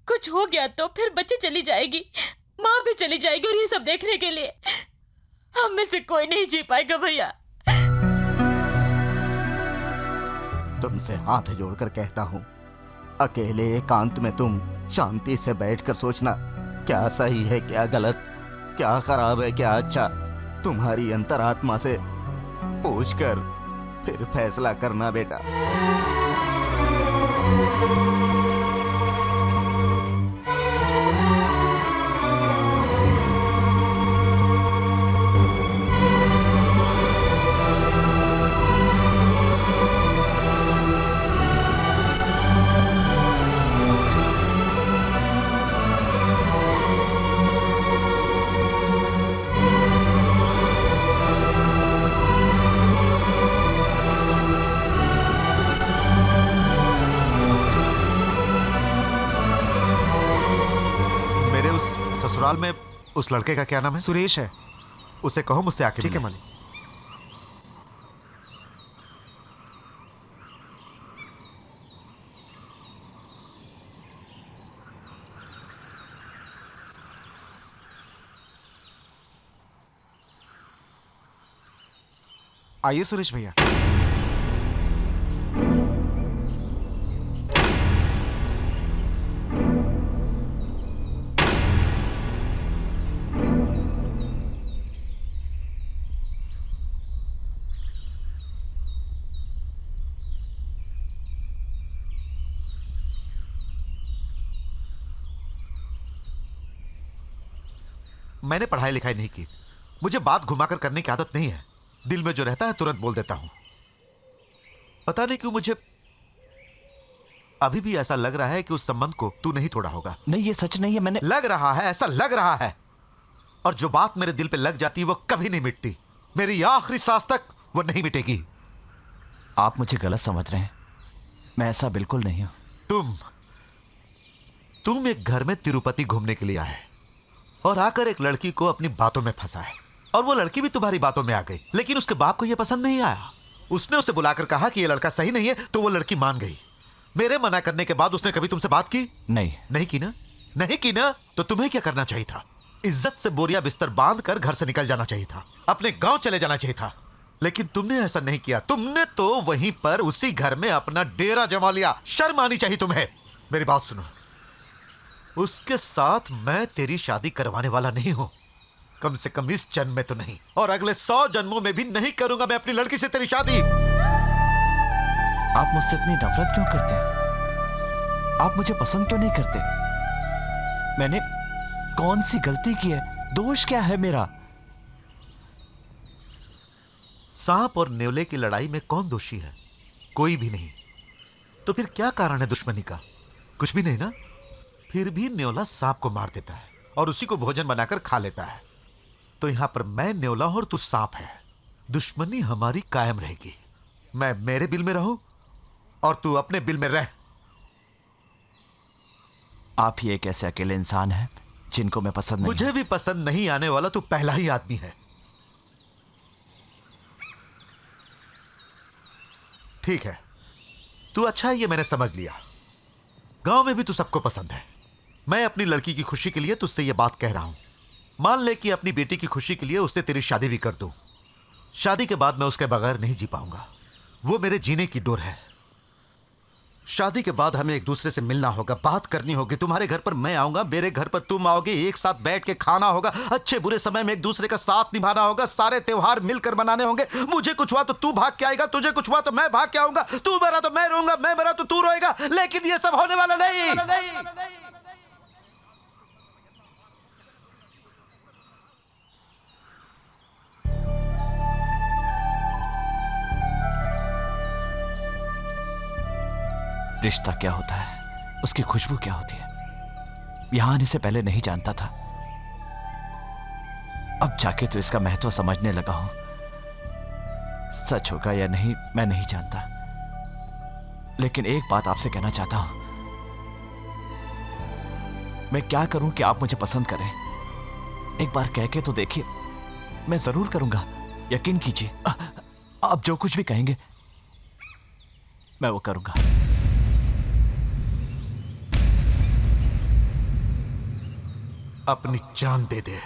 कुछ हो गया तो फिर बच्चे चली जाएगी, माँ भी चली जाएगी, और ये सब देखने के लिए हम में से कोई नहीं जी पाएगा भैया। तुमसे हाथ जोड़कर कहता हूँ, अकेले एकांत में तुम शांति से बैठकर सोचना, क्या सही है क्या गलत, क्या खराब है क्या अच्छा। तुम्हारी अंतरात्मा से पूछकर फिर फैसला करना बेटा। ससुराल में उस लड़के का क्या नाम है? सुरेश है। उसे कहो मुझसे आके ठीक है मिले। मालिक। आइए सुरेश भैया। मैंने पढ़ाई लिखाई नहीं की, मुझे बात घुमाकर करने की आदत नहीं है। दिल में जो रहता है तुरंत बोल देता हूं। पता नहीं क्यों मुझे अभी भी ऐसा लग रहा है कि उस संबंध को तू नहीं तोड़ा होगा। नहीं, ये सच नहीं है। मैंने लग रहा है, ऐसा लग रहा है। और जो बात मेरे दिल पे लग जाती है वो कभी नहीं मिटती। मेरी आखिरी सांस तक वो नहीं मिटेगी। आप मुझे गलत समझ रहे हैं, मैं ऐसा बिल्कुल नहीं हूं। तुम एक घर में तिरुपति घूमने के लिए आए और आकर एक लड़की को अपनी बातों में फंसा है, और वो लड़की भी तुम्हारी बातों में आ गई, लेकिन उसके बाप को यह पसंद नहीं आया। उसने उसे बुलाकर कहा कि यह लड़का सही नहीं है, तो वो लड़की मान गई। मेरे मना करने के बाद उसने कभी तुमसे बात की? नहीं की ना? नहीं की ना? तो तुम्हें क्या करना चाहिए था? इज्जत से बोरिया बिस्तर बांध कर घर से निकल जाना चाहिए था, अपने गांव चले जाना चाहिए था। लेकिन तुमने ऐसा नहीं किया। तुमने तो वहीं पर उसी घर में अपना डेरा जमा लिया। शर्म आनी चाहिए तुम्हें। मेरी बात सुनो, उसके साथ मैं तेरी शादी करवाने वाला नहीं हूं, कम से कम इस जन्म में तो नहीं, और अगले 100 जन्मों में भी नहीं करूंगा मैं अपनी लड़की से तेरी शादी। आप मुझसे इतनी नफरत क्यों करते हैं? आप मुझे पसंद क्यों नहीं करते? मैंने कौन सी गलती की है? दोष क्या है मेरा? सांप और नेवले की लड़ाई में कौन दोषी है? कोई भी नहीं। तो फिर क्या कारण है दुश्मनी का? कुछ भी नहीं ना? फिर भी नेवला सांप को मार देता है और उसी को भोजन बनाकर खा लेता है। तो यहां पर मैं नेवला और तू सांप है। दुश्मनी हमारी कायम रहेगी। मैं मेरे बिल में रहूं और तू अपने बिल में रह। आप ही एक ऐसे अकेले इंसान हैं जिनको मैं पसंद नहीं। मुझे भी पसंद नहीं आने वाला तू पहला ही आदमी है। ठीक है, तू अच्छा है, ये मैंने समझ लिया। गांव में भी तू सबको पसंद है। मैं अपनी लड़की की खुशी के लिए तुझसे ये बात कह रहा हूं। मान ले कि अपनी बेटी की खुशी के लिए उससे तेरी शादी भी कर दूं। शादी के बाद मैं उसके बगैर नहीं जी पाऊंगा। वो मेरे जीने की डोर है। शादी के बाद हमें एक दूसरे से मिलना होगा, बात करनी होगी। तुम्हारे घर पर मैं आऊंगा, मेरे घर पर तुम आओगे, एक साथ बैठ के खाना होगा, अच्छे बुरे समय में एक दूसरे का साथ निभाना होगा, सारे त्योहार मिलकर मनाने होंगे। मुझे कुछ हुआ तो तू भाग के आएगा, तुझे कुछ हुआ तो मैं भाग के आऊंगा, तू मरा तो मैं रोऊंगा, मैं मरा तो तू रोएगा। लेकिन ये सब होने वाला नहीं। रिश्ता क्या होता है, उसकी खुशबू क्या होती है, यहां आने से पहले नहीं जानता था। अब जाके तो इसका महत्व समझने लगा हूं। सच होगा या नहीं मैं नहीं जानता, लेकिन एक बात आपसे कहना चाहता हूं। मैं क्या करूं कि आप मुझे पसंद करें? एक बार कह के तो देखिए। मैं जरूर करूंगा, यकीन कीजिए। आप जो कुछ भी कहेंगे मैं वो करूंगा। अपनी जान दे दे।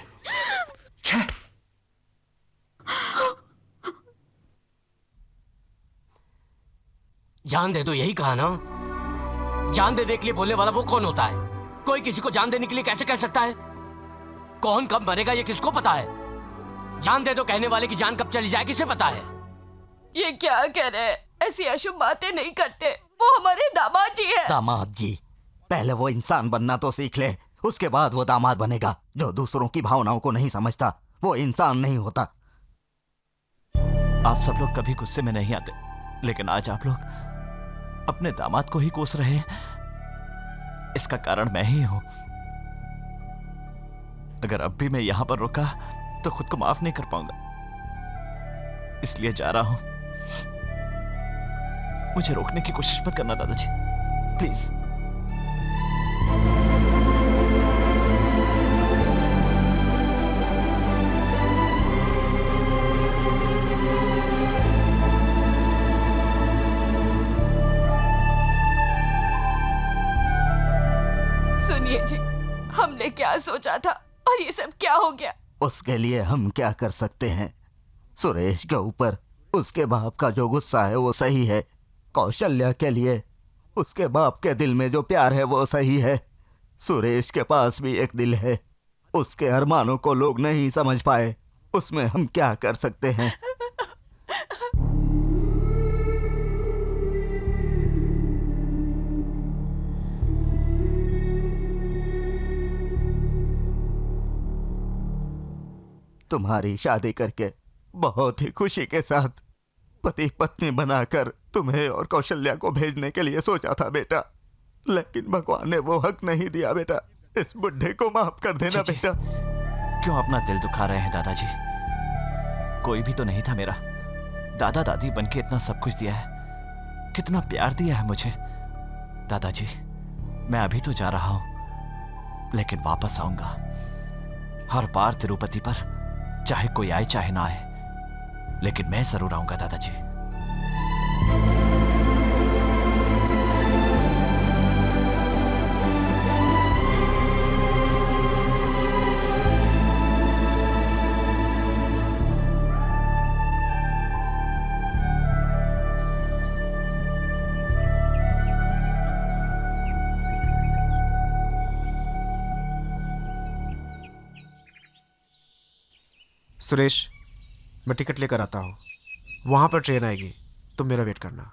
जान दे दो, यही कहा ना? जान दे के लिए बोलने वाला वो कौन होता है? कोई किसी को जान देने के लिए कैसे कह सकता है? कौन कब मरेगा ये किसको पता है? जान दे दो कहने वाले की जान कब चली जाए किसे पता है? ये क्या कह रहे हैं? ऐसी अशुभ बातें नहीं करते। वो हमारे दामाद जी है। दामाद जी? पहले वो इंसान बनना तो सीख ले, उसके बाद वो दामाद बनेगा। जो दूसरों की भावनाओं को नहीं समझता वो इंसान नहीं होता। आप सब लोग कभी गुस्से में नहीं आते, लेकिन आज आप लोग अपने दामाद को ही कोस रहे हैं। इसका कारण मैं ही हूं। अगर अब भी मैं यहां पर रुका तो खुद को माफ नहीं कर पाऊंगा। इसलिए जा रहा हूं। मुझे रोकने की कोशिश मत करना दादाजी, प्लीज। सुनिए जी, हमने क्या सोचा था और ये सब क्या हो गया? उसके लिए हम क्या कर सकते हैं? सुरेश के ऊपर उसके बाप का जो गुस्सा है वो सही है। कौशल्या के लिए उसके बाप के दिल में जो प्यार है वो सही है। सुरेश के पास भी एक दिल है। उसके अरमानों को लोग नहीं समझ पाए, उसमें हम क्या कर सकते हैं? तुम्हारी शादी करके बहुत ही खुशी के साथ पति पत्नी बनाकर तुम्हें और कौशल्या को भेजने के लिए सोचा था बेटा, लेकिन भगवान ने वो हक नहीं दिया बेटा। इस बुढ़े को माफ कर देना बेटा। क्यों अपना दिल दुखा रहे हैं दादाजी? कोई भी तो नहीं था मेरा। दादा दादी बनके इतना सब कुछ दिया है, कितना प्यार दिया है मुझे। दादाजी, मैं अभी तो जा रहा हूं, लेकिन वापस आऊंगा हर बार तिरुपति पर, चाहे कोई आए चाहे ना आए, लेकिन मैं जरूर आऊंगा दादाजी। सुरेश, मैं टिकट लेकर आता हूँ, वहां पर ट्रेन आएगी, तुम मेरा वेट करना।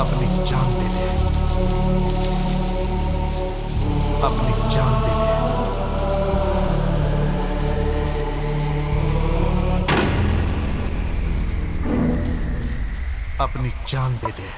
अपनी जान दे दे, अपनी जान दे दे। अपनी जान दे दे।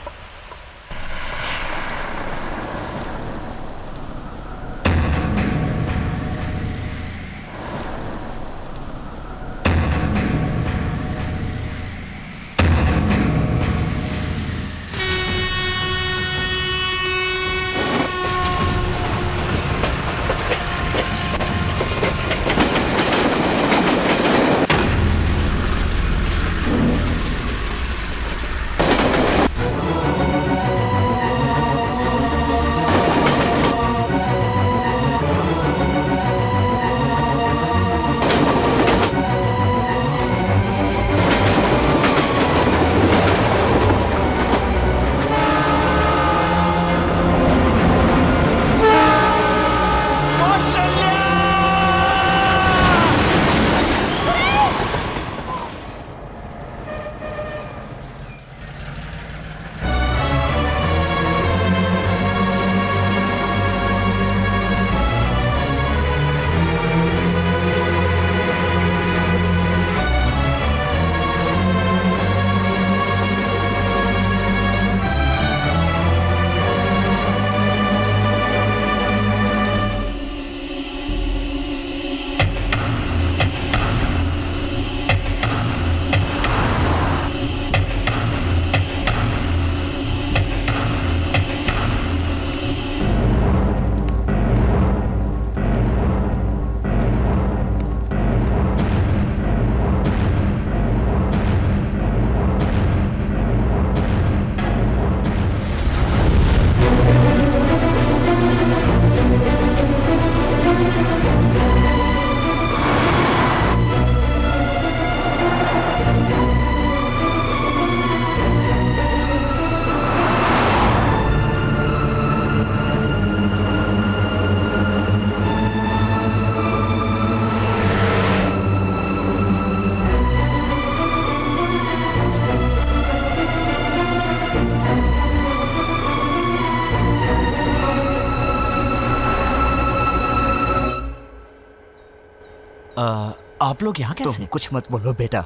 आप लोग यहाँ कैसे? तुम कुछ मत बोलो बेटा,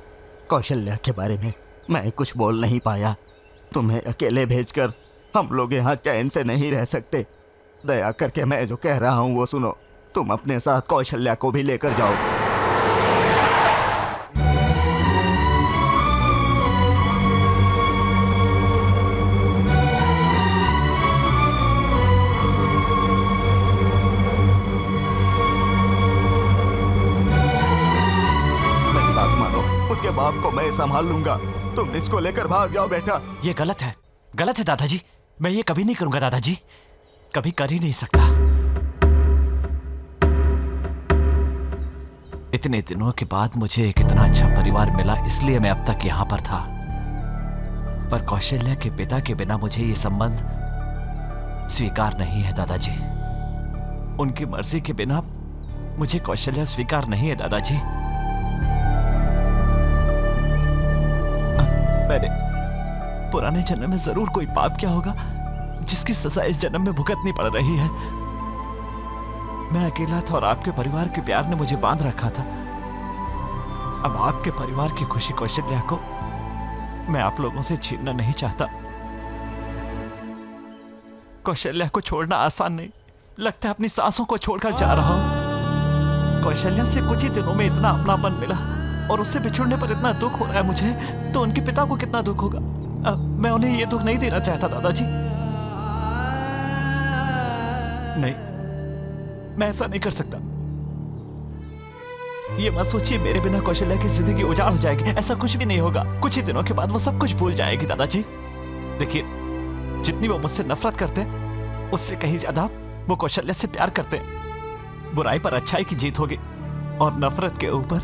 कौशल्या के बारे में मैं कुछ बोल नहीं पाया। तुम्हें अकेले भेजकर हम लोग यहाँ चैन से नहीं रह सकते। दया करके मैं जो कह रहा हूँ वो सुनो। तुम अपने साथ कौशल्या को भी लेकर जाओ। मेरी बात मानो, उसके बाप को मैं संभाल लूंगा। तुम इसको लेकर भाग जाओ बेटा। ये गलत है, गलत है दादाजी। मैं ये कभी नहीं करूंगा दादाजी, कभी कर ही नहीं सकता। इतने दिनों के बाद मुझे एक इतना अच्छा परिवार मिला, इसलिए मैं अब तक यहाँ पर था। पर कौशल्या के पिता के बिना मुझे ये संबंध स्वीकार नहीं है दादाजी। उनकी मर्जी के बिना मुझे कौशल्या स्वीकार नहीं है दादाजी। मैंने पुराने जन्म में जरूर कोई पाप किया होगा जिसकी सजा इस जन्म में भुगतनी पड़ रही है। मैं अकेला था और आपके परिवार के प्यार ने मुझे बांध रखा था। अब आपके परिवार की खुशी कौशल्या को मैं आप लोगों से छीनना नहीं चाहता। कौशल्या को छोड़ना आसान नहीं, लगता है अपनी सांसों को छोड़कर जा रहा हूं। कौशल्या से कुछ ही दिनों में इतना अपनापन मिला और उससे बिछुड़ने पर इतना दुख हो रहा है मुझे, तो उनके पिता को कितना दुख होगा। मैं उन्हें ये दुख नहीं देना चाहता दादाजी। नहीं, मैं ऐसा नहीं कर सकता। ये मत सोचिए मेरे बिना कौशल्या की जिंदगी उजाड़ हो जाएगी, ऐसा कुछ भी नहीं होगा। कुछ ही दिनों के बाद वो सब कुछ भूल जाएगी दादाजी। देखिए, जितनी वो मुझसे नफरत करते हैं उससे कहीं ज्यादा वो कौशल्या से प्यार करते हैं। बुराई पर अच्छाई की जीत होगी और नफरत के ऊपर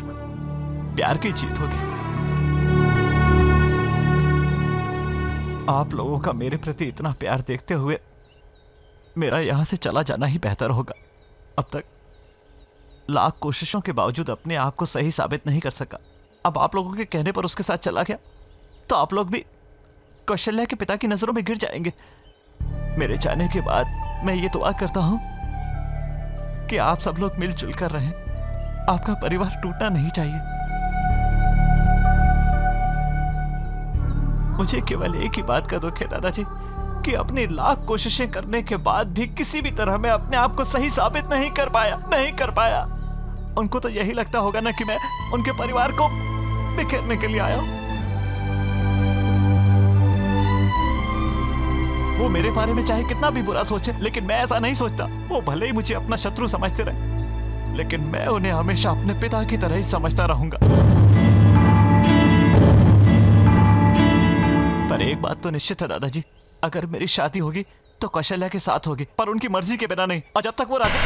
प्यार की जीत होगी। आप लोगों का मेरे प्रति इतना प्यार देखते हुए मेरा यहां से चला जाना ही बेहतर होगा। अब तक लाख कोशिशों के बावजूद अपने आप को सही साबित नहीं कर सका। अब आप लोगों के कहने पर उसके साथ चला गया तो आप लोग भी कौशल्या के पिता की नजरों में गिर जाएंगे। मेरे जाने के बाद मैं ये दुआ करता हूं कि आप सब लोग मिलजुल कर रहें। आपका परिवार टूटना नहीं चाहिए। मुझे केवल एक ही बात का दुख है दादाजी कि अपनी लाख कोशिशें करने के बाद भी किसी भी तरह मैं अपने आप को सही साबित नहीं कर पाया। उनको तो यही लगता होगा ना कि मैं उनके परिवार को बिखेरने के लिए आया हूं। वो मेरे बारे में चाहे कितना भी बुरा सोचे, लेकिन मैं ऐसा नहीं सोचता। वो भले ही मुझे अपना शत्रु समझते रहे, लेकिन मैं उन्हें हमेशा अपने पिता की तरह ही समझता रहूंगा। पर एक बात तो निश्चित है दादाजी, अगर मेरी शादी होगी तो कौशल्या के साथ होगी, पर उनकी मर्जी के बिना नहीं। और जब तक वो राजी